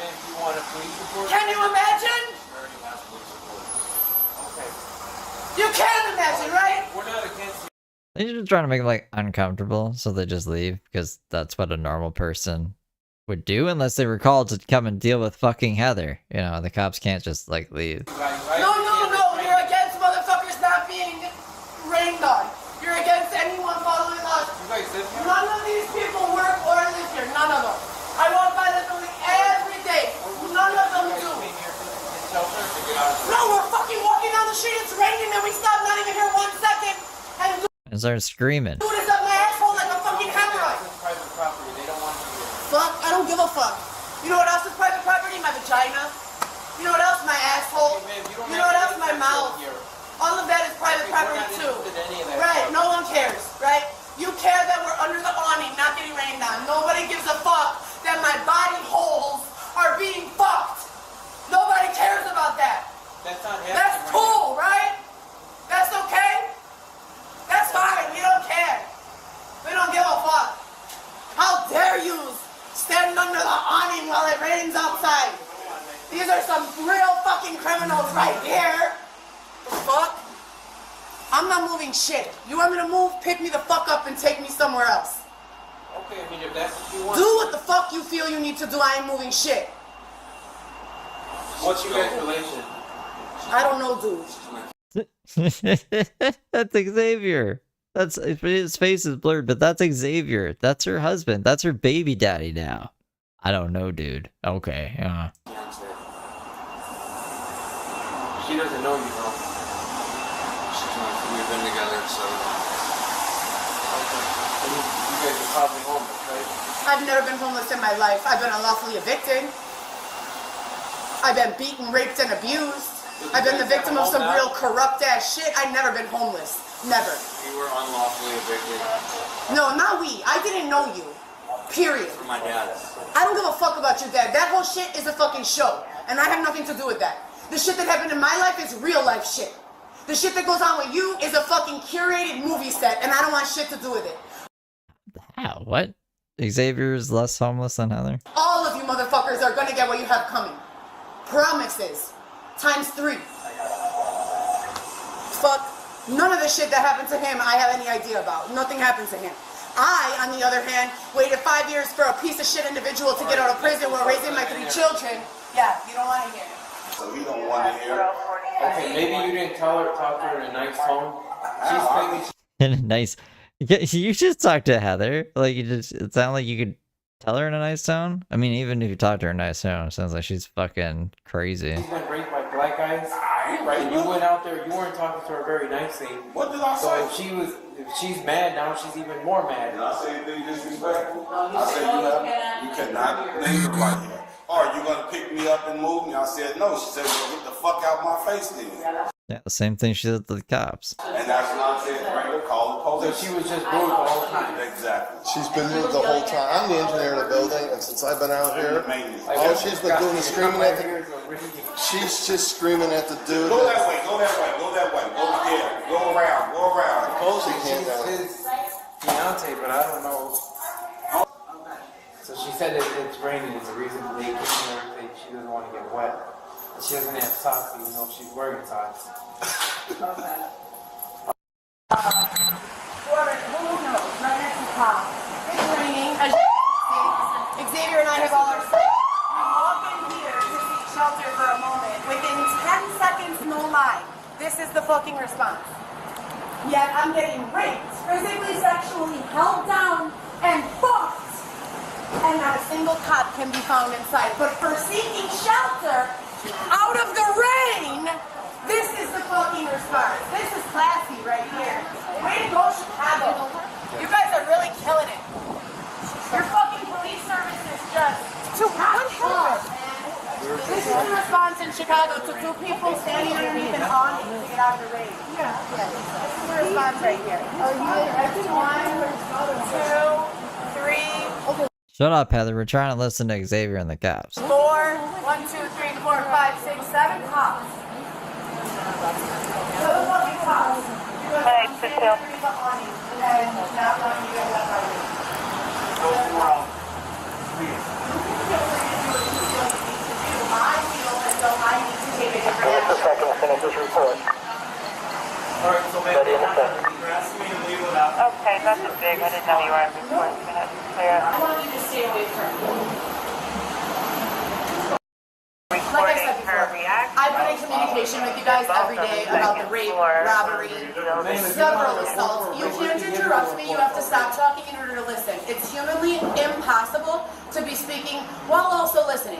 Man, you want a police report? Can you imagine? We already have police report. Okay. You can imagine, right? We're not against you. They're just trying to make it like uncomfortable, so they just leave because that's what a normal person would do unless they were called to come and deal with fucking Heather. You know, the cops can't just like leave. No, you're against motherfuckers not being rained on. You're against anyone following us. You guys live here? None of these people work or live here. None of them. I walk by the building every day. None of them do. No, we're fucking walking down the street. It's raining and we stop not even here 1 second and And started screaming. do this up my asshole like a fucking hemorrhoid. This is private property. They don't want you here. Fuck, I don't give a fuck. You know what else is private property? My vagina. You know what else? My asshole. Hey, man, You know what else? My to mouth. here. All of that is private We're property not too. interested in any of that Right, stuff. no one cares, right? You care that we're under the awning, not getting rained on. Nobody gives a fuck that my body holes are being fucked. Nobody cares about that. That's not happening. That's right cool, right? That's okay? That's fine, we don't care. We don't give a fuck. How dare you stand under the awning while it rains outside? These are some real fucking criminals right here. The fuck? I'm not moving shit. You want me to move? Pick me the fuck up and take me somewhere else. now. Okay, I mean, if that's what you want. Do what the fuck you feel you need to do. I ain't moving shit. What's your guys' relation? I don't know, dude. That's Xavier. That's his face is blurred, but that's Xavier. That's her husband. That's her baby daddy now. I don't know, dude. Okay. She doesn't know you, though. We've been together, so. Okay. And you guys are probably homeless, right? I've never been homeless in my life. I've been unlawfully evicted. I've been beaten, raped, and abused. I've been the victim of some real corrupt ass shit. I've never been homeless. Never. You were unlawfully evicted. No, not we. I didn't know you. Period. For my dad. I don't give a fuck about your dad. That whole shit is a fucking show. And I have nothing to do with that. The shit that happened in my life is real life shit. The shit that goes on with you is a fucking curated movie set, and I don't want shit to do with it. How? What? Xavier is less homeless than Heather? All of you motherfuckers are gonna get what you have coming. Promises. ×3. Fuck. None of the shit that happened to him I have any idea about. Nothing happened to him. I, on the other hand, waited 5 years for a piece of shit individual to get out of prison while raising my 3 children. Yeah, you don't want to hear it. So you don't want to hear it? Okay, maybe you didn't talk to her in a nice tone. She's thinking Nice. You just talk to Heather. Like, it sounded like you could tell her in a nice tone. I mean, even if you talk to her in a nice tone, it sounds like she's fucking crazy. she's been raped by black guys. And you went out there, you weren't talking to her very nicely. What did I say? So if she's mad now, she's even more mad. Did I say anything disrespectful? I said you cannot name her right here. Are you gonna pick me up and move me? I said no. She said, well, get the fuck out my face then. Yeah, the same thing she did to the cops. And that's when I said, right, call the police. So she was just rude the whole time. Exactly. She's been rude the whole time. I'm the engineer in the building, and since I've been out here, all she's been doing is screaming at the... She's just screaming at the dude. Go that way, go that way, go that way. Go there, go around, go around. Supposedly she's his fiance, but I don't know. So she said that it's raining is the reason they came and everything. She doesn't want to get wet. And she doesn't have socks even though she's wearing socks. Who knows? Right next to Pop. It's raining. As you can see, Xavier and I have all our stuff. We walk in here to seek shelter for a moment. Within 10 seconds, no lie. This is the fucking response. Yet I'm getting raped, physically, sexually held down, and fucked. And not a single cop can be found inside. But for seeking shelter out of the rain, this is the fucking response. This is classy right here. Way to go, Chicago. You guys are really killing it. Your fucking police service is just too hot. This is the response in Chicago to 2 people standing underneath an awning to get out of the rain. Yeah. This is the response right here. Are you ready? 1, 2, 3. Shut up, Heather. We're trying to listen to Xavier and the cops. 4, 1, 2, 3, 4, 5, 6, 7 cops. So the fucking cops. Hey, sit down. And not letting you get left out. I feel as though I need to take a different action. Second to finish this report. Alright, so maybe you're asking me to leave without. Okay, that's a big. I didn't know you were on report. I want you to stay away from me. Like I said before, I've been in communication with you guys every day about the rape, robbery, several assaults. You can't interrupt me. You have to stop talking in order to listen. It's humanly impossible to be speaking while also listening.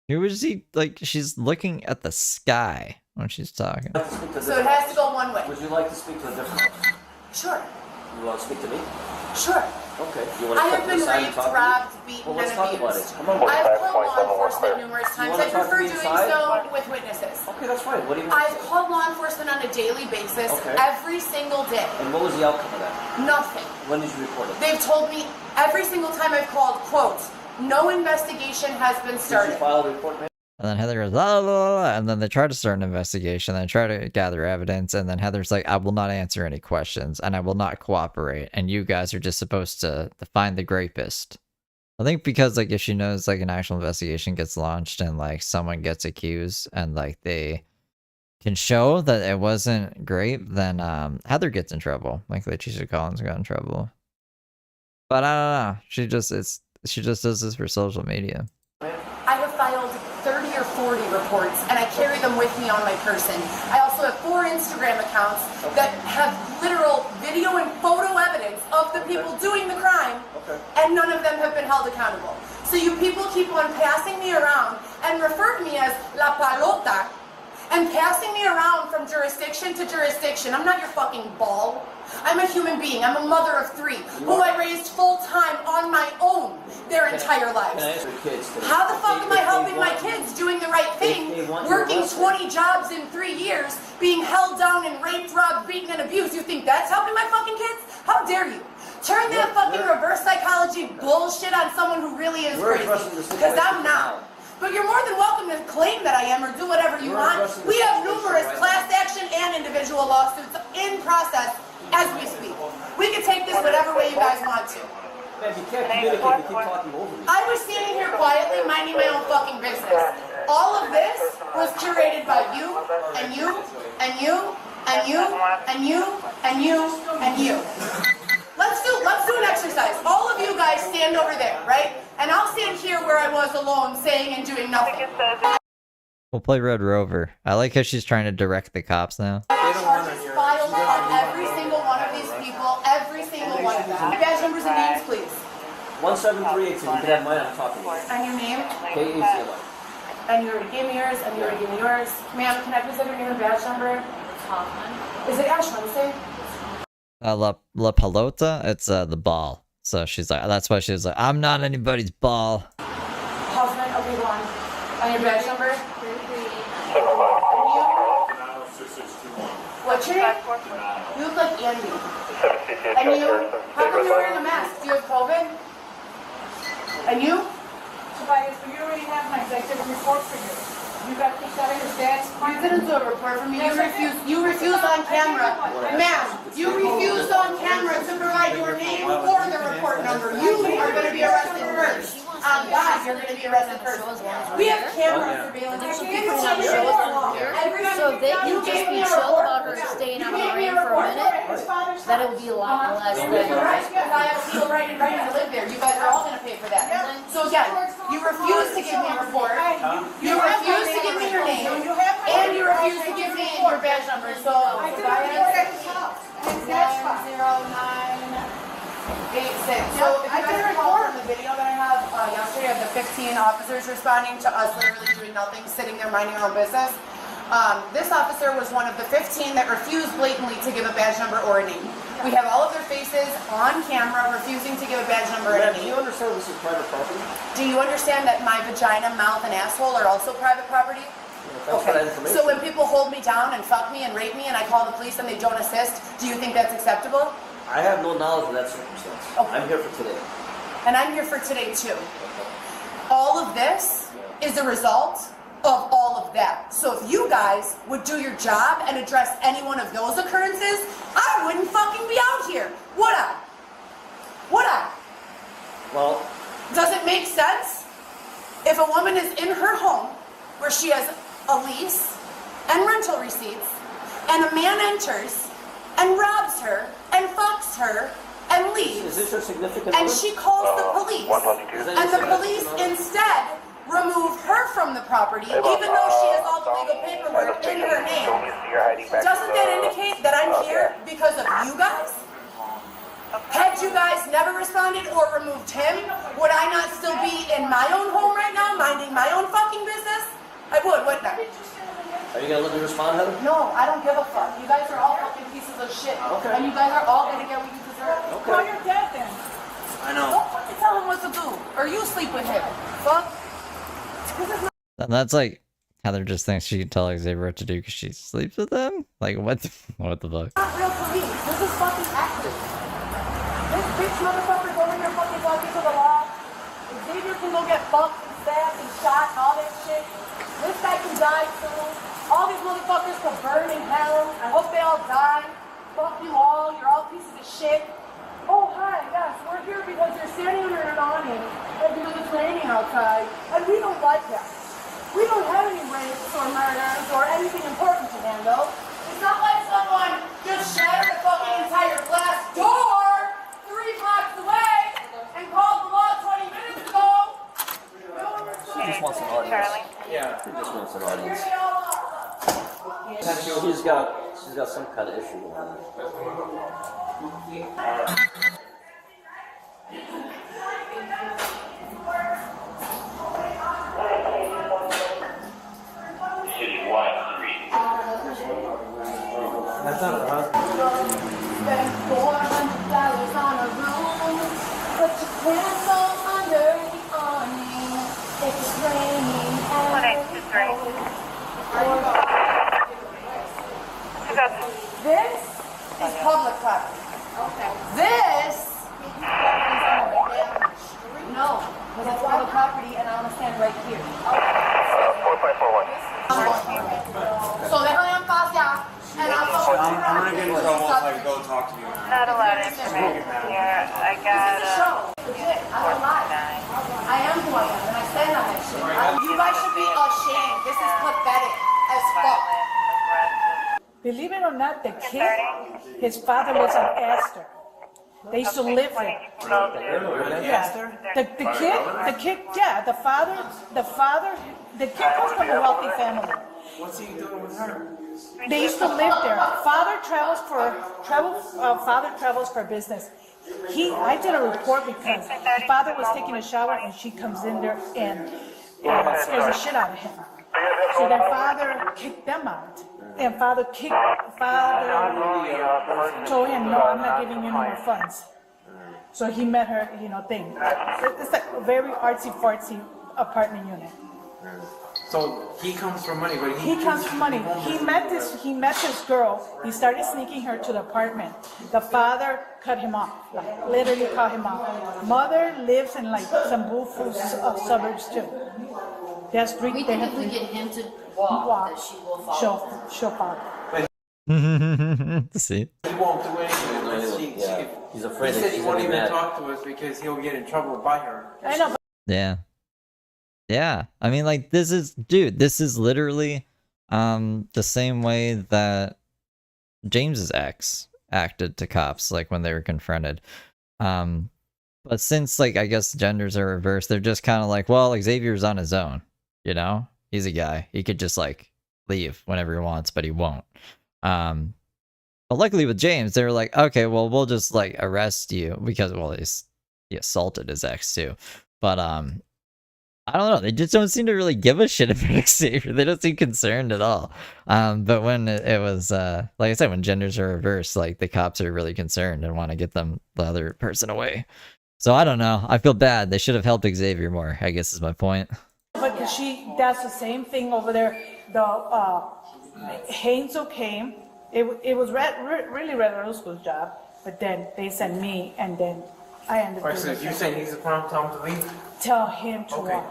Who is he? Like, she's looking at the sky when she's talking. So it has to go one way. Would you like to speak to a different one? Sure. You want to speak to me? Sure. Okay. You want to I have been raped, robbed, beaten, let's and talk about it. abused. Come on. I've called law enforcement numerous times. I wanna talk to prefer me doing inside? so with witnesses. Okay, that's fine. What do you want? I've called law enforcement on a daily basis, Okay. every single day. And what was the outcome of that? Nothing. When did you report it? They've told me every single time I've called, quote, no investigation has been Did started. you file a report, man? And then Heather goes, la, la, la, and then they try to start an investigation, and they try to gather evidence, and then Heather's like, I will not answer any questions, and I will not cooperate, and you guys are just supposed to find the rapist. I think because, like, if she knows, like, an actual investigation gets launched, and, like, someone gets accused, and, like, they can show that it wasn't grape, then, Heather gets in trouble. Like, Letitia Collins got in trouble. But I don't know. She just does this for social media. I have filed 30 or 40 reports, and I carry them with me on my person. I also have 4 Instagram accounts that have literal video and photo evidence of the people doing the crime, and none of them have been held accountable. So you people keep on passing me around and refer to me as La Palota, and passing me around from jurisdiction to jurisdiction. I'm not your fucking ball. I'm a human being. I'm a mother of 3 who I raised full time on my own their entire lives. How the fuck am I helping my kids doing the right thing, working 20 jobs in 3 years, being held down and raped, robbed, beaten, and abused? You think that's helping my fucking kids? How dare you? Turn that fucking reverse psychology bullshit on someone who really is crazy. Because I'm not. But you're more than welcome to claim that I am or do whatever you want. We have numerous class action and individual lawsuits in process as we speak. We can take this whatever way you guys want to. Man, you can't communicate, you keep talking over me. I was standing here quietly minding my own fucking business. All of this was curated by you, and you, and you, and you, and you, and you, and you. Let's do an exercise. All of you guys stand over there, right? And I'll stand here where I was alone, saying and doing nothing. We'll play Red Rover. I like how she's trying to direct the cops now. Charges filed on every single one of these people, every single one of them. Badge numbers and names, please. 17382. You can have mine. I'm talking to you. And your name? KACLI. And you already gave me yours, and you already gave me yours. Ma'am, can I please have your name and badge number? Is it Ashley? Say? La Pelota? It's the ball. So she's like, that's why she was like, I'm not anybody's ball. Hoffman, okay, go on. And your badge number? What's your name? You look like Andy. And you? How come you're wearing a mask? Do you have COVID? And you? Tobias, but you already have my executive report for you. You got kicked out of your dad's You didn't do a report for me. You refused on camera. Ma'am, you refused on camera to provide your name or the report number. You are going to be arrested first. God, you're going to be arrested first. We have camera surveillance. So if they can just be chill about her staying out of the rain for a minute, then it will be a lot less than... Right, because I have legal right and to live there. You guys are all going to pay for that. So again, you refuse to give me a report. You refuse to give me your name. And you refuse to give me your badge number. So, 10986. So if you guys recall from the video that I have yesterday of the 15 officers responding to us literally doing nothing, sitting there minding our own business, this officer was one of the 15 that refused blatantly to give a badge number or a name. We have all of their faces on camera refusing to give a badge number and a name. Do you understand this is private property? Do you understand that my vagina, mouth, and asshole are also private property? Okay, so when people hold me down and fuck me and rape me and I call the police and they don't assist, do you think that's acceptable? I have no knowledge of that circumstance. Okay. I'm here for today. And I'm here for today too. All of this is a result of all of that. So if you guys would do your job and address any one of those occurrences, I wouldn't fucking be out here, would I? Would I? Well, does it make sense? If a woman is in her home where she has a lease and rental receipts, and a man enters and robs her and fucks her and leaves, is this your significant and other? she calls the police, and the police instead remove her from the property, even though she has all the legal paperwork in her name, doesn't that indicate that I'm here because of you guys? Had you guys never responded or removed him, would I not still be in my own home right now, minding my own fucking business? I would, wouldn't I? Are you gonna let me respond, Heather? No, I don't give a fuck. You guys are all fucking pieces of shit. Okay. And you guys are all gonna get what you deserve. Okay. Call your dad then. I know. Don't fucking tell him what to do. Or you sleep with him. Fuck. And that's like Heather just thinks she can tell Xavier what to do because she sleeps with them? Like, what the fuck? Not real police. This is fucking active. This bitch motherfucker's over here fucking talking to the law. Xavier can go get fucked and stabbed and shot and all that shit. This guy can die soon. All these motherfuckers can burn in hell. I hope they all die. Fuck you all. You're all pieces of shit. Oh, hi, yes, we're here because you're standing under an awning and because it's raining outside, and we don't like that. We don't have any rapes or murders or anything important to handle. It's not like someone just shattered a fucking entire glass door 3 blocks away and called the law 20 minutes ago. She just wants an audience. Yeah. after just when it's an audience. She's got some kind of issue going on. That's not her husband. Spend $400 on a room, but you can't go under the awning if it's raining. This is public property. Okay. This no, because it's public property and I want to stand right here. 4541. So déjame en paz ya. And I'll I'm gonna get in trouble if I go talk to you. Not a lot of information here. I got legit. I don't lie. I am who I am, and I stand on that shit. You guys should be ashamed. This is pathetic as fuck. Believe it or not, the kid, his father lives in Astor. They used to live there. Yeah. The kid, yeah, the kid comes from a wealthy family. What's he doing with her? They used to live there. Father travels for business. I did a report because the father was taking a shower and she comes in there and scares the shit out of him. So their father kicked them out. And father told him, no, I'm not giving you no more funds. So he met her, thing. It's like a very artsy-fartsy apartment unit. So he comes for money, but he comes for money. He met this girl. He started sneaking her to the apartment. The father cut him off, like literally cut him off. Mother lives in like some bullful suburbs too. There's three. We think if we get him to walk, that she will follow. She'll follow. See? He won't do anything. He's afraid he that said he she's won't gonna be even mad. talk to us because he'll get in trouble by her. I know. Yeah. Yeah. I mean, like, this is literally the same way that James's ex acted to cops, like, when they were confronted. But since, like, I guess genders are reversed, they're just kind of like, well, Xavier's on his own, He's a guy. He could just, like, leave whenever he wants, but he won't. But luckily with James, they were like, okay, well, we'll just, like, arrest you because, well, he assaulted his ex, too. But, I don't know. They just don't seem to really give a shit about Xavier. They don't seem concerned at all. But when it was, like I said, when genders are reversed, like, the cops are really concerned and want to get the other person away. So I don't know. I feel bad. They should have helped Xavier more, I guess is my point. But she does the same thing over there. The Hansel came. It was really Red Roscoe's job, but then they sent me, and then I ended up. So you're saying he's the problem? Tell him to leave. Tell him to walk.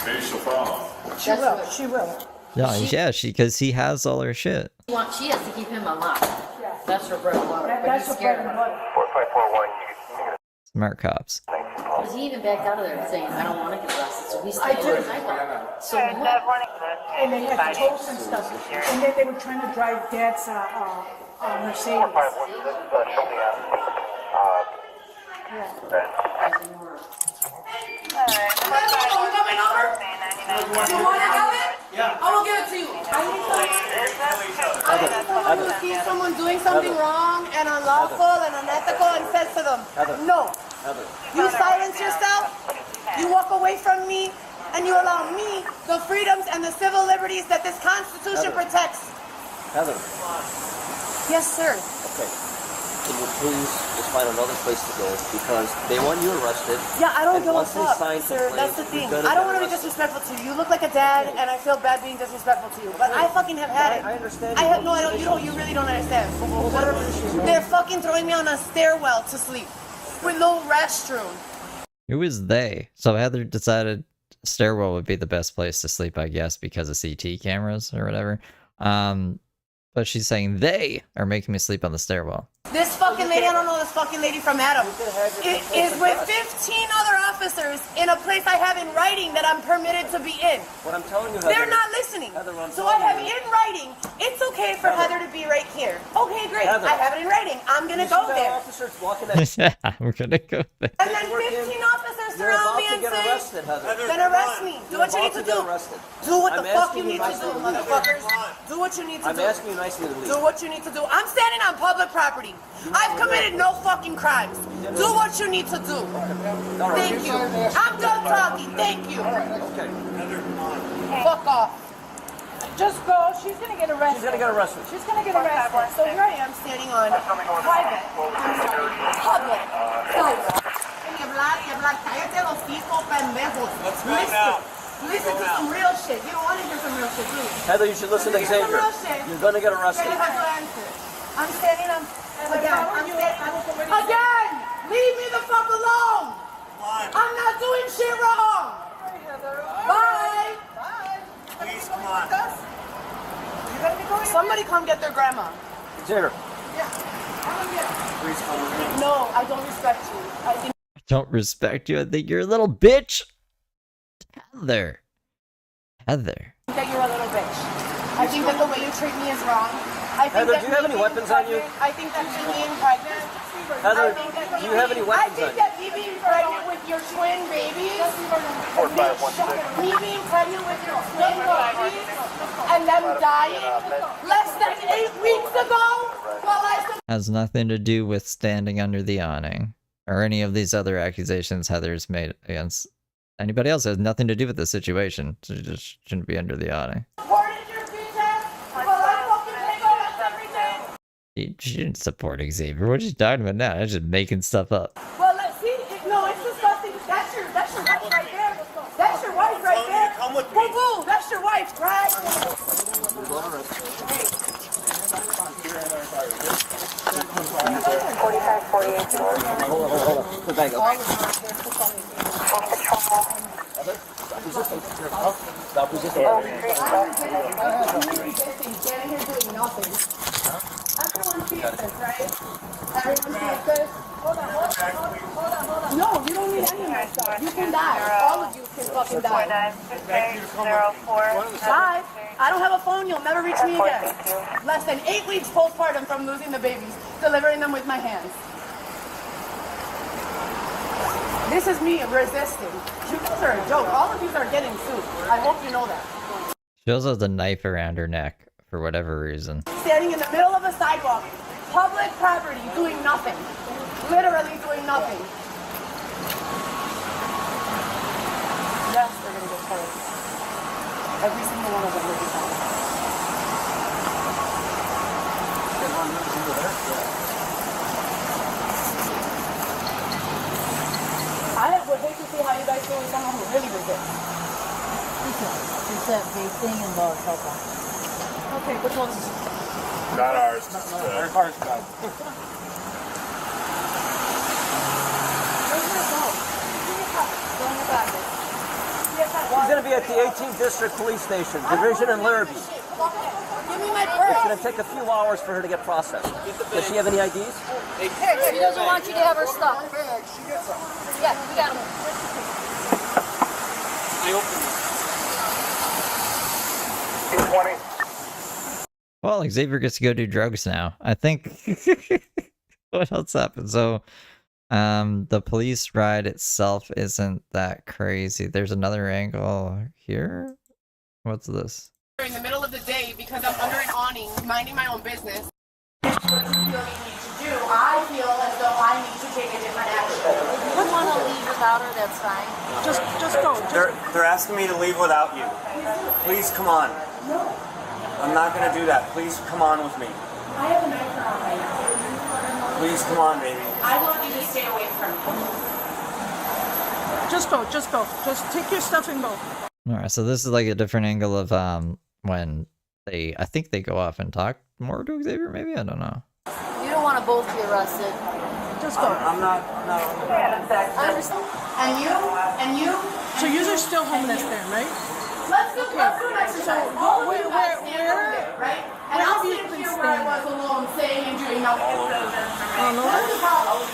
Maybe she'll follow. She will. Yeah, because he has all her shit. She has to keep him unlocked. Yeah. That's her bread and butter. That's her bread and butter. 4541. Smart cops. Because he even backed out of there saying, I don't want to get arrested. So he's staying on his iPhone. So what? And they had toast and stuff. And then they were trying to drive Dad's Mercedes. You want to have it? Yeah. I will give it to you. I need someone who sees someone doing something wrong and unlawful and unethical and says to them, no. You silence yourself, you walk away from me, and you allow me the freedoms and the civil liberties that this Constitution protects. Heather. Yes, sir. Okay. Can you please just find another place to go because they want you arrested. Yeah, I don't and give a once they fuck, sign sir. complaint, That's the thing. you're gonna I don't want to get be disrespectful to you. You look like a dad, and I feel bad being disrespectful to you. But I fucking have had it. I understand. I have no. I don't. You really don't understand. They're fucking throwing me on a stairwell to sleep with no restroom. Who is they? So Heather decided stairwell would be the best place to sleep, I guess, because of CT cameras or whatever. But she's saying they are making me sleep on the stairwell. This fucking lady, I don't know this fucking lady from Adam, is with 15 other officers in a place I have in writing that I'm permitted to be in. What I'm telling you, They're not listening. So I have in writing, it's okay for Heather to be right here. Okay, great. I have it in writing. I'm going to go there. Officers walking that Yeah, we're gonna go there. And then 15 officers You're around about me to and get say, arrested, Heather. then arrest me. Do what you need to do. Arrested. Do what I'm the fuck you asking need to do, nicely motherfuckers. Do what you need to I'm do. asking you nicely to leave. Do what you need to do. I'm standing on public property. I've committed no fucking crimes. Do what you need to do. Thank you. I'm done talking. Thank you. Okay. Fuck off. Just go. She's gonna get arrested. She's gonna get arrested. She's gonna get arrested. So here I am standing on private, public, y hablar, cállate los hijos pendejos. Listen to some real shit. You don't want to hear some real shit, do you? Heather, you should listen to Xavier. You're gonna get arrested. I'm standing on, again, leave me the fuck alone. I'm not doing shit wrong. Bye. Please, come on. Somebody come get their grandma. Xavier. Please come with me. No, I don't respect you. I think Don't respect you. I think you're a little bitch. Heather. Heather. that you're a little bitch. I think that the way you treat me is wrong. I think Heather, that do you have me any being weapons on you? pregnant- I think that me being pregnant. Heather, do you have any weapons I on think you? that me being pregnant with your twin babies, me being pregnant with your twin babies, and them dying less than 8 weeks ago, while I Has nothing to do with standing under the awning. Or any of these other accusations Heather's made against anybody else. It has nothing to do with the situation. She just shouldn't be under the awning. supported your bitch ass, while I fucking take over everything. She didn't support Xavier. What are you talking about now? I'm just making stuff up. Well, let's see. No, it's disgusting. That's your wife right there. That's your wife right there. Come with Boo boo. That's your wife, right? 45, 48. Hold on. Put back up. Stop resisting. Standing here doing nothing. Everyone sees this, right? Everyone sees this. Hold on. No, you don't need any of my stuff. You can die. All of you can fucking die. 4906, 04. Bye. I don't have a phone. You'll never reach me again. Less than 8 weeks postpartum from losing the babies, delivering them with my hands. This is me resisting. You guys are a joke. All of you are getting sued. I hope you know that. She also has a knife around her neck for whatever reason. Standing in the middle of a sidewalk, public property, doing nothing. Literally doing nothing. Yes, they're gonna get hurt. Every single one of them will be hurt. I would hate to see how you guys feel with someone who really resists. It's that big thing in the cell phone. Okay, which one's? Not ours. Our car's done. She's gonna be at the 18th District Police Station, Division in Larrabee. Give me my It's purse. gonna take a few hours for her to get processed. Does she have any IDs? She doesn't want you to have her stuff. Yeah, we got them. Well, Xavier gets to go do drugs now. I think. What else happened? So, the police ride itself isn't that crazy. There's another angle here. What's this? In the middle of the day, because I'm under an awning, minding my own business. What you feel you need to do, I feel as though I need to take a different action. If you want to leave without her, that's fine. Just go. They're asking me to leave without you. Please come on. I'm not gonna do that. Please come on with me. I have a knife around right now. Please come on, baby. I want you to stay away from me. Just go. Just take your stuff and go. Alright, so this is like a different angle of when I think they go off and talk more to Xavier, maybe? I don't know. You don't want to both be arrested. Just go. I'm not. No. I understand. And you? So you are still homeless then, right? Let's do an exercise. All of you guys stand over there, right? And I'll sit here where I was alone, saying and doing nothing. That's the problem.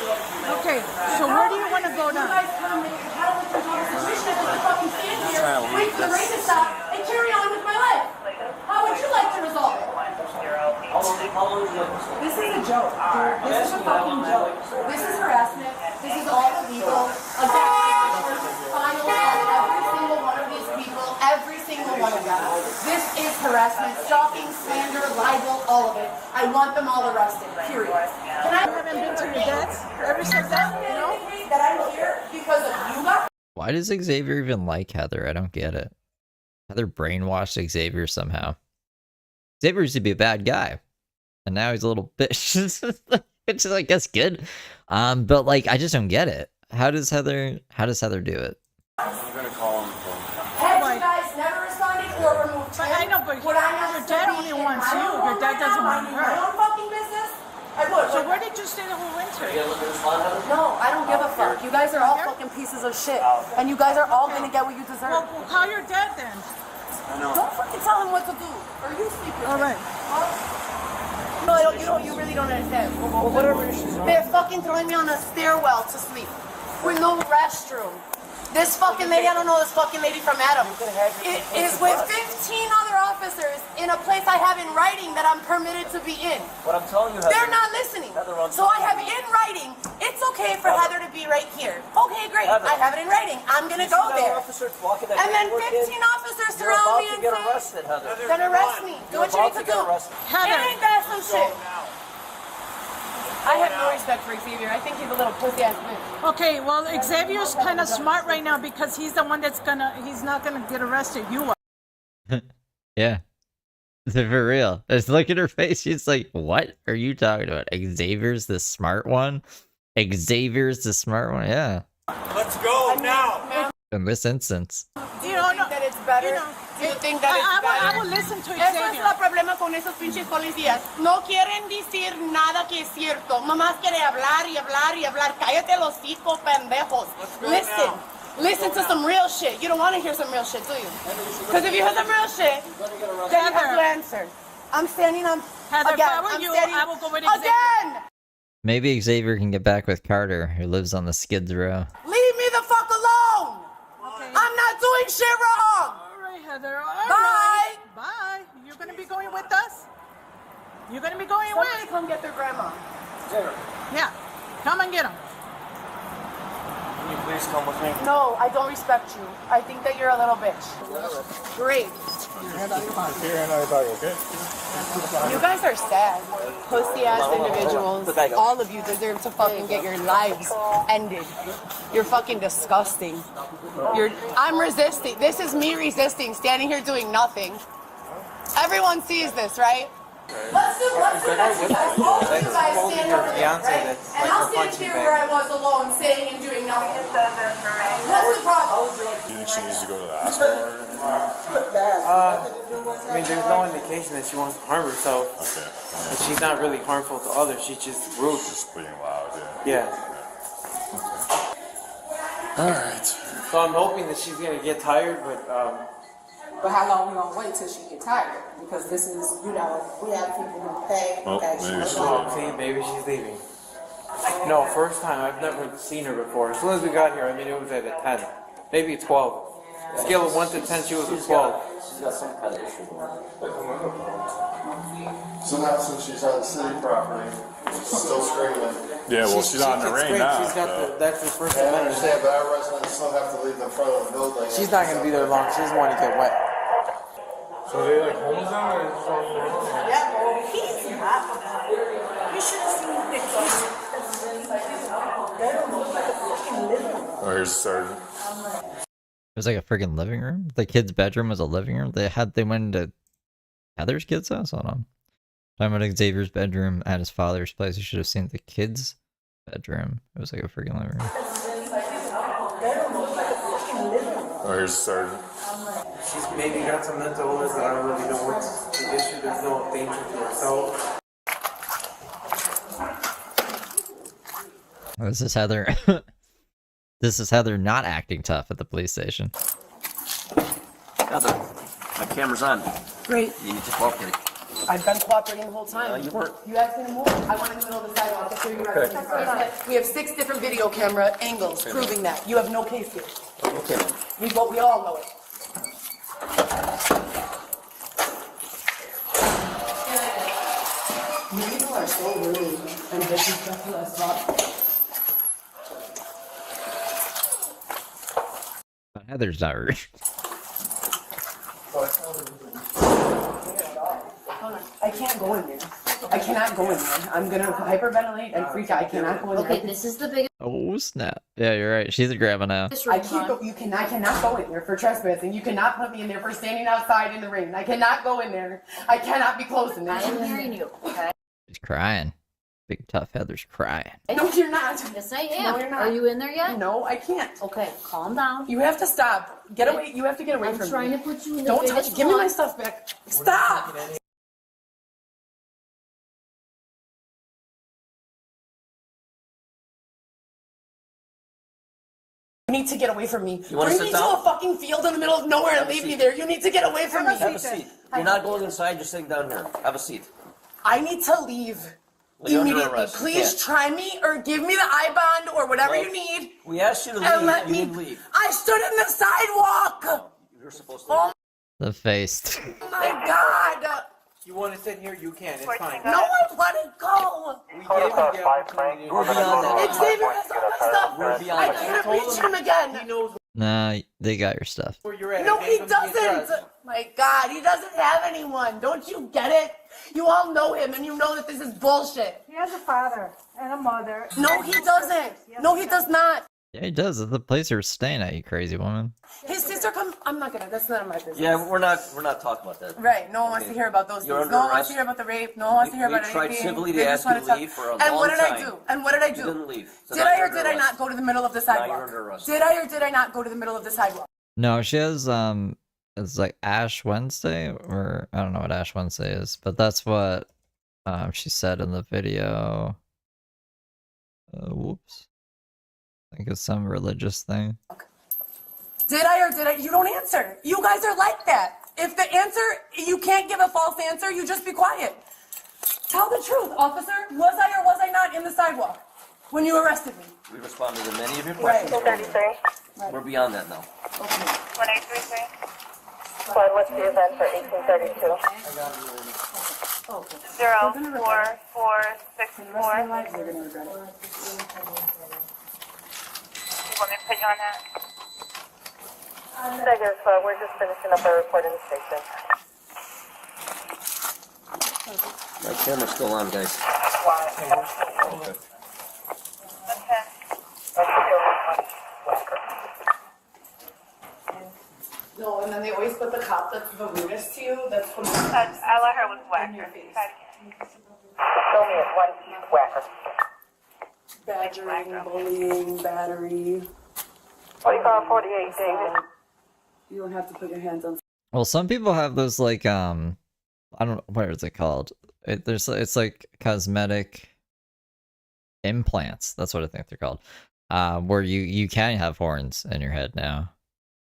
Okay, so where do you want to go You now? guys come and have a situation and fucking stand here, wait for the rain to stop, and carry on with my life. How would you like to resolve it? This is a joke, dude. This is a fucking joke. This is harassment. This is all illegal. Again, want them all arrested, period. Can I haven't been to your dad's ever since that, you know? that I'm here because of you guys? Why does Xavier even like Heather? I don't get it. Heather brainwashed Xavier somehow. Xavier used to be a bad guy, and now he's a little bitch, which is, I guess, good. But like, I just don't get it. How does Heather do it? I'm gonna call him. Had you guys never responded or removed him, I know, but would I not your dad still be only in wants my you. own Your dad right doesn't now, want minding her. my own fucking business? I would. So where did you say the whole winter? No, I don't give a fuck. You guys are all fucking pieces of shit, and you guys are all gonna get what you deserve. Well, call your dad then. Don't fucking tell him what to do, or you speak with All him. right. No, you really don't understand. Well, whatever. They're fucking throwing me on a stairwell to sleep with no restroom. This fucking lady, I don't know this fucking lady from Adam, is with 15 other officers in a place I have in writing that I'm permitted to be in. What I'm telling you, They're not listening. So I have in writing, it's okay for Heather to be right here. Okay, great. I have it in writing. I'm gonna go there. And then 15 officers surround me and say, then arrest me. Do what you need to do. Heather. Ain't that some shit? I have no respect for Xavier. I think he's a little pussy ass bitch. Okay, well, Xavier's kind of smart right now because he's the one he's not gonna get arrested. You are. Yeah. For real. Just look at her face. She's like, what are you talking about? Xavier's the smart one? Xavier's the smart one? Yeah. Let's go now. In this instance. Do you think that it's better? Do you think that it's better? I will listen to Eso es Xavier. el problema con esos pinches policías. No quieren decir nada que es cierto. Nomás quiere hablar y hablar y hablar. Cállate los hocico, pendejos. Listen. Listen to some real shit. You don't want to hear some real shit, do you? Because if you hear some real shit, then you have to answer. I'm standing on... Heather, again, if I were I'm you, standing I will go with Xavier. again! Maybe Xavier can get back with Carter, who lives on the Skids Row. Leave me the fuck alone! Okay. I'm not doing shit wrong! All right, Heather. All Bye! right. Bye. You're gonna be going with us? You're gonna be going Somebody with? come get their grandma. Yeah. Come and get him. Can you please come with me? No, I don't respect you. I think that you're a little bitch. Great. You guys are sad. Pussy ass individuals. All of you deserve to fucking get your lives ended. You're fucking disgusting. I'm resisting. This is me resisting, standing here doing nothing. Everyone sees this, right? Let's do that. Both of you guys stand over there, right? And I'll stand here where I was alone, sitting and doing nothing. What's the problem? You think she needs to go to the hospital? I mean, there's no indication that she wants to harm herself. Okay. And she's not really harmful to others. She's just rude. Just being loud, Yeah. All right. So I'm hoping that she's gonna get tired, but But how long we gonna wait till she get tired? Because this is, we have people who pay. Oh, okay, maybe she's I'm saying maybe she's leaving. No, first time. I've never seen her before. As soon as we got here, I mean, it was at a 10, maybe a 12. Scale of 1 to 10, she was a 12. She's got some kind of issue going on. So now since she's on the city property, she's still screaming. Yeah, well, she's on the can rain scream. now. She's got so. that's her first I amendment. understand, but our residents still have to leave in front of the building. She's not gonna be there long. She doesn't want to get wet. So they like homeless now? Yeah, well, he's not. You should have seen the kids. They don't look like a fucking living room. Oh, here's the sergeant. It was like a freaking living room. The kid's bedroom was a living room. They went into Heather's kid's house. Hold on. Talking about Xavier's bedroom at his father's place. You should have seen the kid's bedroom. It was like a freaking living room. Oh, here's the sergeant. She's maybe got some mental illness. I don't really know what's the issue. There's no danger to herself. Oh, this is Heather. This is Heather not acting tough at the police station. Heather, my camera's on. Great. You need to cooperate. I've been cooperating the whole time. You weren't. You asked me to move. I went in the middle of the sidewalk. That's where you were. We have 6 different video camera angles proving that. You have no case here. Okay. We all know it. You people are so rude and disrespectful as fuck. But Heather's not rude. I can't go in there. I cannot go in there. I'm gonna hyperventilate and freak out. I cannot go in there. Okay, this is the biggest Oh snap! Yeah, you're right. She's a grandma now. I can't go. I cannot go in there for trespassing. You cannot put me in there for standing outside in the rain. I cannot go in there. I cannot be close in there. I am hearing you, okay? She's crying. Big tough Heather's crying. No, you're not. Yes, I am. No, you're not. Are you in there yet? No, I can't. Okay, calm down. You have to stop. Get away. You have to get away I'm from me. trying to put you in the Don't biggest touch. Give me my spot. stuff back. Stop. You need to get away from me. You wanna Bring sit me down? to a fucking field in the middle of nowhere and leave me there. You need to get away from me. Have a seat. You're not going inside, you're sitting down here. Have a seat. I need to leave. Well, you're under Immediately. arrest. You Please can't. try me or give me the I-bond or whatever Well, you need. We asked you to And leave, let you me didn't leave. I stood in the sidewalk. You're supposed to. Oh The face. my god. You want to sit here? You can. It's fine. No one let it go. We gave you the opportunity. We're beyond that. Xavier has all my stuff. We're I beyond that. can't reach him again. He knows Nah, they got your stuff. where you're at. No, he Come to the address. doesn't. My God, he doesn't have anyone. Don't you get it? You all know him, and you know that this is bullshit. He has a father and a mother. No, he doesn't. No, he does not. Yeah, he does. It's the place you're staying at, you crazy woman. His sister come. I'm not gonna. That's none of my business. Yeah, we're not talking about that. Right. No one wants to hear about those You're things. under No one wants arrest. to hear about the rape. No one wants to hear We about tried anything. civilly to They ask just you wanna to talk- leave for a And what long did I time. do? And what did I You do? didn't leave. So Did now I you're or did under I not arrest. go to the middle of the Now you're sidewalk? under arrest. Did I or did I not go to the middle of the sidewalk? No, she has it's like Ash Wednesday, or I don't know what Ash Wednesday is, but that's what she said in the video. Whoops. I think it's some religious thing. Did I or did I? You don't answer. You guys are like that. If the answer, you can't give a false answer, you just be quiet. Tell the truth, officer. Was I or was I not in the sidewalk when you arrested me? We responded to many of your Right. questions. 33. We're beyond that now. 1833. Fine, what's the event for 1832? 04464. Their lives, they're gonna regret it. You want me to put you on that? Negative, we're just finishing up our report in the station. My camera's still on, guys. Okay. No, and then they always put the cop that's the rudest to you. That's when I let her with whacker. Show me at 1 whacker. badgering, bullying, battery. What do you call 48, David? You don't have to put your hands on. Well, some people have those like I don't know, what is it called? It's like cosmetic implants. That's what I think they're called. Where you can have horns in your head now,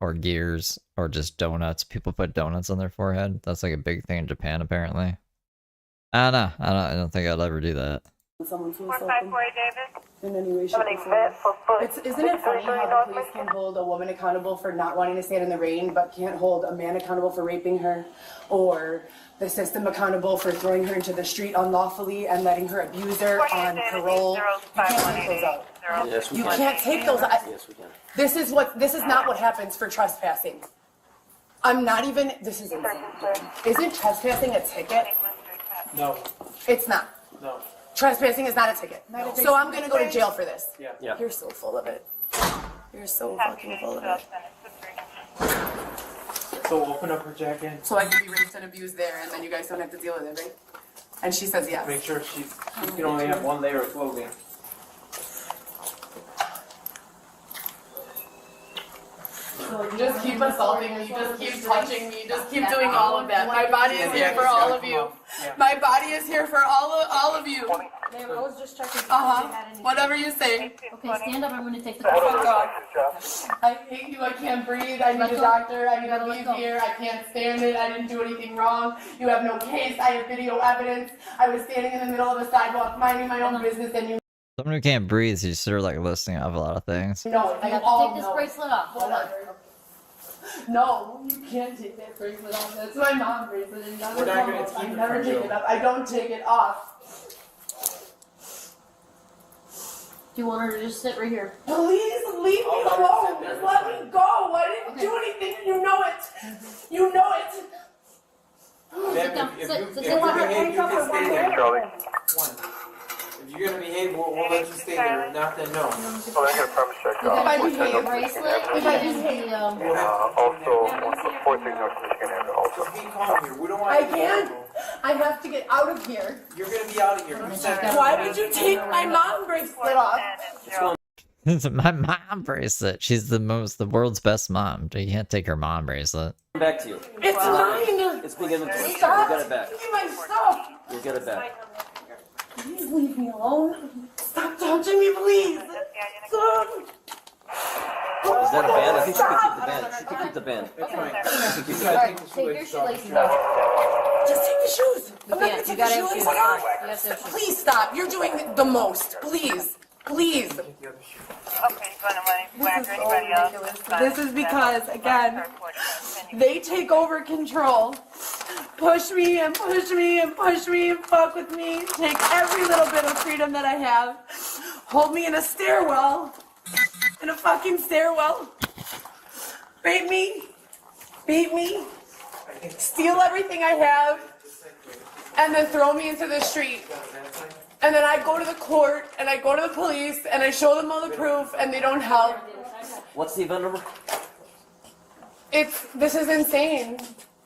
or gears, or just donuts. People put donuts on their forehead. That's like a big thing in Japan, apparently. I don't know. I don't think I'd ever do that. Someone to 4548, David? in any way, shape, or form. Isn't it funny how the police can hold a woman accountable for not wanting to stand in the rain, but can't hold a man accountable for raping her, or the system accountable for throwing her into the street unlawfully and letting her abuse her on parole? You can't take those out. Yes, we You can. can't take those out. Yes, we can. This is not what happens for trespassing. I'm not even. This is insane. Isn't trespassing a ticket? No. It's not. No. Trespassing is not a ticket. So I'm gonna go to jail for this. Yeah. Yeah. You're so full of it. You're so fucking full of it. So open up her jacket. So I can be raped and abused there, and then you guys don't have to deal with it, right? And she says yes. Make sure she can only have one layer of clothing. You just keep assaulting me, you just keep touching me, you just keep doing all of that. My body is here for all of you. My body is here for all of you. Ma'am, I was just checking. Whatever you say. Okay, stand up. I'm going to take the Fuck off. I hate you, I can't breathe, I need a doctor, I need to leave here, I can't stand it, I didn't do anything wrong. You have no case, I have video evidence. I was standing in the middle of a sidewalk minding my own business and you Someone who can't breathe, she's sort of like listing off a lot of things. know it. I You have all to take this know it. bracelet off. Hold on. No, you can't take that bracelet off. That's my mom's bracelet. And We're not gonna keep I it never from take you. it off. I don't take it off. Do you want her to just sit right here? Please leave me alone. Just let me go. I didn't do anything. You know it. You know it. Sit down. If Sit. you Sit behave, down. you can stay there. Charlie. One. If you're gonna behave, we'll let you stay there. If not, then no. Well, I got a premise check. You gotta put behave. the bracelet and the Also, 46 North Michigan Avenue. Also. Just be calm here. We don't want I you to can't. go. I have to get out of here. You're gonna be out of here. You said Why would you take my mom bracelet off? It's my mom bracelet. She's the world's best mom. You can't take her mom bracelet. Back to you. It's mine. It's been given to you. Stop You'll get it back. taking my stuff. You'll get it back. Please leave me alone. Stop touching me, please. Stop. Is that a band? I think she could keep the band. She could keep the band. That's fine. Alright, take your shoelaces off. Just take the shoes. You I'm not can't. gonna You take gotta the have shoes shoes. off. You have to have shoes. Please stop. You're doing the most. Please. Please. Okay, so anybody else? This is because, again, they take over control. Push me and push me and push me and fuck with me. Take every little bit of freedom that I have. Hold me in a stairwell. In a fucking stairwell. Rape me. Beat me. Steal everything I have. And then throw me into the street. And then I go to the court, and I go to the police, and I show them all the proof, and they don't help. What's the event number? This is insane.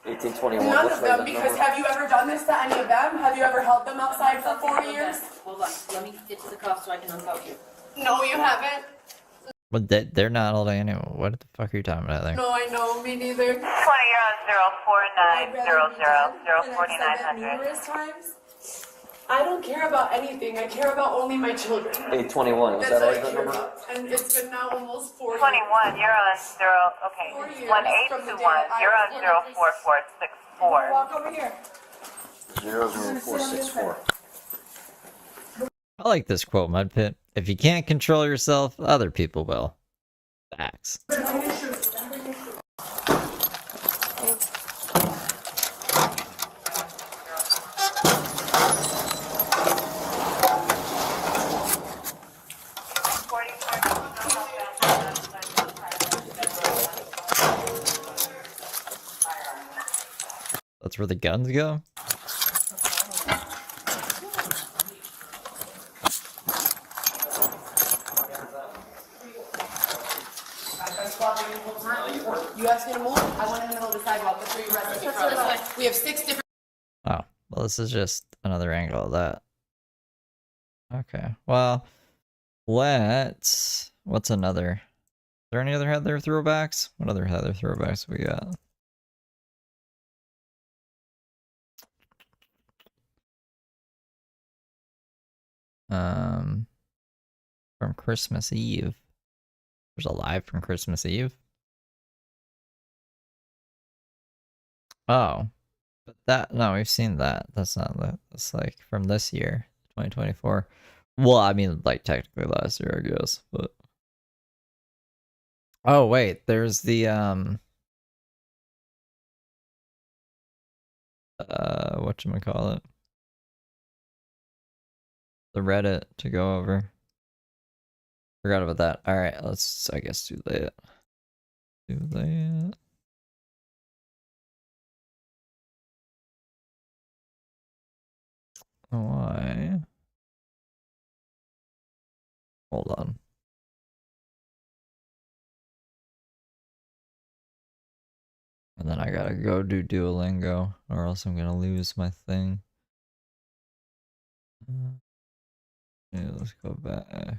1821. None What's of the them, event because number? have you ever done this to any of them? Have you ever held them outside for 40 years? Hold on. Let me get to the cuff so I can uncuff you. No, you haven't. But they're not holding anyone. What the fuck are you talking about there? No, I know, me neither. 20, you're on 04900 numerous times. I don't care about anything. I care about only my children. 821. Was That's that what our I event care number? about. And it's been now almost 4 years. 21, you're on 0, okay, 4 years 1821, you're on 04464. Walk over here. 00464. I like this quote, Mudpit. If you can't control yourself, other people will. Facts. That's where the guns go? You asked me to move. I went in the middle of the sidewalk. That's where you rested me from. We have 6 different. Oh, well, this is just another angle of that. Okay, well, what's another? Is there any other Heather throwbacks? What other Heather throwbacks we got? From Christmas Eve. There's a live from Christmas Eve. Oh, but no, we've seen that. That's not that. That's like from this year, 2024. Well, I mean, like technically last year, I guess, but. Oh wait, there's the whatchamacallit? The Reddit to go over. Forgot about that. Alright, let's I guess do that. Do that. Why? Hold on. And then I gotta go do Duolingo, or else I'm gonna lose my thing. Yeah, let's go back.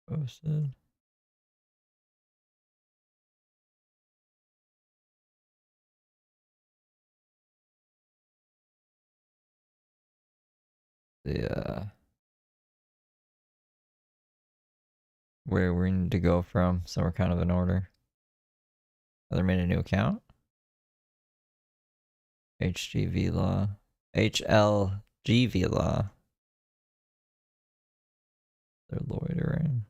Posted. The where we need to go from, so we're kind of in order. Other made a new account. HGV law. HLGV law. They're loitering.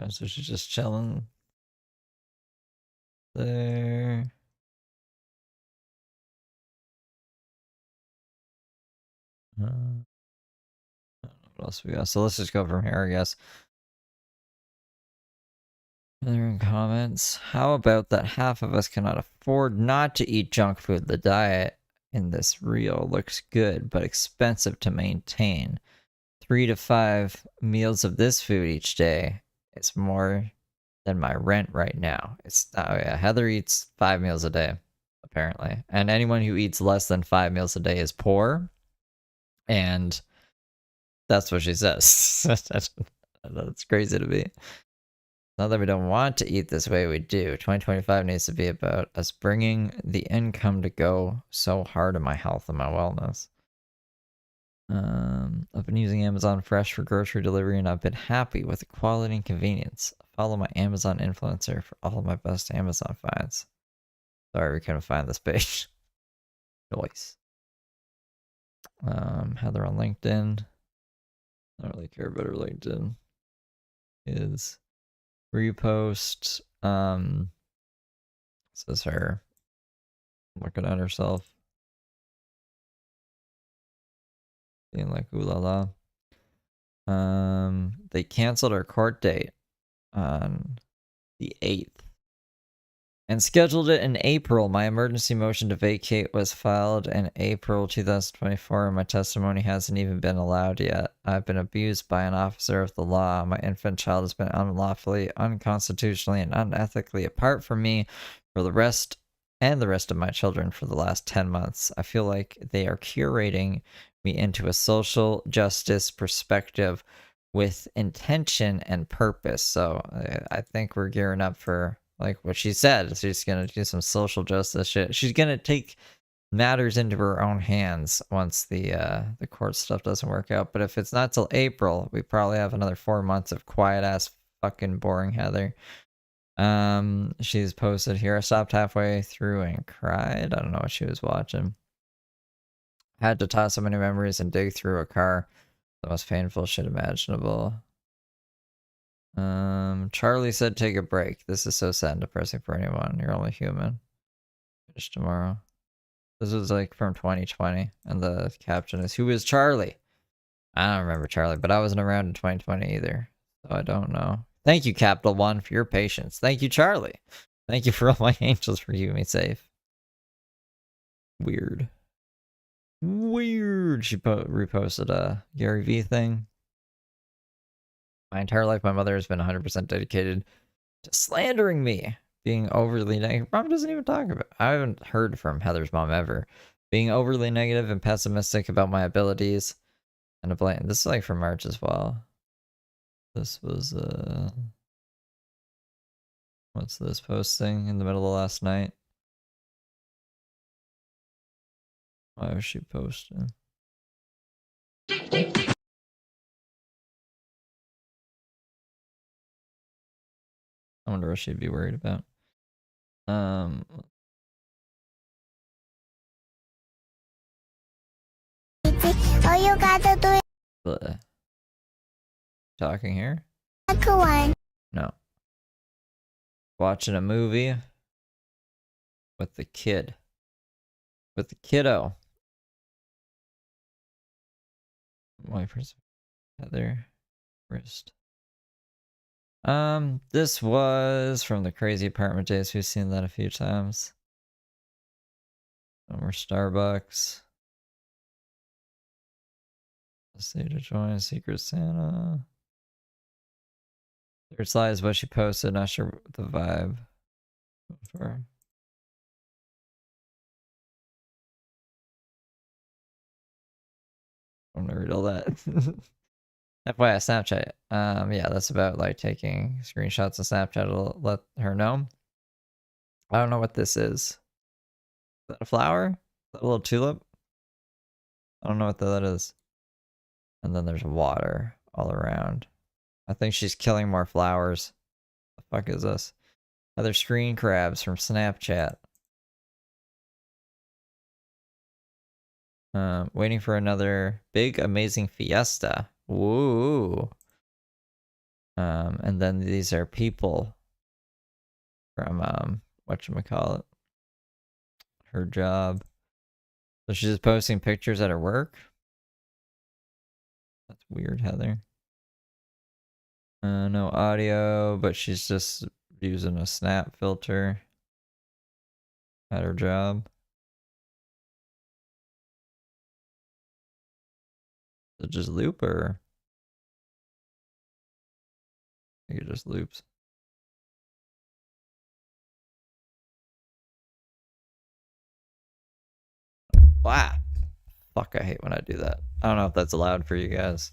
So she's just chilling. there. What else we got? So let's just go from here, I guess. Other in comments. How about that half of us cannot afford not to eat junk food? The diet in this reel looks good, but expensive to maintain. 3 to 5 meals of this food each day. It's more than my rent right now. It's yeah, Heather eats 5 meals a day, apparently. And anyone who eats less than 5 meals a day is poor. And that's what she says. That's crazy to me. Not that we don't want to eat this way, we do. 2025 needs to be about us bringing the income to go so hard on my health and my wellness. I've been using Amazon Fresh for grocery delivery and I've been happy with the quality and convenience. Follow my Amazon influencer for all of my best Amazon finds. Sorry, we couldn't find this page. Noise. Heather on LinkedIn. I don't really care about her LinkedIn. Is repost. Says her looking at herself. Being like, ooh la la. They canceled our court date on the 8th and scheduled it in April. My emergency motion to vacate was filed in April 2024 and my testimony hasn't even been allowed yet. I've been abused by an officer of the law. My infant child has been unlawfully, unconstitutionally, and unethically apart from me for the rest of my children for the last 10 months. I feel like they are curating me into a social justice perspective with intention and purpose. So I think we're gearing up for, like what she said, she's gonna do some social justice shit. She's gonna take matters into her own hands once the court stuff doesn't work out. But if it's not till April, we probably have another 4 months of quiet ass fucking boring Heather. She's posted here. I stopped halfway through and cried. I don't know what she was watching. Had to toss so many memories and dig through a car. The most painful shit imaginable. Charlie said take a break. This is so sad and depressing for anyone. You're only human. Finish tomorrow. This was like from 2020, and the caption is, who is Charlie? I don't remember Charlie, but I wasn't around in 2020 either, so I don't know. Thank you, Capital One, for your patience. Thank you, Charlie. Thank you for all my angels for keeping me safe. Weird. Weird. She reposted a Gary V thing. My entire life, my mother has been 100% dedicated to slandering me, being overly negative. Mom doesn't even talk about it. I haven't heard from Heather's mom ever. Being overly negative and pessimistic about my abilities. And a blame. This is like from March as well. This was, what's this posting in the middle of last night? Why was she posting? I wonder what she'd be worried about. All you gotta do is talking here? No. Watching a movie with the kid. With the kiddo. Wipers. Heather. Wrist. This was from the Crazy Apartment Days. We've seen that a few times. No more Starbucks. Let's see to join Secret Santa. Third slide is what she posted. Not sure what the vibe for. I'm gonna read all that. FYI, Snapchat. Yeah, that's about like taking screenshots of Snapchat to let her know. I don't know what this is. Is that a flower? Is that a little tulip? I don't know what that is. And then there's water all around. I think she's killing more flowers. The fuck is this? Other screen crabs from Snapchat. Waiting for another big amazing fiesta. Woo. And then these are people from whatchamacallit, her job. So she's just posting pictures at her work? That's weird, Heather. No audio, but she's just using a snap filter at her job. Is it just loop or? I think it just loops. Wow. Fuck, I hate when I do that. I don't know if that's allowed for you guys.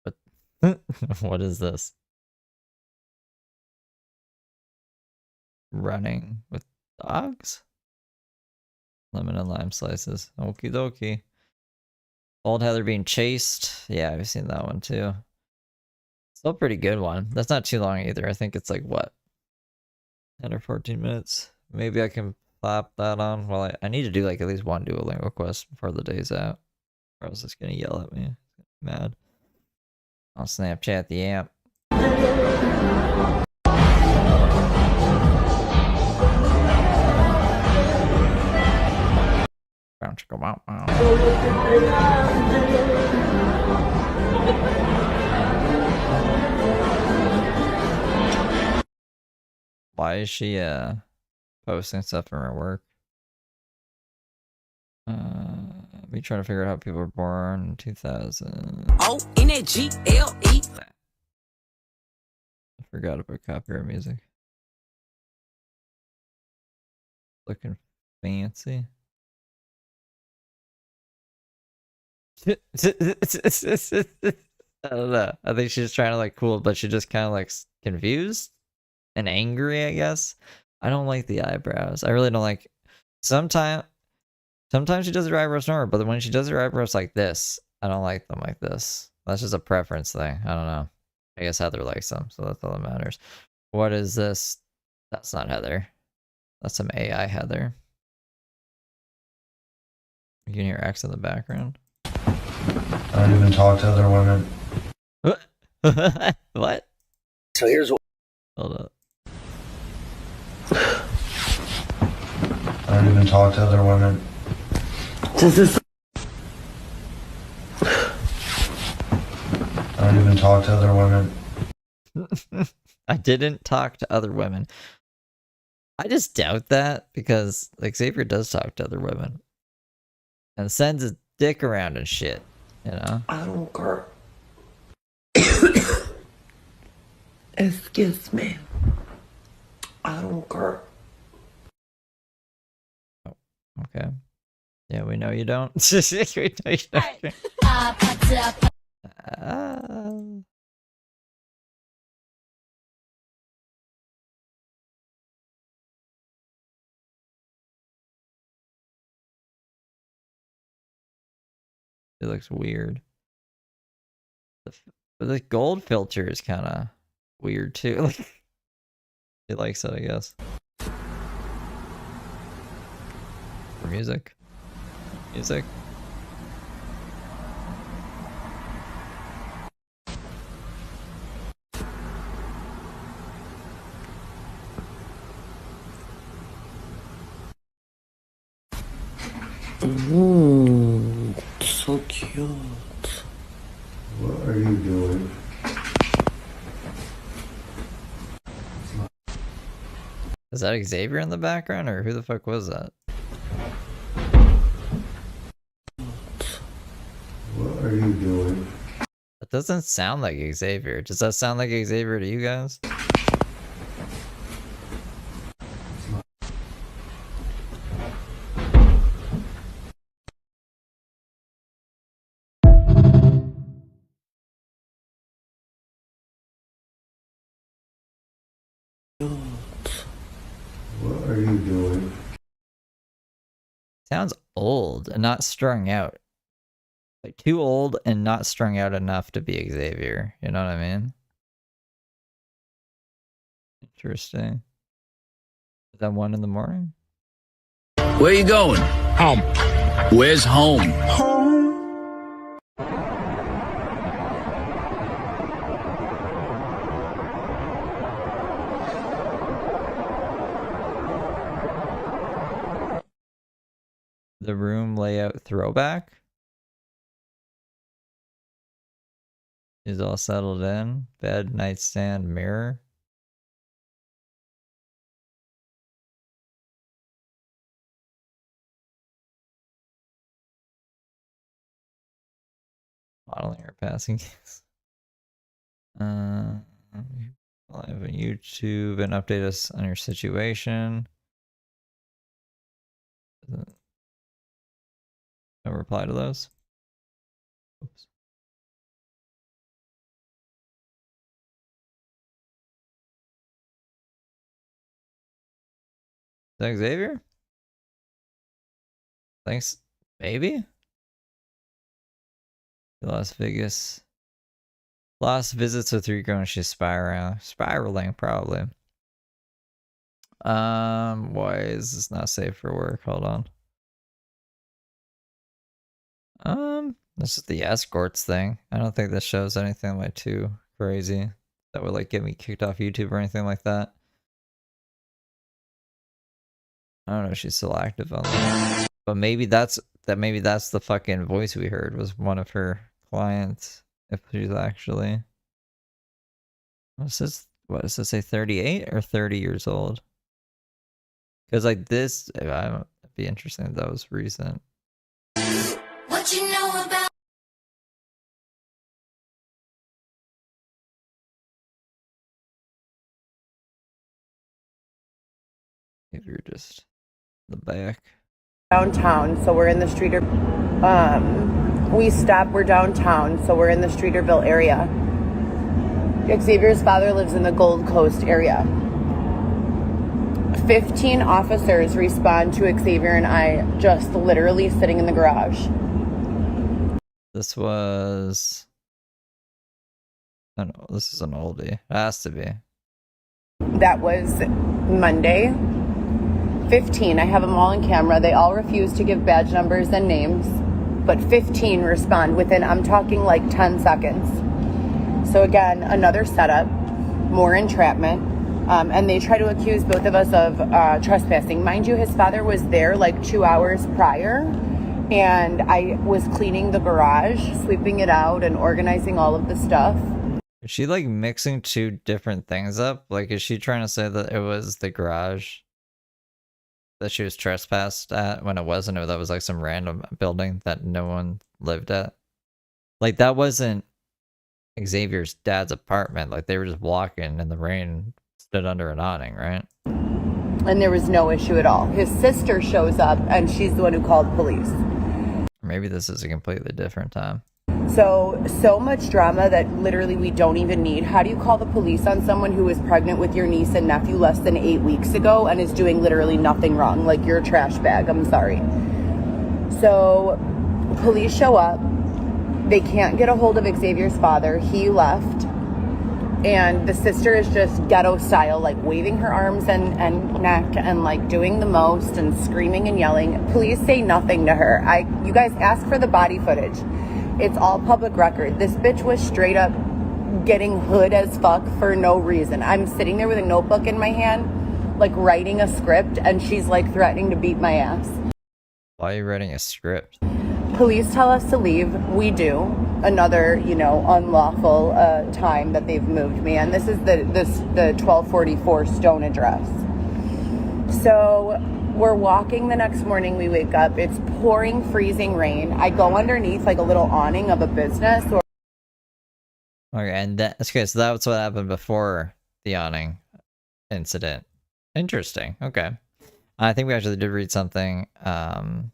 But what is this? Running with dogs? Lemon and lime slices. Okie dokie. Old Heather being chased. Yeah, I've seen that one too. Still a pretty good one. That's not too long either. I think it's like what? 10 or 14 minutes. Maybe I can plop that on. Well, I need to do like at least one Duolingo quest before the day's out. Or else it's gonna yell at me. Mad. I'll Snapchat the amp. Why is she posting stuff from her work? Me trying to figure out how people were born in 2000. O-N-G-L-E. I forgot about copyright music. Looking fancy. I don't know. I think she's trying to like cool, but she just kind of like confused and angry, I guess. I don't like the eyebrows. I really don't like. Sometimes she does her eyebrows normal, but when she does her eyebrows like this, I don't like them like this. That's just a preference thing. I don't know. I guess Heather likes them, so that's all that matters. What is this? That's not Heather. That's some AI Heather. You can hear X in the background. I don't even talk to other women. What? So here's what. Hold up. I don't even talk to other women. I don't even talk to other women. I didn't talk to other women. I just doubt that because like Xavier does talk to other women and sends his dick around and shit, you know? I don't care. Excuse me. I don't care. Oh, okay. Yeah, we know you don't. We know you don't. It looks weird. The gold filter is kind of weird too. Like, he likes it, I guess. For music. Music. So cute. What are you doing? Is that Xavier in the background, or who the fuck was that? What are you doing? That doesn't sound like Xavier. Does that sound like Xavier to you guys? What are you doing? Sounds old and not strung out. Like too old and not strung out enough to be Xavier. You know what I mean? Interesting. Is that 1 in the morning? Where you going? Home. Where's home? The room layout throwback is all settled in. Bed, nightstand, mirror. Modeling or passing games. Live on YouTube and update us on your situation. No reply to those. Oops. Is that Xavier? Thanks. Maybe? Las Vegas. Last visits with Rico and she's spiraling probably. Why is this not safe for work? Hold on. This is the escorts thing. I don't think this shows anything like too crazy that would like get me kicked off YouTube or anything like that. I don't know if she's still active on that. But maybe that's the fucking voice we heard was one of her clients. If she's actually, what does this say, 38 or 30 years old? Because like this, it'd be interesting if that was recent. What you know about? If you're just in the back. Downtown, so we're in the Streeter. We're downtown, so we're in the Streeterville area. Xavier's father lives in the Gold Coast area. 15 officers respond to Xavier and I just literally sitting in the garage. This was, I don't know, this is an oldie. It has to be. That was Monday. 15, I have them all on camera. They all refuse to give badge numbers and names, but 15 respond within, I'm talking like 10 seconds. So again, another setup, more entrapment, and they try to accuse both of us of trespassing. Mind you, his father was there like 2 hours prior, and I was cleaning the garage, sweeping it out, and organizing all of the stuff. Is she like mixing two different things up? Like, is she trying to say that it was the garage that she was trespassed at when it wasn't, or that was like some random building that no one lived at? Like, that wasn't Xavier's dad's apartment. Like, they were just walking in the rain, stood under an awning, right? And there was no issue at all. His sister shows up, and she's the one who called police. Maybe this is a completely different time. So much drama that literally we don't even need. How do you call the police on someone who was pregnant with your niece and nephew less than 8 weeks ago and is doing literally nothing wrong? Like, you're a trash bag. I'm sorry. So police show up. They can't get a hold of Xavier's father. He left. And the sister is just ghetto style, like waving her arms and neck and like doing the most and screaming and yelling. Police say nothing to her. You guys ask for the body footage. It's all public record. This bitch was straight up getting hood as fuck for no reason. I'm sitting there with a notebook in my hand, like writing a script, and she's like threatening to beat my ass. Why are you writing a script? Police tell us to leave. We do. Another, unlawful time that they've moved me. And this is the 1244 Stone address. So we're walking the next morning. We wake up. It's pouring, freezing rain. I go underneath like a little awning of a business. Okay, and okay, so that's what happened before the awning incident. Interesting. Okay. I think we actually did read something from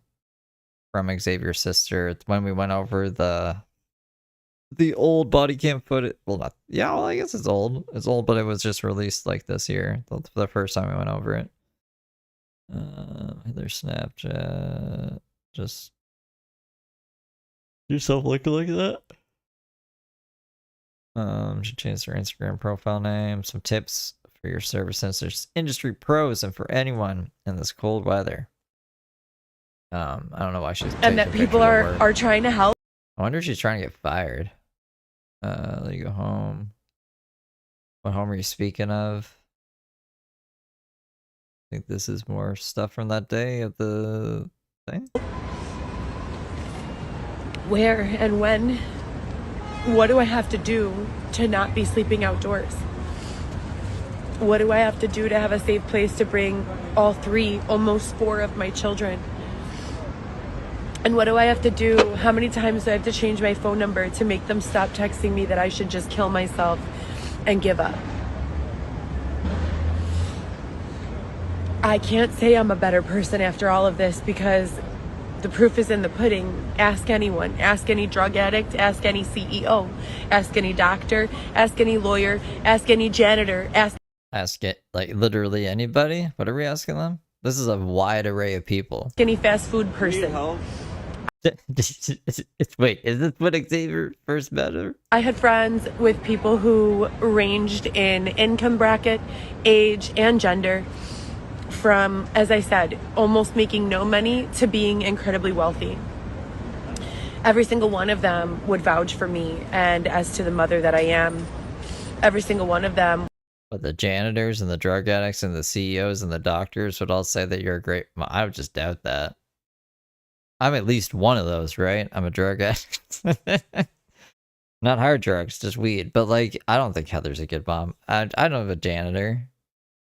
Xavier's sister when we went over the old body cam footage. Well, not, yeah, well, I guess it's old. It's old, but it was just released like this year, the first time we went over it. Their Snapchat. Just yourself looking like that. Should change their Instagram profile name. Some tips for your service industry pros and for anyone in this cold weather. I don't know why she's and that people are trying to help. I wonder if she's trying to get fired. Let you go home. What home are you speaking of? I think this is more stuff from that day of the thing. Where and when? What do I have to do to not be sleeping outdoors? What do I have to do to have a safe place to bring all 3, almost 4 of my children? And what do I have to do? How many times do I have to change my phone number to make them stop texting me that I should just kill myself and give up? I can't say I'm a better person after all of this because the proof is in the pudding. Ask anyone. Ask any drug addict. Ask any CEO. Ask any doctor. Ask any lawyer. Ask any janitor. Ask it, like, literally anybody? What are we asking them? This is a wide array of people. Any fast food person. Wait, is this what Xavier first met her? I had friends with people who ranged in income bracket, age, and gender. From, as I said, almost making no money to being incredibly wealthy. Every single one of them would vouch for me, and as to the mother that I am, every single one of them. But the janitors and the drug addicts and the CEOs and the doctors would all say that you're a great... I would just doubt that. I'm at least one of those, right? I'm a drug addict. Not hard drugs, just weed. But, like, I don't think Heather's a good mom. I don't have a janitor.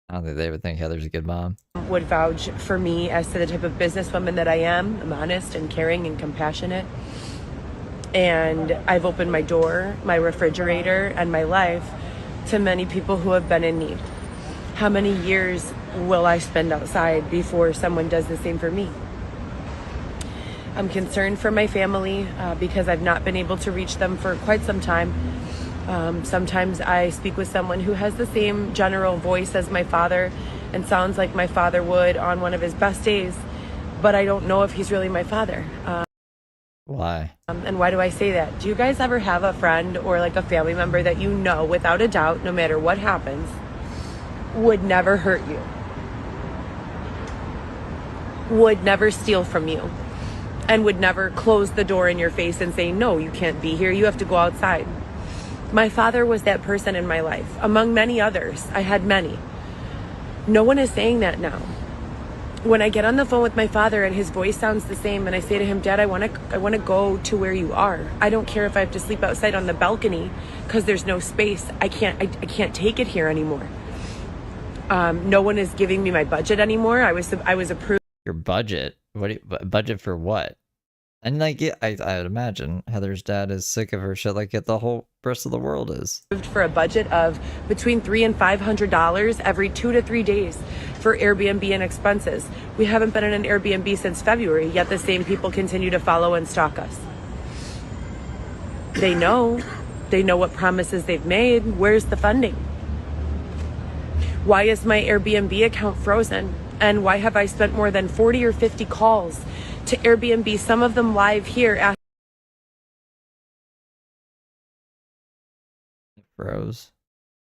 I don't think they would think Heather's a good mom. Would vouch for me as to the type of businesswoman that I am. I'm honest and caring and compassionate. And I've opened my door, my refrigerator, and my life to many people who have been in need. How many years will I spend outside before someone does the same for me? I'm concerned for my family because I've not been able to reach them for quite some time. Sometimes I speak with someone who has the same general voice as my father and sounds like my father would on one of his best days, but I don't know if he's really my father. Why? And why do I say that? Do you guys ever have a friend or like a family member that you know without a doubt, no matter what happens, would never hurt you? Would never steal from you? And would never close the door in your face and say, no, you can't be here, you have to go outside. My father was that person in my life, among many others. I had many. No one is saying that now. When I get on the phone with my father and his voice sounds the same and I say to him, Dad, I want to go to where you are. I don't care if I have to sleep outside on the balcony because there's no space. I can't take it here anymore. No one is giving me my budget anymore. I was approved. Your budget? Budget for what? And like, yeah, I'd imagine Heather's dad is sick of her shit like the whole rest of the world is. For a budget of between $300 and $500 every 2 to 3 days for Airbnb and expenses. We haven't been in an Airbnb since February, yet the same people continue to follow and stalk us. They know what promises they've made. Where's the funding? Why is my Airbnb account frozen? And why have I spent more than 40 or 50 calls to Airbnb, some of them live here? Froze.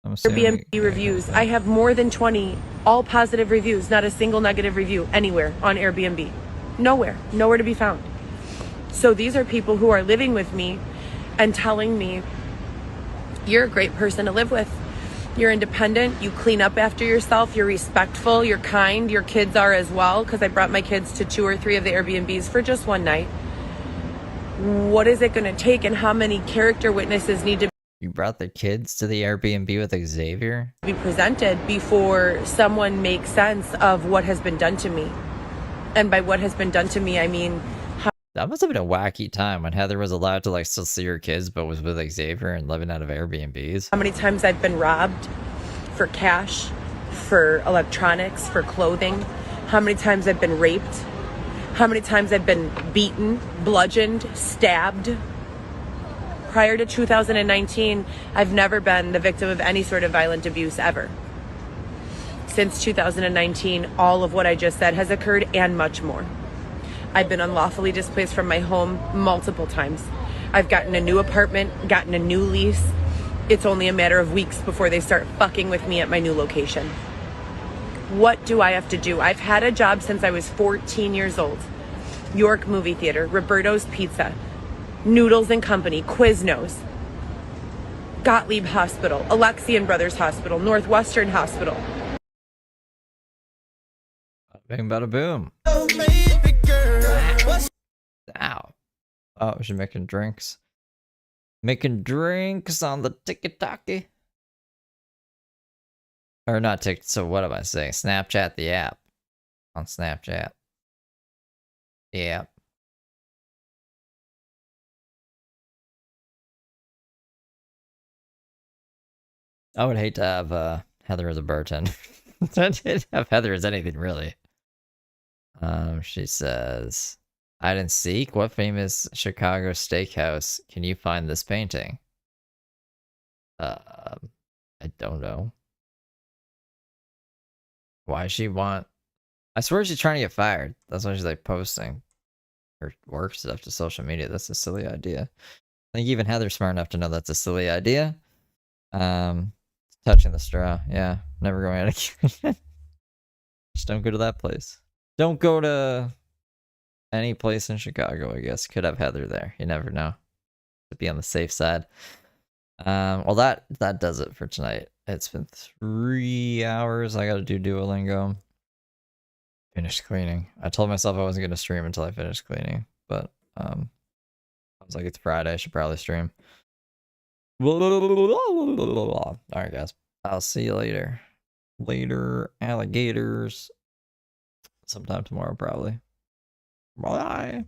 Airbnb reviews. I have more than 20, all positive reviews, not a single negative review anywhere on Airbnb. Nowhere to be found. So these are people who are living with me and telling me, you're a great person to live with. You're independent, you clean up after yourself, you're respectful, you're kind, your kids are as well, because I brought my kids to 2 or 3 of the Airbnbs for just one night. What is it going to take and how many character witnesses need to You brought the kids to the Airbnb with Xavier? be presented before someone makes sense of what has been done to me? And by what has been done to me, I mean... That must have been a wacky time when Heather was allowed to like still see her kids but was with Xavier and living out of Airbnbs. How many times I've been robbed for cash, for electronics, for clothing. How many times I've been raped. How many times I've been beaten, bludgeoned, stabbed. Prior to 2019, I've never been the victim of any sort of violent abuse ever. Since 2019, all of what I just said has occurred and much more. I've been unlawfully displaced from my home multiple times. I've gotten a new apartment, gotten a new lease, it's only a matter of weeks before they start fucking with me at my new location. What do I have to do? I've had a job since I was 14 years old. York Movie Theater, Roberto's Pizza, Noodles and Company, Quiznos, Gottlieb Hospital, Alexian Brothers Hospital, Northwestern Hospital. Bing, bada boom. Ow. Oh, she's making drinks. Making drinks on the tiki-taki. Or not TikTok, so what am I saying? Snapchat the app. On Snapchat. The app. I would hate to have Heather as a bartender. I didn't have Heather as anything, really. She says, hide and seek? What famous Chicago steakhouse can you find this painting? I don't know. Why she want... I swear she's trying to get fired. That's why she's like posting her work stuff to social media. That's a silly idea. I think even Heather's smart enough to know that's a silly idea. Touching the straw. Yeah, never going out again. Just don't go to that place. Don't go to any place in Chicago, I guess. Could have Heather there. You never know. To be on the safe side. Well, that does it for tonight. It's been 3 hours. I gotta do Duolingo. Finish cleaning. I told myself I wasn't gonna stream until I finished cleaning, but I was like, it's Friday. I should probably stream. Alright, guys. I'll see you later. Later, alligators. Sometime tomorrow, probably. Bye.